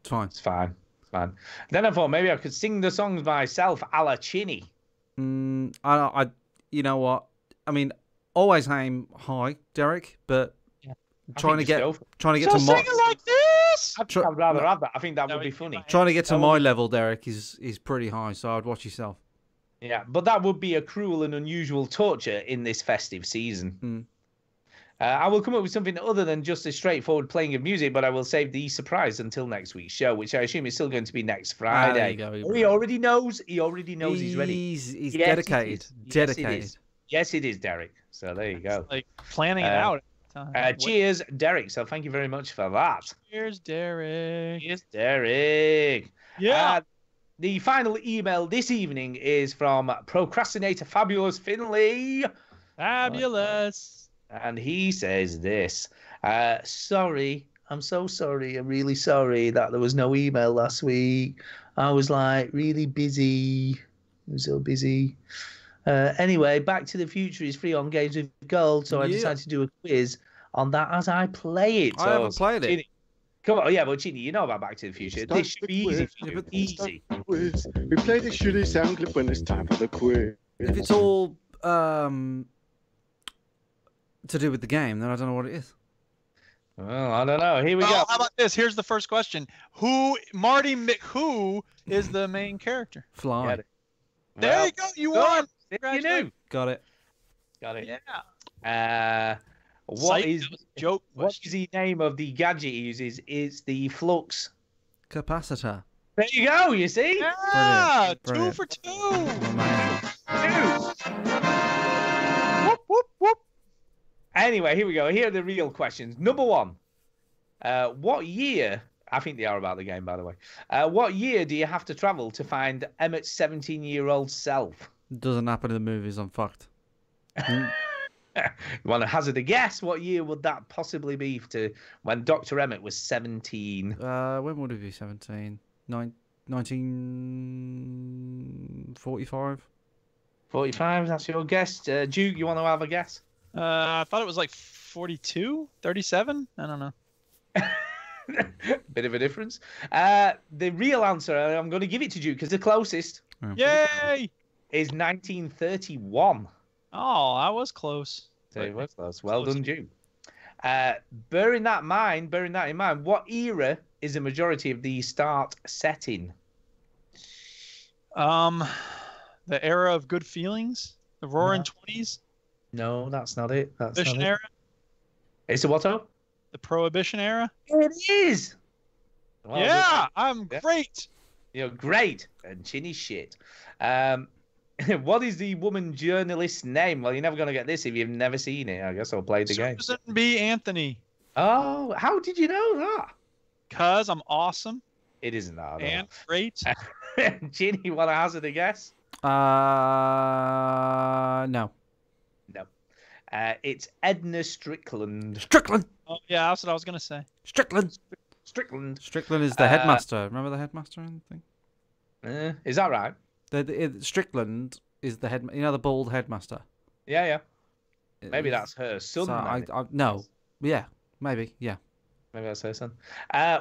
B: it's fine.
A: It's fine. Then I thought maybe I could sing the songs myself, a la Chinny.
B: I you know what? I mean, always aim high, Derek, but trying to get to
C: sing it like this.
A: I'd rather have that. I think that would be funny.
B: Trying to get to my level, Derek, is pretty high. So I'd watch yourself.
A: Yeah, but that would be a cruel and unusual torture in this festive season. I will come up with something other than just a straightforward playing of music, but I will save the surprise until next week's show, which I assume is still going to be next Friday. He already knows. He he's ready.
B: He's dedicated. Dedicated.
A: Yes, it is, Derek. So there you go.
C: It's like planning it out.
A: Cheers, Derek. So thank you very much for that.
C: Cheers, Derek.
A: Cheers, Derek.
C: Yeah.
A: The final email this evening is from Procrastinator Fabulous Finley.
C: Fabulous.
A: And he says this. Sorry, I'm so sorry. I'm really sorry that there was no email last week. I was like really busy. I was so busy. Anyway, Back to the Future is free on Games with Gold, so I decided to do a quiz on that as I play it.
B: I haven't played it.
A: Come on, yeah, but Chini, you know about Back to the Future. This should be easy for you. Easy.
J: We play the shitty sound clip when it's time for the quiz.
B: If it's all to do with the game, then I don't know what it is.
A: Well, I don't know. Here we go.
C: How about this? Here's the first question. Marty McWho is the main character?
B: Fly.
C: There you go. You won.
A: You knew.
B: Got it.
A: Yeah. What is the name of the gadget he uses? It's the flux
B: capacitor.
A: There you go. You see?
C: Yeah.
B: Brilliant.
C: 2 for 2.
A: Whoop, whoop, whoop. Anyway, here we go. Here are the real questions. Number 1. What year I think they are about the game, by the way. What year do you have to travel to find Emmett's 17-year-old self?
B: Doesn't happen in the movies. I'm fucked.
A: You want to hazard a guess? What year would that possibly be to when Dr. Emmett was 17?
B: When would he be 17? 1945?
A: 45, that's your guess. Duke, you want to have a guess?
C: I thought it was like 42, 37. I don't know.
A: Bit of a difference. The real answer, I'm going to give it to Duke because the closest.
C: Yay!
A: Is 1931.
C: Oh, I was close.
A: So it was close. Well done, Duke. Bearing that in mind, what era is the majority of the start set in?
C: The era of good feelings, the Roaring '20s.
A: No, that's not it. That's
C: Prohibition
A: not it.
C: era.
A: It's the what?
C: The Prohibition era.
A: It is. Well,
C: yeah, I'm great.
A: You're great, and Chinny shit. What is the woman journalist's name? Well, you're never going to get this if you've never seen it. I guess I'll play the game.
C: Susan B. Anthony.
A: Oh, how did you know that?
C: Because I'm awesome.
A: It isn't that.
C: And great.
A: Chinny, you want to hazard a guess?
B: No.
A: No. It's Edna Strickland.
B: Strickland.
C: Oh, yeah, that's what I was going to say.
B: Strickland.
A: Strickland.
B: Strickland is the headmaster. Remember the headmaster and thing?
A: Is that right?
B: Strickland is the head. You know the bald headmaster.
A: Yeah. Maybe that's her son.
B: So no. Yeah. Maybe. Yeah.
A: Maybe that's her son.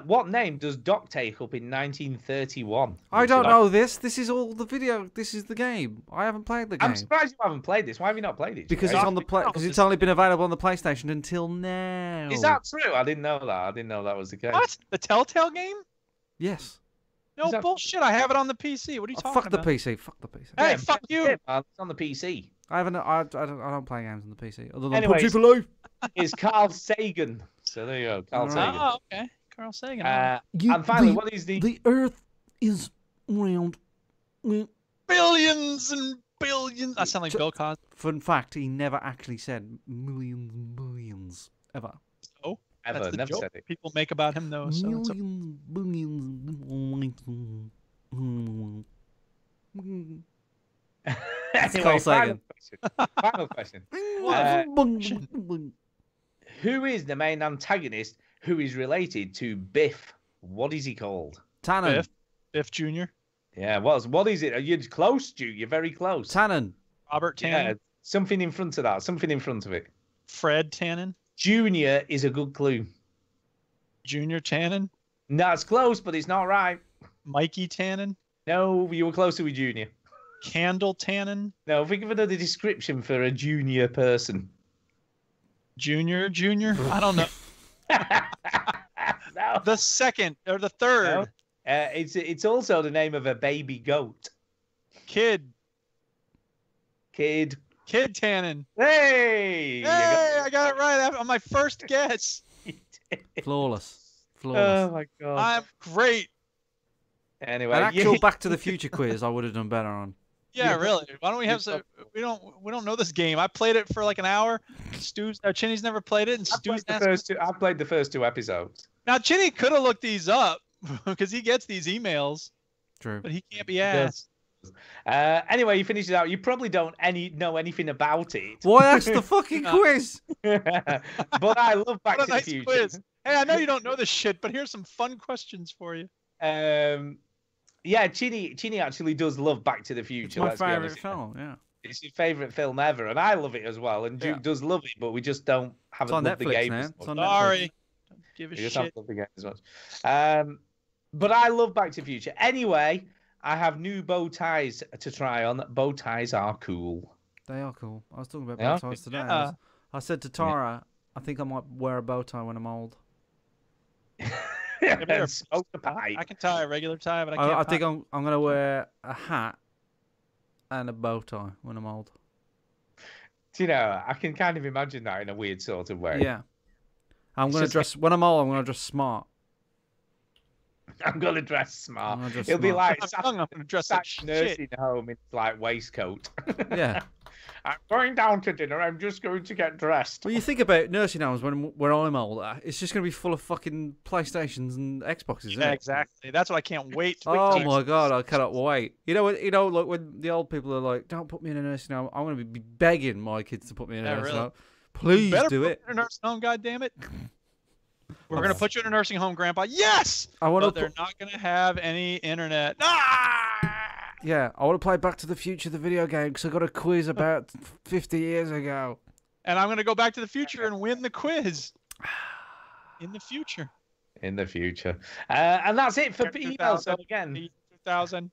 A: What name does Doc take up in 1931?
B: I don't know this. This is all the video. This is the game. I haven't played the game.
A: I'm surprised you haven't played this. Why have you not played it?
B: Because it's on the because it's only been available on the PlayStation until now.
A: Is that true? I didn't know that. I didn't know that was the case.
C: What? The Telltale game?
B: Yes.
C: No bullshit. I have it on the PC. What are you talking
B: fuck
C: about?
B: the PC. Fuck the PC.
C: Hey, fuck you.
A: It's on the PC.
B: I don't play games on the PC. Other than
A: Anyways,
B: PUBG for Life.
A: It's Carl Sagan. So there you go, Carl Sagan.
C: Oh, okay. Carl Sagan.
A: And finally, what is
B: the Earth is round.
C: Billions and billions. I sound like Bill Cosby.
B: Fun fact: he never actually said millions, billions ever.
C: Oh,
A: ever
C: that's the
A: never
C: joke
A: said it.
C: people make about him though. So
B: millions, billions.
A: Anyway, final question. Who is the main antagonist who is related to Biff? What is he called?
B: Tannen.
C: Biff Jr.
A: Yeah, what is it? You're close, Duke. You're very close.
B: Tannen.
C: Robert Tannen.
A: Yeah, something in front of that. Something in front of it.
C: Fred Tannen.
A: Junior is a good clue.
C: Junior Tannen.
A: No, it's close, but it's not right.
C: Mikey Tannen.
A: No, you were closer with Junior.
C: Candle Tannen.
A: No, think of another description for a junior person.
C: Junior. I don't know.
A: No.
C: The second or the third.
A: No. It's also the name of a baby goat.
C: Kid Tannen.
A: Hey!
C: I got it right on my first guess.
B: Flawless.
A: Oh my god.
C: I'm great.
A: Anyway,
B: an actual Back to the Future quiz I would have done better on.
C: Yeah, really. Why don't we have some? We don't know this game. I played it for like an hour. Chinny's never played it, and
A: I've played the first two episodes.
C: Now Chinny could have looked these up because he gets these emails.
B: True.
C: But he can't be asked.
A: Anyway, you finish it out. You probably don't know anything about it.
B: Why ask the fucking quiz?
A: But I love Back to the Future.
C: Quiz. Hey, I know you don't know this shit, but here's some fun questions for you.
A: Yeah, Chinny actually does love Back to the Future.
B: It's my favourite film, yeah.
A: It's his favourite film ever, and I love it as well. And Duke does love it, but we just haven't loved the game as much.
C: Sorry. Don't give a
A: We just
C: shit.
A: haven't loved the game as much. But I love Back to the Future. Anyway, I have new bow ties to try on. Bow ties are cool.
B: They are cool. I was talking about bow ties today.
C: Yeah.
B: I said to Tara, I think I might wear a bow tie when I'm old.
A: Smoke the pipe.
C: I can tie a regular tie, but I can't.
B: I think I'm going to wear a hat and a bow tie when I'm old.
A: Do you know, I can kind of imagine that in a weird sort of way.
B: Yeah. I'm going to dress, when I'm old, I'm going to dress smart.
A: I'm gonna dress smart.
B: I'm gonna dress
A: It'll be
B: smart.
A: like
C: I'm gonna dress like
A: nursing
C: shit.
A: home in like waistcoat.
B: Yeah.
A: I'm going down to dinner. I'm just going to get dressed.
B: Well, you think about nursing homes when I'm older, it's just going to be full of fucking PlayStations and Xboxes, isn't
C: Yeah,
B: it?
C: exactly. That's what I can't wait.
B: Oh my god, I cannot wait. You know, like when the old people are like, "Don't put me in a nursing home," I'm going to be begging my kids to put me in a
C: Yeah,
B: nursing
C: really.
B: home. Please
C: Better
B: do
C: put
B: it.
C: me in a nursing home, goddammit. We're gonna put you in a nursing home, Grandpa. Yes.
B: I want
C: But
B: to.
C: they're not gonna have any internet.
B: Yeah, I want to play Back to the Future, the video game, because I got a quiz about 50 years ago.
C: And I'm gonna go back to the future and win the quiz. In the future.
A: In the future. And that's it for emails. So again,
C: 2000.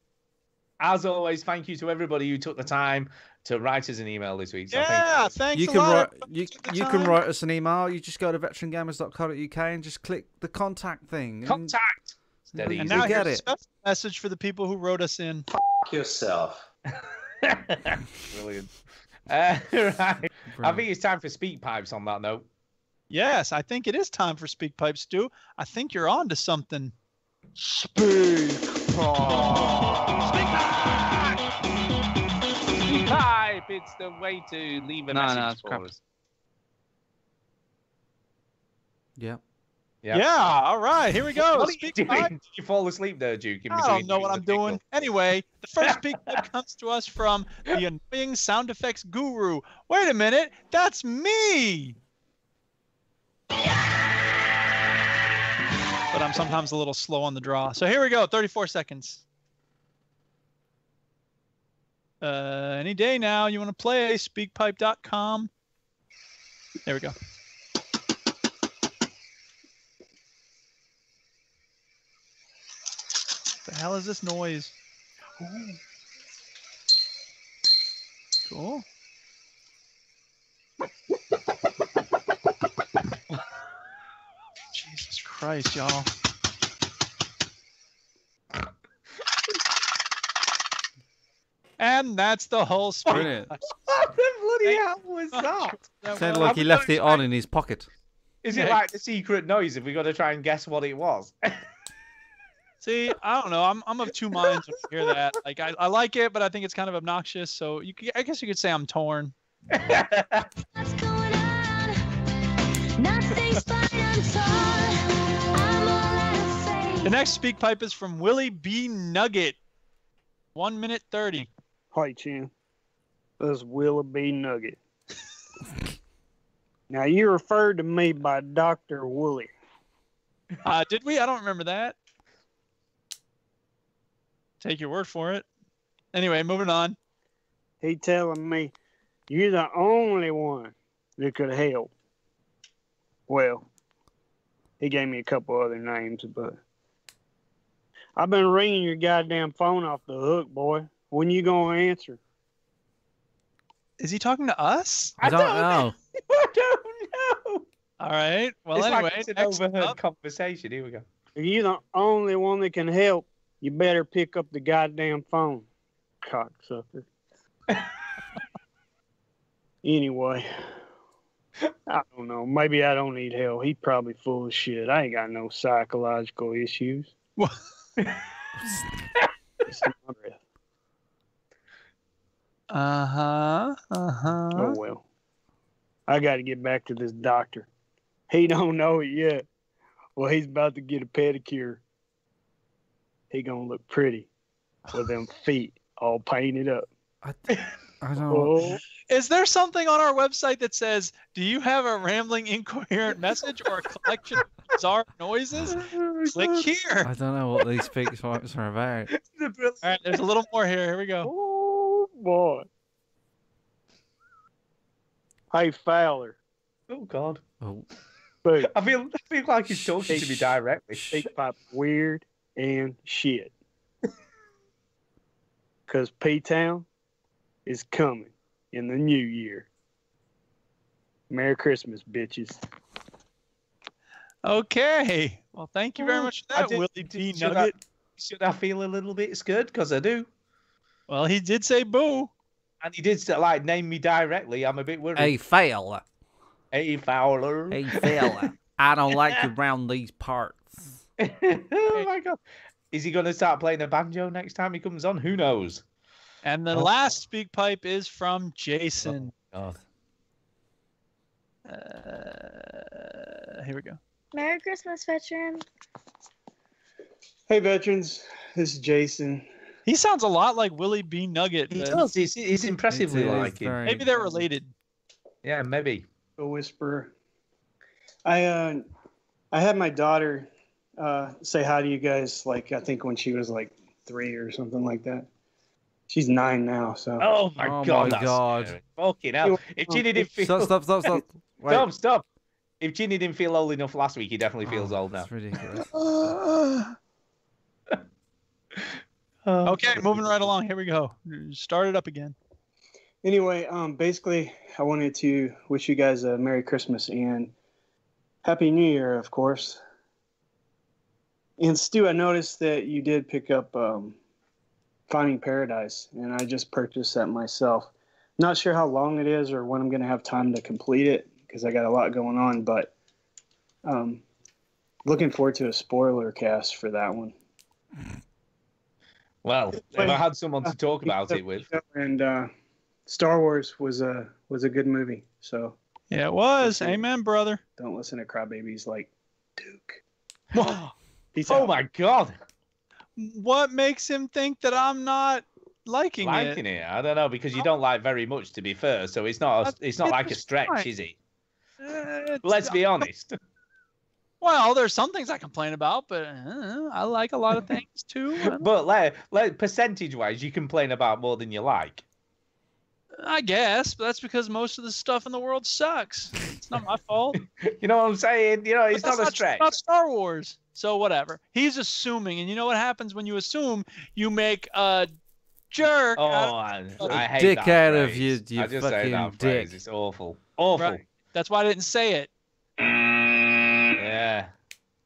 A: as always, thank you to everybody who took the time to write us an email this week. So
C: Yeah, thanks
B: You
C: a
B: can
C: lot.
B: write. You can write us an email. You just go to veterangamers.co.uk and just click the contact thing.
A: Contact.
B: And
C: And now
B: get
C: here's
B: it.
C: a special message for the people who wrote us in.
L: Yourself.
A: Brilliant. Right. I think it's time for speak pipes on that note.
C: Yes, I think it is time for Speak Pipes, Stu. I think you're on to something.
A: Speak pipe. It's the way to leave a
C: No,
A: message
C: it's
A: for
C: crap.
A: us.
B: Yeah.
C: Yeah, all right, here we go.
A: What are you
C: Speak
A: doing?
C: Pipe.
A: Did you fall asleep there, Duke? in
C: I
A: between
C: don't know what
A: the
C: I'm doing.
A: pickle?
C: Anyway, the first Speak Pipe comes to us from the annoying sound effects guru. Wait a minute, that's me. But I'm sometimes a little slow on the draw. So here we go, 34 seconds. Any day now, you want to play, speakpipe.com. There we go. What the hell is this noise? Ooh. Cool. Jesus Christ, y'all. And that's the whole speak.
B: Brilliant.
A: What the bloody hell was that?
B: Sounded like he left it on in his pocket.
A: Is it like the secret noise if we got to try and guess what it was?
C: See, I don't know. I'm of two minds when I hear that. Like, I like it, but I think it's kind of obnoxious. So I guess you could say I'm torn. The next speak pipe is from Willie B. Nugget. 1 minute 30.
M: Hi, Chin. This is Willie B. Nugget. Now, you referred to me by Dr. Woolley.
C: Did we? I don't remember that. Take your word for it. Anyway, moving on.
M: He telling me you're the only one that could help. Well, he gave me a couple other names, but I've been ringing your goddamn phone off the hook, boy. When you gonna answer?
C: Is he talking to us?
B: I don't know.
A: I don't know.
C: All right. Well,
A: It's
C: anyway,
A: like it's an
C: next
A: overheard
C: up-
A: conversation. Here we go.
M: If you're the only one that can help, you better pick up the goddamn phone, cocksucker. Anyway, I don't know. Maybe I don't need help. He's probably full of shit. I ain't got no psychological issues. It's my breath.
C: Uh-huh.
M: Oh, well. I got to get back to this doctor. He don't know it yet. Well, he's about to get a pedicure. He gonna look pretty with them feet all painted up.
B: I don't know.
M: Oh,
C: Is there something on our website that says, do you have a rambling, incoherent message or a collection of bizarre noises? Click here.
B: I don't know what these speak pipes are about.
C: All right, there's a little more here. Here we go.
M: oh boy. Hey, Fowler.
A: Oh God.
B: Oh,
M: Boo.
A: I feel like he's talking to me directly.
M: Speak pipe weird and shit. Because P-Town is coming in the new year. Merry Christmas, bitches.
C: Okay. Well, thank you very much for that, Willie B. Nugget.
A: Should I feel a little bit scared? Because I do.
C: Well, he did say boo.
A: And he did like name me directly. I'm a bit worried.
B: hey, Fowler.
A: Hey, Fowler.
B: Hey, Fowler. I don't like you around these parts.
A: Oh my God. Is he going to start playing a banjo next time he comes on? Who knows?
C: And the last speak pipe is from Jason.
A: Oh,
C: Here we go.
G: Merry Christmas, veteran.
M: Hey, veterans. This is Jason.
C: He sounds a lot like Willie B. Nugget.
A: he does. He's impressively like him.
C: Maybe they're related.
A: Yeah, maybe.
M: A whisperer. I had my daughter say hi to you guys, like, I think when she was like 3 or something like that. She's 9 now, so.
A: Oh my God! Scary. Fucking hell! If Ginny didn't feel
B: Stop! Wait.
A: Stop! If Ginny didn't feel old enough last week, he definitely feels old now.
B: That's ridiculous.
C: Okay, moving right along. Here we go. Start it up again.
M: Anyway, basically, I wanted to wish you guys a Merry Christmas and Happy New Year, of course. And Stu, I noticed that you did pick up Finding Paradise, and I just purchased that myself. Not sure how long it is or when I'm going to have time to complete it because I got a lot going on, but looking forward to a spoiler cast for that one.
A: Well, if I had someone to talk about it with.
M: And Star Wars was a good movie, so.
C: Yeah, it was. Amen, brother.
M: Don't listen to crybabies like Duke.
A: Oh my God!
C: What makes him think that I'm not liking it?
A: I don't know, because you don't like very much, to be fair. So it's not like a stretch,
C: fine.
A: is it? Let's be honest.
C: Well, there's some things I complain about, but I like a lot of things too.
A: But like percentage-wise, you complain about more than you like.
C: I guess, but that's because most of the stuff in the world sucks. It's not my fault.
A: You know what I'm saying? You know, it's not a stretch.
C: It's not Star Wars, so whatever. He's assuming, and you know what happens when you assume? You make a jerk.
A: Oh, I hate
B: dick
A: that
B: out
A: phrase.
B: of you
A: I just say
B: fucking
A: that
B: dick.
A: phrase. It's awful. Awful.
C: Right. That's why I didn't say it.
A: Yeah.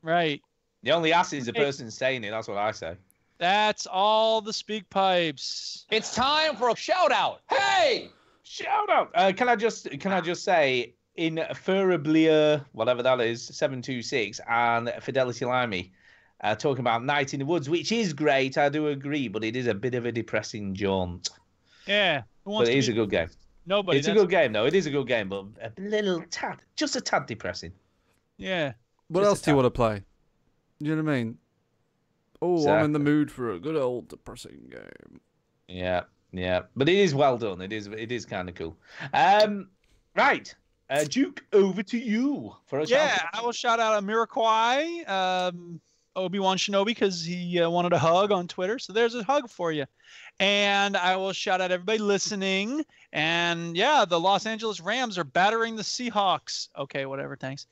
C: Right.
A: The only ass is the person saying it. That's what I say.
C: That's all the speak pipes.
L: It's time for a shout out. Hey!
A: Shout out. Can I just say, inferably, whatever that is, 726 and Fidelity Limey, talking about Night in the Woods, which is great. I do agree, but it is a bit of a depressing jaunt.
C: Yeah.
A: But it is a good game.
C: Nobody.
A: It's a good game, though. It is a good game, but a little tad, just a tad depressing.
C: Yeah.
B: What else do you want to play? You know what I mean? Oh,
A: Exactly.
B: I'm in the mood for a good old depressing game.
A: Yeah, yeah, but it is well done. It is kind of cool. Right, Duke, over to you for a shout out.
C: I will shout out Amiraquai, Obi-Wan Shinobi, because he wanted a hug on Twitter. So there's a hug for you. And I will shout out everybody listening. And yeah, the Los Angeles Rams are battering the Seahawks. Okay, whatever. Thanks.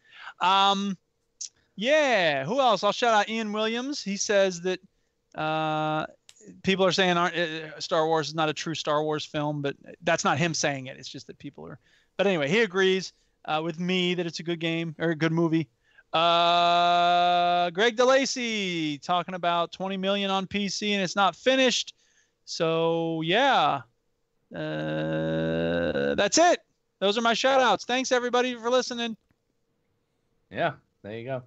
C: Yeah, who else? I'll shout out Ian Williams. He says that people are saying Star Wars is not a true Star Wars film, but that's not him saying it. It's just that people are. But anyway, he agrees with me that it's a good game or a good movie. Greg DeLacy talking about 20 million on PC and it's not finished. So yeah, that's it. Those are my shout outs. Thanks everybody for listening.
A: Yeah, there you go.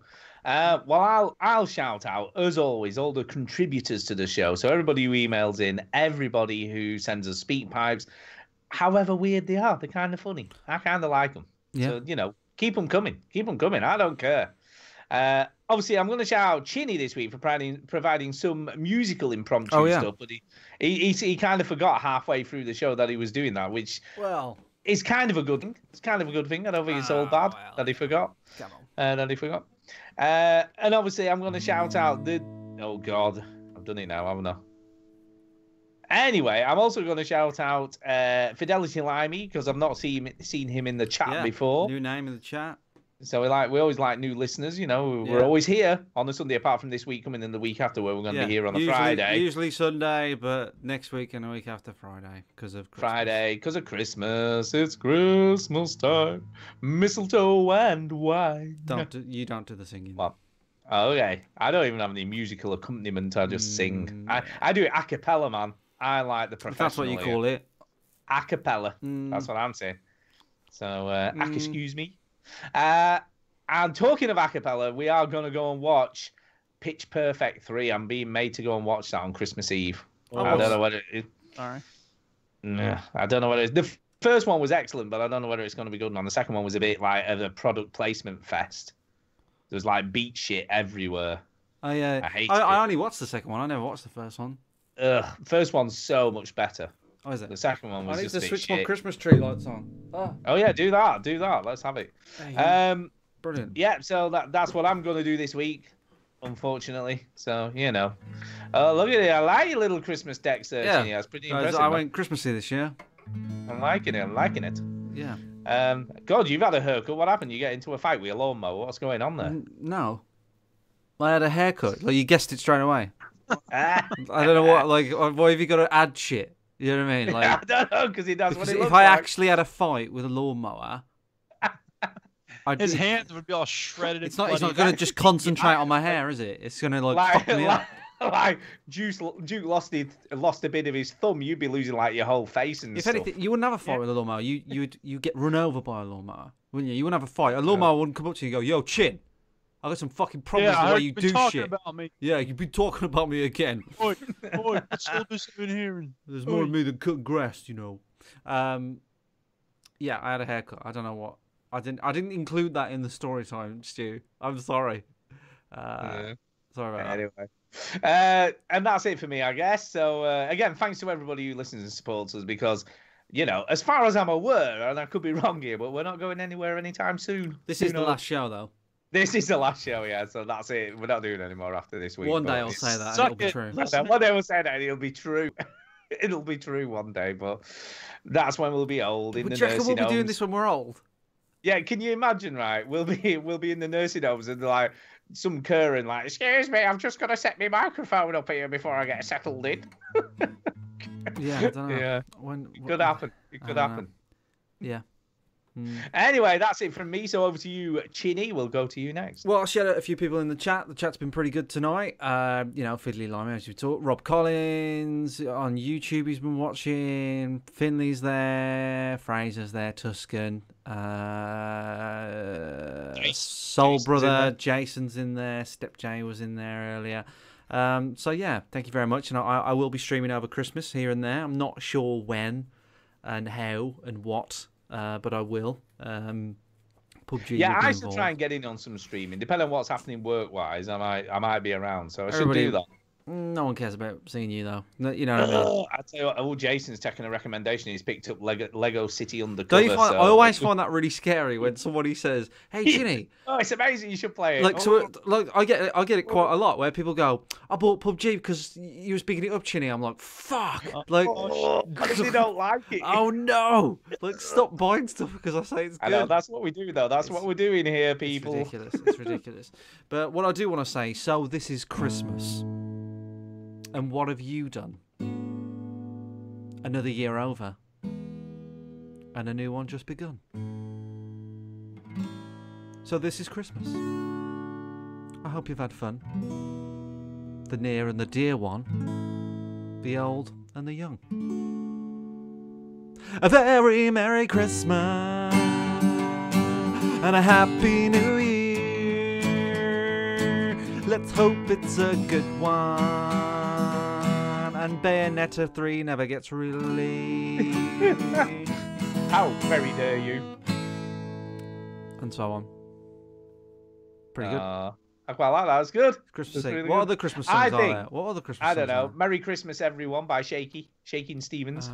A: Well, I'll shout out, as always, all the contributors to the show. So everybody who emails in, everybody who sends us speak pipes, however weird they are, they're kind of funny. I kind of like them.
B: Yeah.
A: So, you know, keep them coming. Keep them coming. I don't care. Obviously, I'm going to shout out Chinny this week for providing some musical impromptu stuff. But he kind of forgot halfway through the show that he was doing that, which is kind of a good thing. It's kind of a good thing. I don't think it's all bad that he forgot.
B: Come on.
A: That he forgot. And obviously, I'm going to shout out the... Oh, God. I've done it now, haven't I? Anyway, I'm also going to shout out Fidelity Limey, because I've not seen him in the chat before.
B: New name in the chat.
A: So we always like new listeners, you know. We're always here on a Sunday, apart from this week coming in the week after, where we're going to be here on a Friday.
B: Usually Sunday, but next week and a week after Friday because of Christmas.
A: Friday, because of Christmas. It's Christmas time. Mistletoe and wine.
B: You don't do the singing.
A: Well, okay. I don't even have any musical accompaniment. I just sing. I do it a cappella, man. I like the professional.
B: That's what you call it.
A: A cappella. That's what I'm saying. So, excuse me. And talking of a cappella, we are going to go and watch Pitch Perfect 3. I'm being made to go and watch that on Christmas Eve.
C: Oh,
A: I don't know what it is.
C: All right.
A: Nah, I don't know what it is. The first one was excellent, but I don't know whether it's going to be good or not. The second one was a bit like of a product placement fest. There was like beat shit everywhere.
B: I
A: hate
B: I only watched the second one. I never watched the first one.
A: First one's so much better.
B: Oh, is it?
A: The second one was
B: I need
A: just
B: to
A: a bit
B: switch my
A: shit.
B: Christmas tree lights on.
A: Oh yeah, do that. Let's have it.
B: Brilliant.
A: Yeah, so that's what I'm going to do this week, unfortunately. So, Oh, look at it. I like your little Christmas deck search.
B: Yeah.
A: It's pretty
B: Guys,
A: impressive.
B: I
A: man.
B: went Christmassy this year.
A: I'm liking it.
B: Yeah.
A: God, you've had a haircut. What happened? You get into a fight with a lawnmower? What's going on there?
B: No. I had a haircut. Like, you guessed it straight away.
A: I
B: I don't know what, like, why have you got to add shit? You know what I mean? Like,
A: I don't know, because he does what he
B: if
A: looks
B: I
A: like.
B: actually had a fight with a lawnmower,
C: His hands would be all shredded.
B: It's not going to just concentrate on my hair, is it? It's going to fuck me up.
A: Like Duke lost a bit of his thumb, you'd be losing like your whole face and
B: If
A: stuff.
B: anything, you wouldn't have a fight with a lawnmower. You'd get run over by a lawnmower, wouldn't you? You wouldn't have a fight. A lawnmower wouldn't come up to you and go, "Yo, Chin, I got some fucking problems with the way you do shit."
C: About me.
B: Yeah, you've been talking about me again.
C: Boy, what's all this in here?
B: There's more of me than cutting grass, Yeah, I had a haircut. I don't know what. I didn't include that in the story time, Stu. I'm sorry. Sorry about that.
A: Anyway. And that's it for me, I guess. So, again, thanks to everybody who listens and supports us because, as far as I'm aware, and I could be wrong here, but we're not going anywhere anytime soon.
B: This is the last show, though.
A: This is the last show, yeah. So that's it. We're not doing any more after this week.
B: One day I'll say that, and it'll be true.
A: One day we'll say that, and it'll be true. It'll be true one day, but that's when we'll be old in the nursing homes.
B: We'll be doing this when we're old?
A: Yeah, can you imagine, right? We'll be in the nursing homes and like some Curran like, excuse me, I've just got to set my microphone up here before I get settled in.
B: Yeah, I don't know.
A: Yeah, it could happen. It could happen.
B: Yeah.
A: Anyway, that's it from me. So over to you, Chinny. We'll go to you next.
B: Well, I'll shout out a few people in the chat. The chat's been pretty good tonight. Fiddly Lime, as we talked. Rob Collins on YouTube, he's been watching. Finley's there. Fraser's there. Tuscan. Soul Brother. Jason's in there. Step J was in there earlier. So yeah, thank you very much. And I will be streaming over Christmas here and there. I'm not sure when and how and what. But I will. PUBG.
A: Yeah, I should try and get in on some streaming. Depending on what's happening work-wise, I might be around. So I should do that.
B: No one cares about seeing you though. You know what I mean?
A: I tell you what, Jason's taking a recommendation. He's picked up Lego City Undercover.
B: Don't you find, I always find that really scary when somebody says, "Hey, Ginny."
A: Oh, it's amazing! You should play it.
B: I get it quite a lot where people go, "I bought PUBG because you were speaking it up, Chinny." I'm like, "Fuck!"
A: Because they don't like it.
B: Oh no! Stop buying stuff because I say it's good.
A: I know that's what we do though. That's what we're doing here, people.
B: It's ridiculous. It's ridiculous. But what I do want to say, so this is Christmas. And what have you done? Another year over. And a new one just begun. So this is Christmas. I hope you've had fun. The near and the dear one. The old and the young. A very Merry Christmas. And a Happy New Year. Let's hope it's a good one. And Bayonetta 3 never gets released.
A: How very dare you?
B: And so on. Pretty good.
A: I quite like that. It's good.
B: Christmas
A: really
B: what
A: good.
B: other Christmas songs are there? What other Christmas songs
A: I don't know.
B: are there?
A: Merry Christmas, everyone, by Shaking Stevens.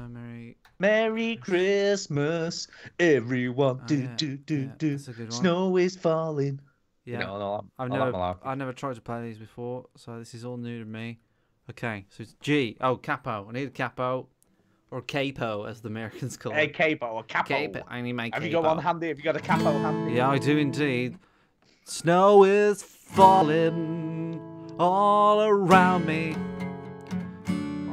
B: Merry
A: Christmas, everyone. That's a
B: good one.
A: Snow is falling.
B: Yeah. I've never tried to play these before, so this is all new to me. Okay, so it's G. Oh, capo. I need a capo. Or capo, as the Americans call it.
A: A capo, or capo.
B: I need my capo.
A: Have you got one handy? Have you got a capo handy?
B: Yeah, I do indeed. Snow is falling all around me.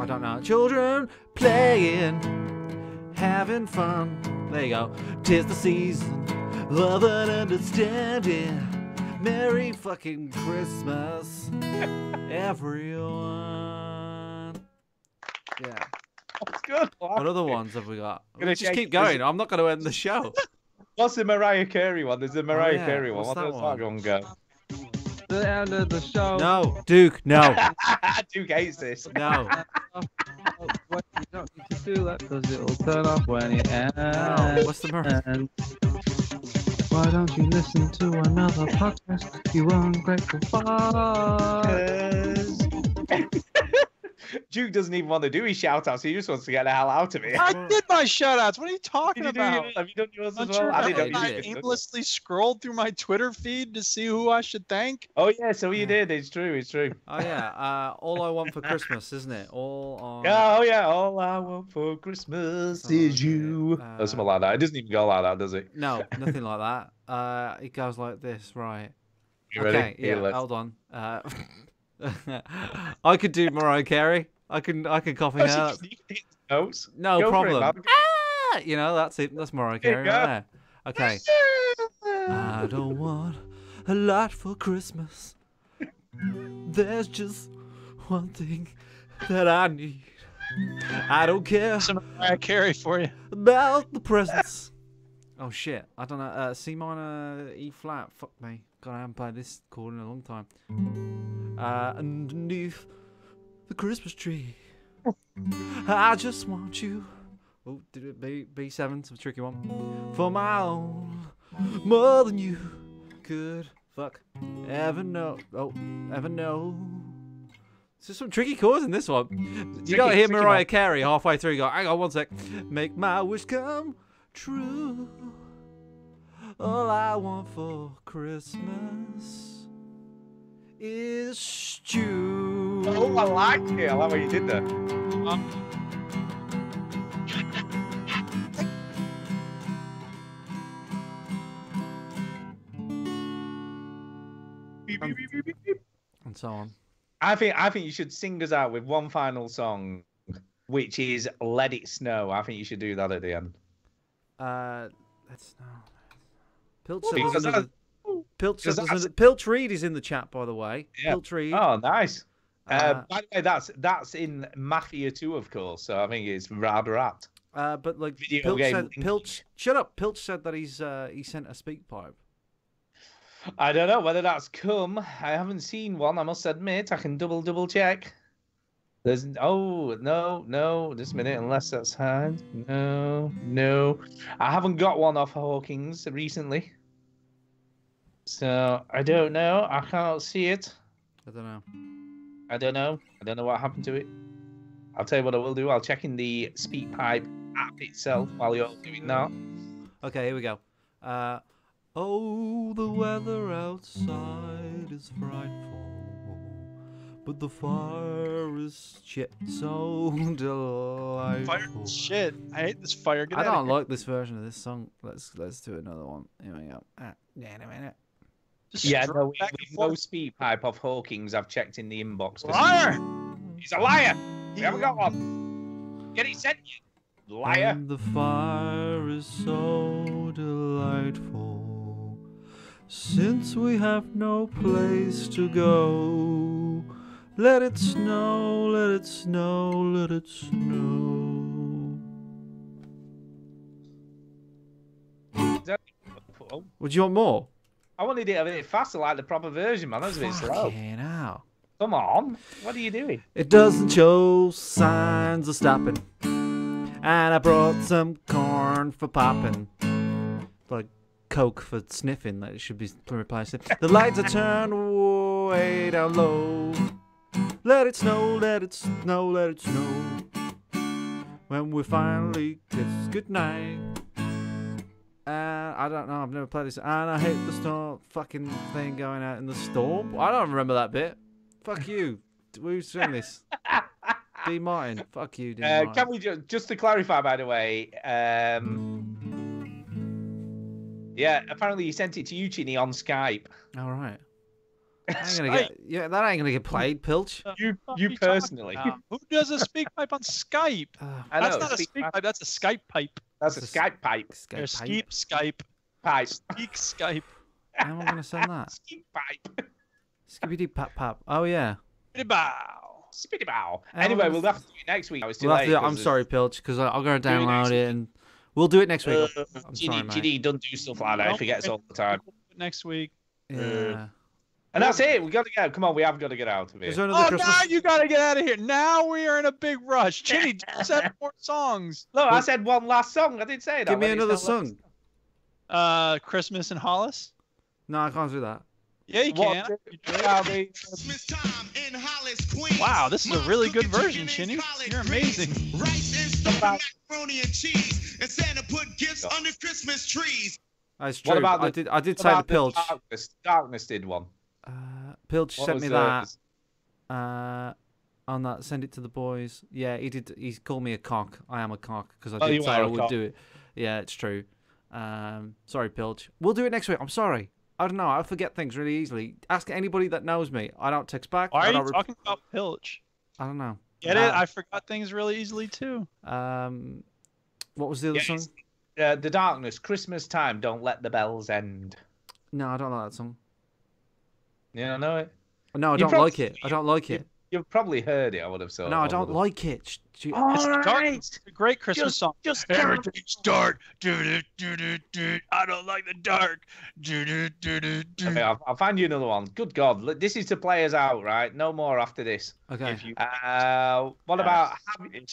B: I don't know. Children playing, having fun. There you go. 'Tis the season, love and understanding. Merry fucking Christmas, everyone. Yeah.
A: That's good.
B: What other ones have we got? Just
A: shake-
B: keep going. I'm not going to end the show.
A: What's the Mariah Carey one? There's a Mariah
B: yeah.
A: Carey one.
B: What's
A: What
B: that
A: does
B: one?
A: that one go?
B: the end of the show. No, Duke, no.
A: Duke hates this.
B: No.
N: What you don't need to do that because it'll turn off when it ends.
B: No, what's the matter?
N: Why don't you listen to another podcast, you ungrateful fuck?
A: Duke doesn't even want to do his shout outs, he just wants to get the hell out of it.
C: I did my shout outs. What are you talking about?
A: Have you done yours as
C: I'm
A: well?
C: sure
A: I didn't know
C: I
A: you did.
C: aimlessly scrolled through my Twitter feed to see who I should thank.
A: Oh, yeah, so you did. It's true. It's true.
B: Oh, yeah. All I Want for Christmas, isn't it? All on...
A: Oh, yeah. All I want for Christmas is you. Or something like that. It doesn't even go like that, does it?
B: No, nothing like that. It goes like this, right?
A: You ready?
B: Okay,
A: Here,
B: yeah,
A: let's-
B: hold on. I could do Mariah Carey. I can copy
A: Oh,
B: her.
A: so you can hit the notes.
B: No
A: Go for it,
B: problem.
A: man.
B: You know, that's it. That's Mariah
A: There you
B: Carey right
A: go.
B: there. Okay. I don't want a lot for Christmas. There's just one thing that I need. I don't care
C: Some Mariah Carey for you.
B: about the presents. Oh shit! I don't know. C minor, E flat. Fuck me. God, I haven't played this chord in a long time. Underneath the Christmas tree, I just want you. Oh, did it B7? It's a tricky one. For my own, more than you could fuck ever know. Oh, ever know. There's some tricky chords in this one. You gotta hear Mariah Carey halfway through. You go, hang on 1 sec. Make my wish come true. All I want for Christmas is stew.
A: Oh, I like it. I like what you did there.
B: And so on.
A: I think you should sing us out with one final song, which is "Let It Snow." I think you should do that at the end.
B: Let's know. Pilch
A: Because
B: said there's
A: that-
B: Pilch said
A: because
B: there's
A: that's-
B: another- Pilch Reed is in the chat, by the way.
A: Yeah.
B: Pilch Reed.
A: Oh, nice.
B: Uh,
A: By the way, that's in Mafia 2, of course. So I think it's rather apt.
B: But like
A: Video
B: Pilch
A: game
B: said,
A: link.
B: Pilch, shut up. Pilch said that he sent a speak pipe.
A: I don't know whether that's come. I haven't seen one. I must admit. I can double check. There's no. Just a minute, unless that's hard. No. I haven't got one off Hawkins recently. So I don't know. I can't see it.
B: I don't know.
A: I don't know what happened to it. I'll tell you what I will do. I'll check in the SpeakPipe app itself while you're doing that.
B: Okay, here we go. Oh, the weather outside is frightful, but the fire is shit so delightful.
C: Fire shit. I hate this fire. Get
B: I
C: out of
B: don't
C: here.
B: like this version of this song. Let's do another one. Here we go.
C: Just
A: Yeah,
C: straight
A: no,
C: back
A: with
C: and
A: no
C: forth.
A: SpeakPipe of Hawkins. I've checked in the inbox.
C: Liar!
A: He's a liar. We haven't got one. Get it sent you. Liar.
B: And the fire is so delightful, since we have no place to go. Let it snow, let it snow, let it snow.
A: Oh,
B: Would you want more?
A: I wanted it a bit faster, like the proper version, man. That was a bit slow.
B: Fucking hell.
A: Come on. What are you doing?
B: It doesn't show signs of stopping, and I brought some corn for popping, like Coke for sniffing. That it should be replaced. The lights are turned way down low. Let it snow, let it snow, let it snow. When we finally kiss goodnight. I don't know. I've never played this, and I hate the storm fucking thing going out in the storm. I don't remember that bit. Fuck you. Who's doing this? D. Martin. Fuck you, D. Martin.
A: Can we just to clarify, by the way? Yeah, apparently you sent it to you, Chinny, on Skype.
B: All right. That ain't gonna get played, Pilch.
A: You personally.
C: Who does a speak pipe on Skype?
A: I
C: That's
A: know,
C: not a
A: speak
C: speak
A: pipe.
C: pipe. That's a Skype pipe.
A: That's a Skype pipe.
C: Or Skeep Skype.
A: Pipe.
C: Speak Skype.
B: How am I gonna send that?
A: Skeep pipe.
B: Skibbity pap pap. Oh yeah.
C: Bow.
A: Spitty bow.
B: How
A: Anyway,
B: am I
A: we'll
B: gonna-
A: have to do it next week. I was too
B: We'll have
A: late.
B: to, I'm sorry, Pilch, because I'm gonna download it and we'll do it next week. I'm sorry, mate.
A: Ginny don't do stuff like that. He forgets all the time.
C: Next week.
B: Yeah.
A: And that's it. We got to get. Come on, we have got to get out of here.
B: Is there another Christmas?
C: Now you got to get out of here. Now we are in a big rush. Chinny, do 7 more songs.
A: Look, I said one last song. I didn't say that.
B: Give me another song.
C: Christmas in Hollis.
B: No, I can't do that.
C: Yeah, you can. Wow, this is a really good version, Chinny. You're amazing.
O: Macaroni and cheese, and Santa put gifts under Christmas trees.
B: That's true. I did say the Pilch.
A: Darkness did one.
B: Pilch sent me that. On that, send it to the boys. Yeah, he did. He called me a cock. I am a cock because I did say I would do it. Yeah, it's true. Sorry, Pilch. We'll do it next week. I'm sorry. I don't know. I forget things really easily. Ask anybody that knows me. I don't text back.
C: Why are you talking about Pilch?
B: I don't know.
C: Get it? I forgot things really easily too.
B: What was the other song?
A: The Darkness, Christmas Time, Don't Let the Bells End.
B: No, I don't like that song.
A: You don't know it?
B: No, I don't like it. I don't like it.
A: You've probably heard it, I would have said.
B: No, I don't like it.
C: It's a great Christmas song. Everything's dark. I don't like the dark.
A: Okay, I'll find you another one. Good God, this is to play us out, right? No more after this.
B: Okay.
A: What about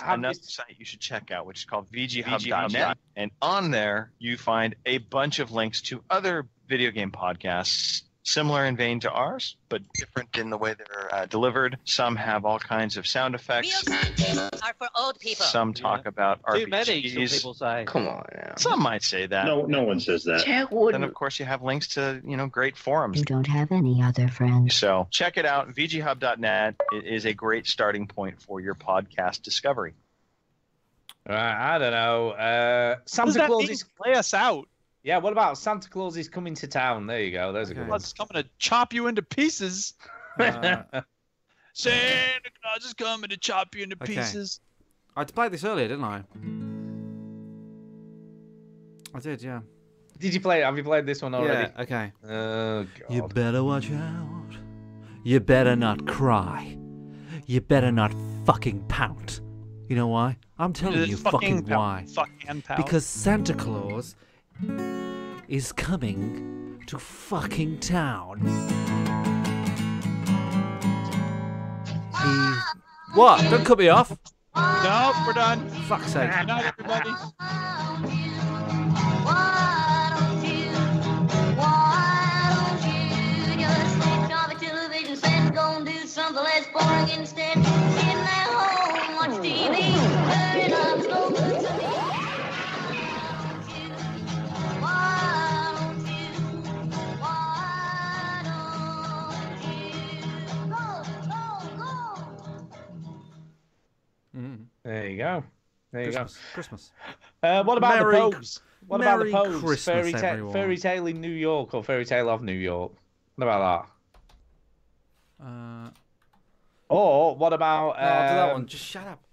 P: another site you should check out, which is called VGHub.net, and on there you find a bunch of links to other video game podcasts. Similar in vein to ours, but different in the way they're delivered. Some have all kinds of sound effects.
Q: Are for old people.
P: Some talk about RPGs.
E: Too many, some people say.
P: Come on now. Some might say that.
H: No one says that.
P: Then, of course, you have links to, great forums.
R: You don't have any other friends.
P: So check it out. VGHub.net is a great starting point for your podcast discovery.
A: I don't know. Santa Claus is...
C: Play us out.
A: Yeah, what about Santa Claus is coming to town? There you go. There's a good one.
C: It's coming to chop you into pieces. Santa Claus is coming to chop you into pieces.
B: I played this earlier, didn't I? I did, yeah.
A: Did you play it? Have you played this one already?
B: Yeah, okay.
A: Oh, God.
B: You better watch out. You better not cry. You better not fucking pout. You know why? I'm telling you fucking why. Because Santa Claus is coming to fucking town. What? Don't cut me off.
C: Nope, we're done.
B: Fuck's sake.
C: Good night, everybody.
Q: Something less boring instead. Sitting at home, watch TV, burning up slow good to me.
A: There you go. There you go.
B: Christmas.
A: What about the Pogues? What about the
B: Merry
A: Pogues?
B: Christmas, everyone.
A: Fairy Tale in New York or Fairy Tale of New York? What about that? Or what about?
B: No, I'll do that one. Just shut up.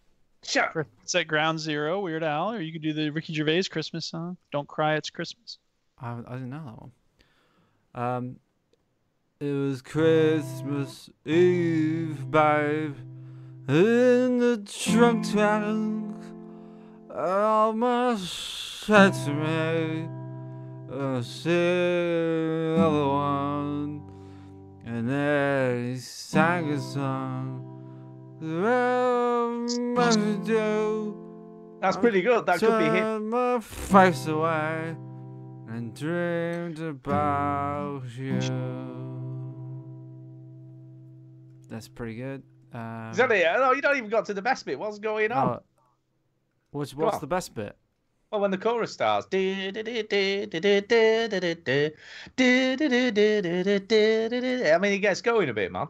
A: Shut up.
C: It's at Ground Zero, Weird Al, or you could do the Ricky Gervais Christmas song. Don't cry, it's Christmas.
B: I didn't know that one. It was Christmas Eve, babe, in the drunk tank. All my said to me, sing another one, and then he sang a song.
A: That's pretty good. That could be hit.
B: Turned my face away and dreamed about you. That's pretty good.
A: Is that it? No, you don't even got to the best bit. What's going on?
B: What's the best bit?
A: Well, when the chorus starts. I mean, it gets going a bit, man.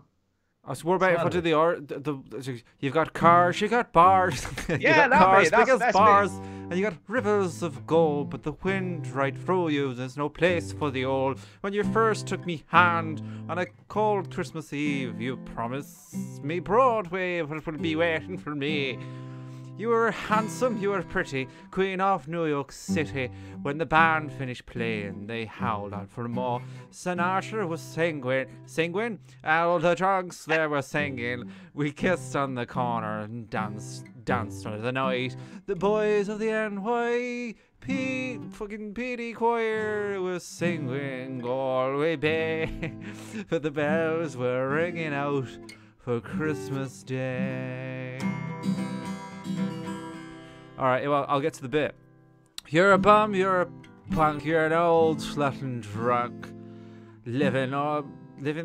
B: So what about if I do the you've got cars, you got bars, you
A: Yeah,
B: got
A: that
B: cars,
A: bit, that's
B: big as
A: the best
B: bars, and you got rivers of gold, but the wind right through you. There's no place for the old. When you first took me hand on a cold Christmas Eve, you promised me Broadway, but it would be waiting for me. You were handsome, you were pretty, Queen of New York City. When the band finished playing, they howled out for more. Sinatra was singing, all the drunks there were singing. We kissed on the corner and danced through the night. The boys of the NYPD fucking PD choir was singing Galway Bay, but the bells were ringing out for Christmas Day. Alright, well, I'll get to the bit. You're a bum, you're a punk, you're an old slut and drunk, living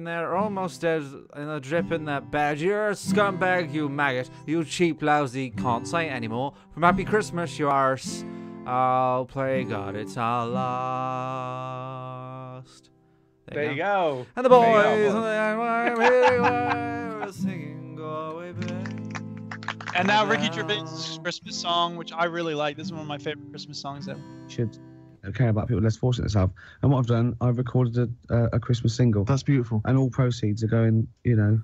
B: there almost dead in a drip in that bed. You're a scumbag, you maggot, you cheap, lousy, can't say anymore. From Happy Christmas, you arse. I'll play God, it's our last.
A: There you go.
B: And the boys were singing Galway Bay.
C: And now Ricky Gervais' Christmas song, which I really like. This is one of my favorite Christmas songs ever.
N: Should care about people less fortunate to have. And what I've done, I've recorded a Christmas single.
S: That's beautiful.
N: And all proceeds are going, to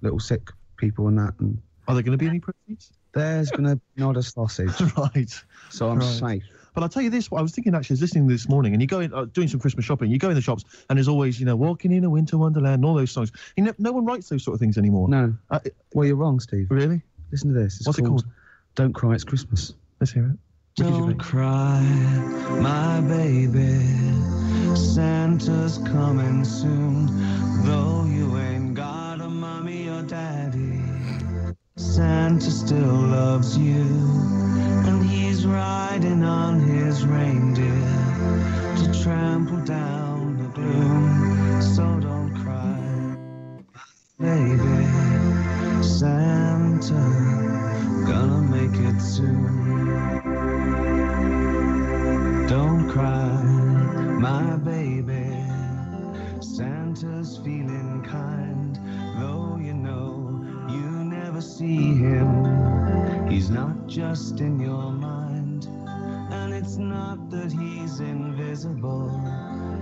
N: little sick people and that. And
S: are there going to be any proceeds?
N: There's going to be not a sausage.
S: Right.
N: So I'm safe.
S: But I'll tell you this, I was thinking actually, I was listening this morning, and you go in, doing some Christmas shopping, you go in the shops, and there's always, Walking in a Winter Wonderland, and all those songs. No one writes those sort of things anymore.
N: No. Well, you're wrong, Steve.
S: Really?
N: Listen to this.
S: What's it called?
N: Don't Cry, It's Christmas.
S: Let's hear it.
T: Don't cry, my baby. Santa's coming soon. Though you ain't got a mommy or daddy, Santa still loves you. And he's riding on his reindeer to trample down the gloom. So don't cry, baby. Santa gonna make it soon. Don't cry, my baby. Santa's feeling kind, though you never see him. He's not just in your mind, and it's not that he's invisible.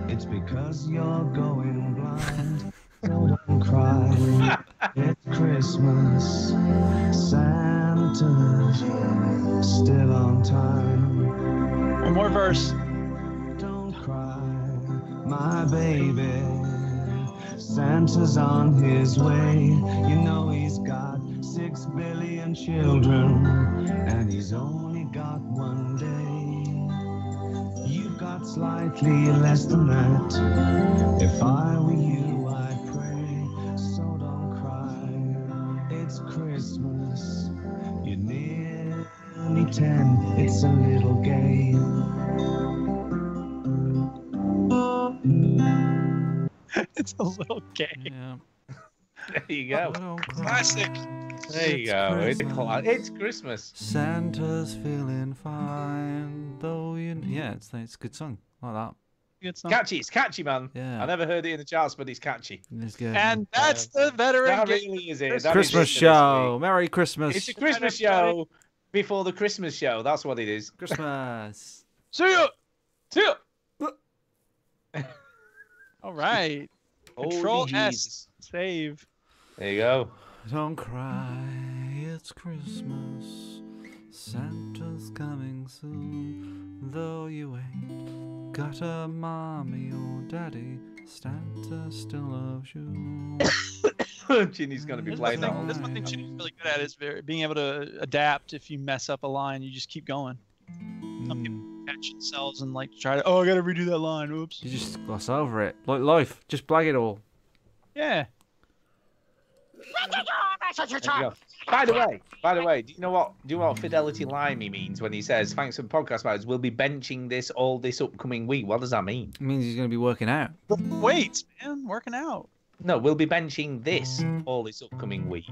T: It's because you're going blind. So don't cry, it's Christmas. Santa's still on time.
C: One more verse.
T: Don't cry, my baby. Santa's on his way. He's got 6 billion children, and he's only got one day. You've got slightly less than that. If I were you, I'd pray. So don't cry, it's Christmas. You're nearly 10, it's a little game.
C: It's a little gay.
B: Yeah.
A: There you go.
C: Classic.
A: There you go. It's Christmas.
B: Santa's feeling fine, though it's a good song. Like that.
C: Good song.
A: Catchy. It's catchy, man.
B: Yeah.
A: I never heard it in the charts, but it's catchy.
B: It's good.
C: And that's the veteran.
A: That really is it. That
B: Christmas
A: is it
B: show. Merry Christmas.
A: It's a Christmas show before the Christmas show. That's what it is.
B: Christmas.
C: See ya.
A: See ya.
C: All right. Control S. Save.
A: There you go.
B: Don't cry, it's Christmas. Santa's coming soon. Though you ain't got a mommy or daddy, Santa still loves you.
A: Ginny's going to be playing that all
C: That's one thing Ginny's really good at is being able to adapt. If you mess up a line, you just keep going. Some people catch themselves and try to, I got to redo that line. Oops.
B: You just gloss over it. Like life. Just blag it all.
C: Yeah.
A: By the way, do you know what Fidelity Limey means when he says, thanks for podcast matters, we'll be benching this upcoming week? What does that mean?
B: It means he's going to be working out.
C: Weights, man. Working out.
A: No, we'll be benching this upcoming week.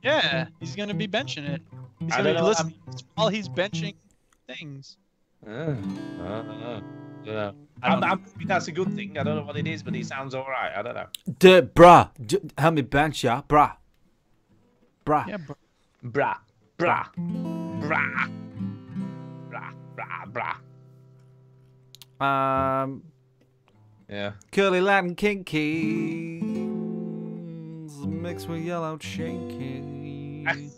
C: Yeah, he's going to be benching it. He's
A: I
C: going
A: don't
C: to be
A: know,
C: listening while he's benching things.
A: I mean, that's a good thing. I don't know what it is, but it sounds all right. I don't know.
B: Bruh, help me bench ya, bruh. Bruh.
C: Yeah,
A: brah. Yeah.
B: Curly Latin kinky mixed with yellow chinky.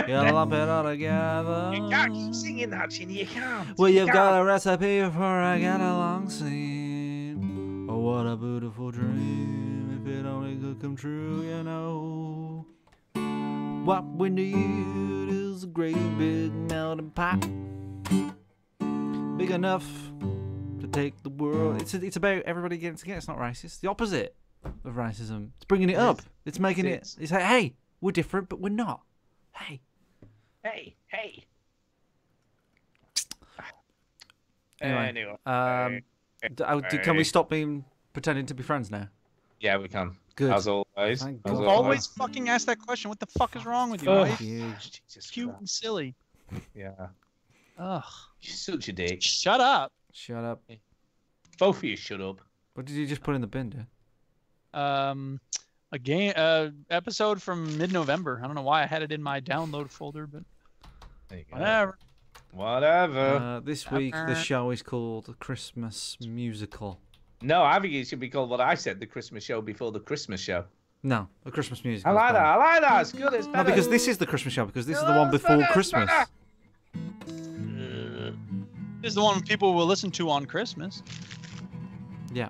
B: You lump it all together.
A: You can't keep singing that, Ginny. You can't.
B: Well, you've got a recipe for a get along scene. Oh, what a beautiful dream. If it only could come true, What we need is is a great big melting pot, big enough to take the world. It's about everybody getting together. It's not racist. It's the opposite of racism. It's bringing it up. It's making it. It's like, hey, we're different, but we're not. Hey. Anyway, can we stop pretending to be friends now?
A: Yeah, we can.
B: Good.
A: As always.
C: Always fucking ask that question. What the fuck is wrong with you,
A: Oh,
C: right?
A: Jesus
C: Cute
A: Christ.
C: and silly.
A: Yeah.
C: Ugh.
A: You're such a dick.
C: Shut up.
B: Shut up.
A: Both of you shut up.
B: What did you just put in the bin, dude?
C: A game episode from mid-November. I don't know why I had it in my download folder, but
A: There you go.
C: whatever.
A: Whatever.
B: This week the show is called The Christmas Musical.
A: No, I think it should be called what I said, the Christmas show before the Christmas show.
B: No, The Christmas Musical.
A: I like that. I like that. It's good. It's
B: No,
A: better.
B: because this is the Christmas show, because this is the one before Christmas.
C: This is the one people will listen to on Christmas.
B: Yeah.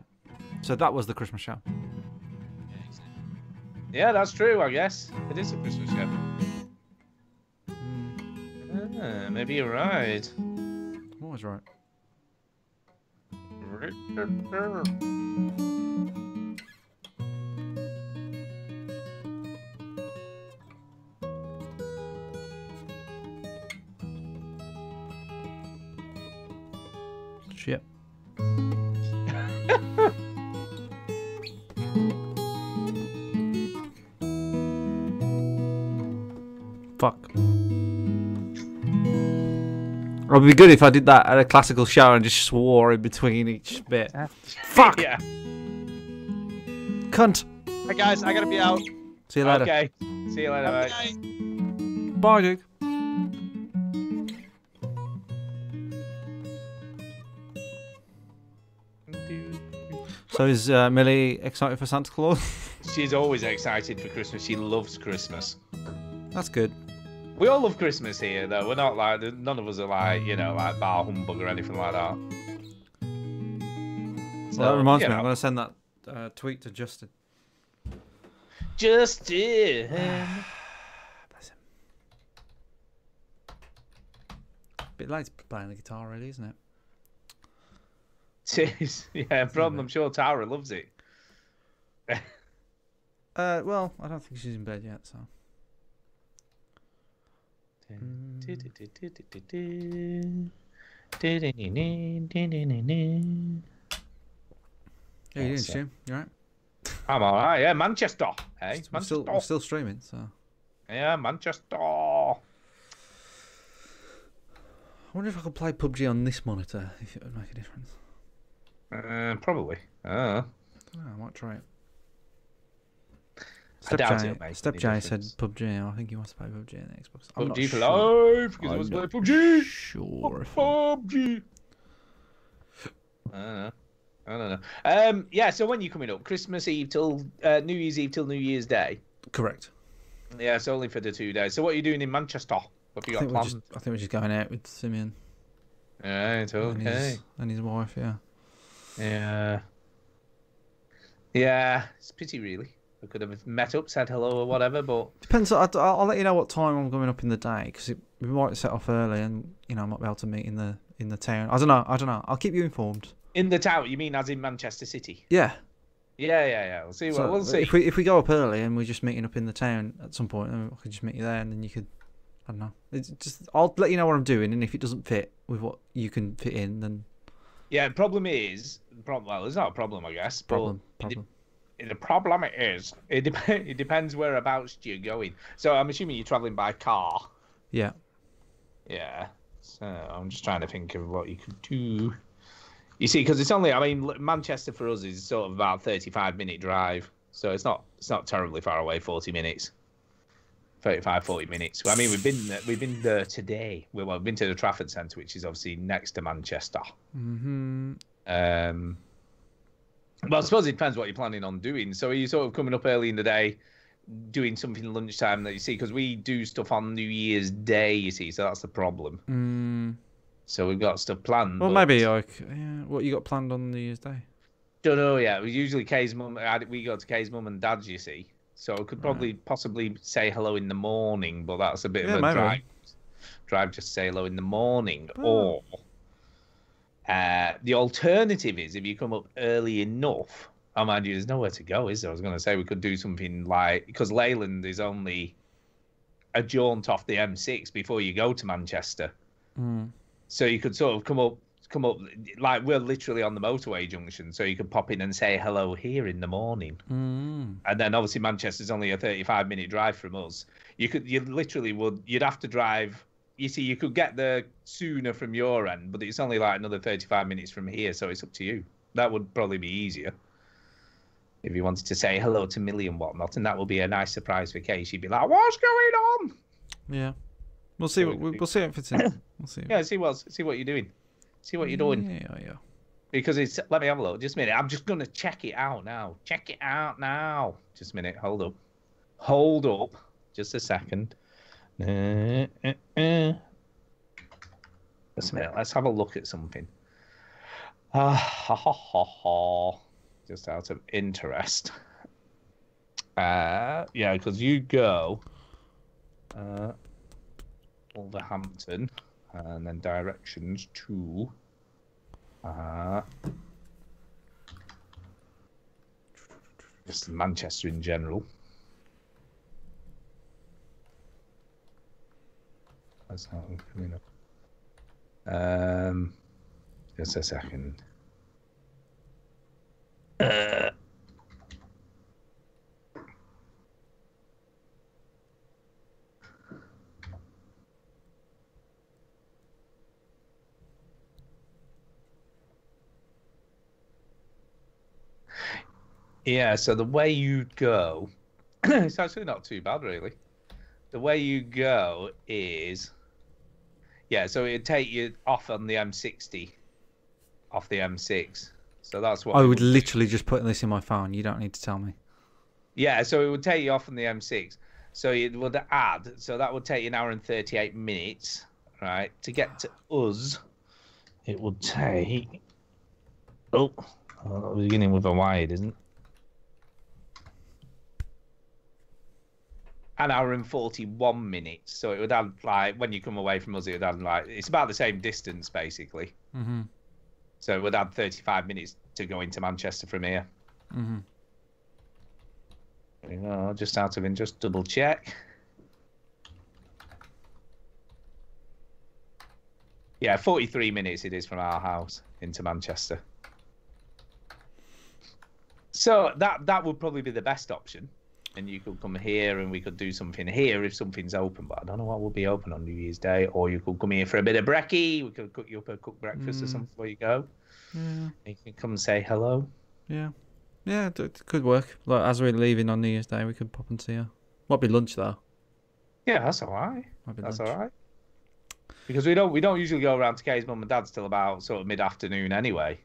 B: So that was the Christmas show.
A: Yeah, that's true, I guess. It is a Christmas show. Maybe you're right.
B: I'm always right. Shit. Fuck. It would be good if I did that at a classical show and just swore in between each bit. Fuck!
A: Yeah.
B: Cunt!
C: Hi guys, I gotta be out.
B: See you later.
A: Okay. See you later, mate.
B: Bye, Duke. So is Millie excited for Santa Claus?
A: She's always excited for Christmas. She loves Christmas.
B: That's good.
A: We all love Christmas here, though. We're not like, none of us are like, like bar humbug or anything like that. So,
B: Well, that reminds me, I'm going to send that tweet to Justin.
A: Justin!
B: Bless him. Bit late to be playing the guitar, really, isn't it?
A: It is. Yeah, problem. I'm sure Tara loves it.
B: Well, I don't think she's in bed yet, so. How you doing, Stu? You alright?
A: I'm alright, yeah. Manchester. Hey, Manchester.
B: We're still streaming, so.
A: Yeah, Manchester.
B: I wonder if I could play PUBG on this monitor, if it would make a difference.
A: Probably.
B: I might try it.
A: I doubt it'll make
B: Step
A: any
B: J said
A: difference.
B: PUBG. I think he wants to play PUBG on the Xbox. I'm not
A: PUBG for
B: sure.
A: life, because he wants to
B: I'm
A: play
B: not
A: PUBG.
B: Sure.
A: PUBG. I don't know. Yeah, so when are you coming up? Christmas Eve till New Year's Eve till New Year's Day?
B: Correct.
A: Yeah, it's only for the 2 days. So what are you doing in Manchester? What have you got planned?
B: I think we're just going out with Simeon.
A: Right, okay.
B: And his wife, yeah.
A: Yeah. Yeah, it's a pity, really. We could have met up, said hello or whatever, but...
B: Depends. I'll let you know what time I'm going up in the day, because we might set off early, and I might be able to meet in the town. I don't know. I'll keep you informed.
A: In the town? You mean as in Manchester City?
B: Yeah.
A: Yeah. We'll see.
B: So
A: We'll see.
B: If we go up early and we're just meeting up in the town at some point, then I could just meet you there, and then you could. I don't know. I'll let you know what I'm doing, and if it doesn't fit with what you can fit in, then.
A: Yeah. Problem is, well, it's not a problem, I guess.
B: Problem.
A: The problem is, it depends whereabouts you're going. So I'm assuming you're traveling by car.
B: Yeah.
A: Yeah. So I'm just trying to think of what you could do. You see, because it's only, Manchester for us is sort of about 35-minute drive. So it's not terribly far away, 40 minutes. 35, 40 minutes. I mean, we've been there today. We've been to the Trafford Centre, which is obviously next to Manchester.
B: Mm-hmm.
A: Well, I suppose it depends what you're planning on doing. So are you sort of coming up early in the day, doing something lunchtime that you see? Because we do stuff on New Year's Day, you see, so that's the problem. So we've got stuff planned.
B: Well,
A: but...
B: maybe what you got planned on New Year's Day?
A: Don't know yet. We usually Kay's mum. We go to Kay's mum and dad's, you see. So I could possibly say hello in the morning, but that's a bit of a drive. drive just to say hello in the morning, or the alternative is if you come up early enough. Oh, mind you, there's nowhere to go, is there? I was going to say we could do something like, because Leyland is only a jaunt off the M6 before you go to Manchester. So you could sort of come up, like we're literally on the motorway junction, so you could pop in and say hello here in the morning. And then obviously Manchester's only a 35-minute drive from us. You literally would, you'd have to drive. You see, you could get there sooner from your end, but it's only like another 35 minutes from here, so it's up to you. That would probably be easier if you wanted to say hello to Millie and whatnot, and that will be a nice surprise for Kay. She'd be like, "What's going on?"
B: Yeah, we'll see. We'll see what fits in. We'll see.
A: Yeah, see what you're doing. See what you're doing.
B: Yeah.
A: Because it's. Let me have a look. Just a minute. I'm just gonna check it out now. Check it out now. Just a minute. Hold up. Hold up. Just a second. Just a minute. Let's have a look at something. Just out of interest. Yeah, because you go Wolverhampton and then directions to just Manchester in general. That's not coming up. Just a second. Yeah, so the way you go, it's actually not too bad, really. The way you go is, yeah, so it'd take you off on the M60, off the M6. So that's what
B: I would literally just put this in my phone. You don't need to tell me.
A: Yeah, so it would take you off on the M6. So it would add, so that would take you an hour and 38 minutes, right? To get to us, it would take, beginning with a wide, isn't it? An hour and 41 minutes. So it would add, like, when you come away from us, it would add, like, it's about the same distance, basically.
B: Mm-hmm.
A: So it would add 35 minutes to go into Manchester from here.
B: Mm-hmm.
A: There you go, just out of interest, double check. Yeah, 43 minutes it is from our house into Manchester. So that would probably be the best option. And you could come here and we could do something here if something's open. But I don't know what will be open on New Year's Day. Or you could come here for a bit of brekkie. We could cook you up a cooked breakfast or something before you go.
B: Yeah.
A: You can come and say hello.
B: Yeah. Yeah, it could work. Like, as we're leaving on New Year's Day, we could pop and see her. Might be lunch, though.
A: Yeah, that's all right.
B: That's
A: all right. Because we don't usually go around to Kay's mum and dad's till about sort of mid-afternoon anyway.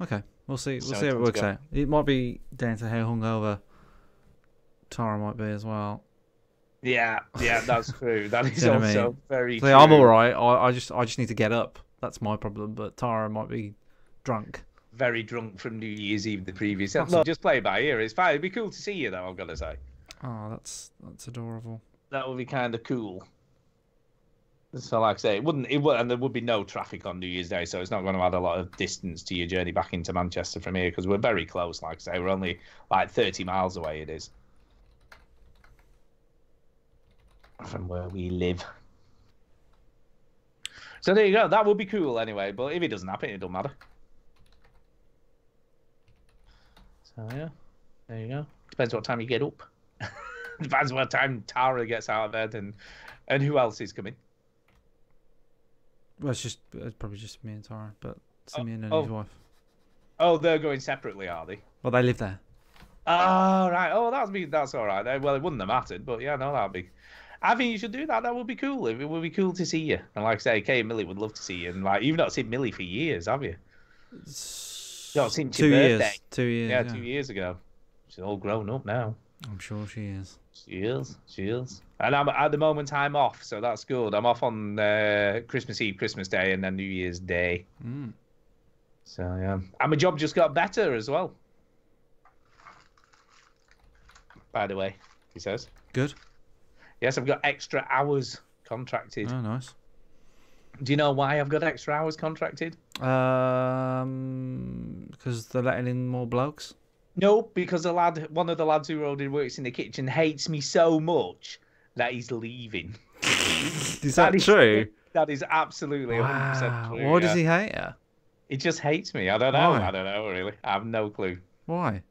B: Okay, we'll see. We'll
A: So
B: see how it
A: time to
B: works
A: go.
B: out. It might be down to how hungover Tara might be as well.
A: Yeah, that's true. That is
B: Do you know what I
A: also
B: mean?
A: very
B: See,
A: true.
B: I'm all right. I just need to get up. That's my problem. But Tara might be drunk.
A: Very drunk from New Year's Eve the previous.
B: That's
A: Look,
B: a-
A: just play it by ear. It's fine. It'd be cool to see you, though, I've got to say.
B: Oh, that's adorable.
A: That would be kind of cool. So, like I say, it would, and there would be no traffic on New Year's Day, so it's not going to add a lot of distance to your journey back into Manchester from here, because we're very close, like I say. We're only like 30 miles away, it is. From where we live. So there you go. That would be cool anyway, but if it doesn't happen, it don't matter. So yeah, there you go. Depends what time you get up. Depends what time Tara gets out of bed and who else is coming.
B: Well, it's probably just me and Tara, but Simeon and his wife.
A: Oh, they're going separately, are they?
B: Well, they live there.
A: Oh, right. Oh, that's all right. Well, it wouldn't have mattered, but yeah, no, that'd be. I think you should do that. That would be cool. It would be cool to see you. And like I say, Kay and Millie would love to see you. And like, you've not seen Millie for years, have you? Not since your
B: 2 years.
A: birthday.
B: 2 years.
A: Yeah, 2 years ago. She's all grown up now.
B: I'm sure she is.
A: She is. And I'm at the moment I'm off, so that's good. I'm off on Christmas Eve, Christmas Day, and then New Year's Day. So yeah, and my job just got better as well. By the way, he says.
B: Good.
A: Yes, I've got extra hours contracted.
B: Oh, nice.
A: Do you know why I've got extra hours contracted?
B: Because they're letting in more blokes.
A: No, because one of the lads who already works in the kitchen hates me so much that he's leaving.
B: Is that true?
A: That is absolutely 100% true.
B: Why does he hate you?
A: He just hates me. I don't know.
B: Why?
A: I don't know, really. I have no clue.
B: Why?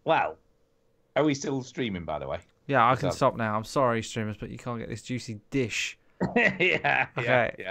A: Well, are we still streaming, by the way?
B: Yeah, I can stop now. I'm sorry, streamers, but you can't get this juicy dish.
A: Yeah.
B: Okay.
A: Yeah.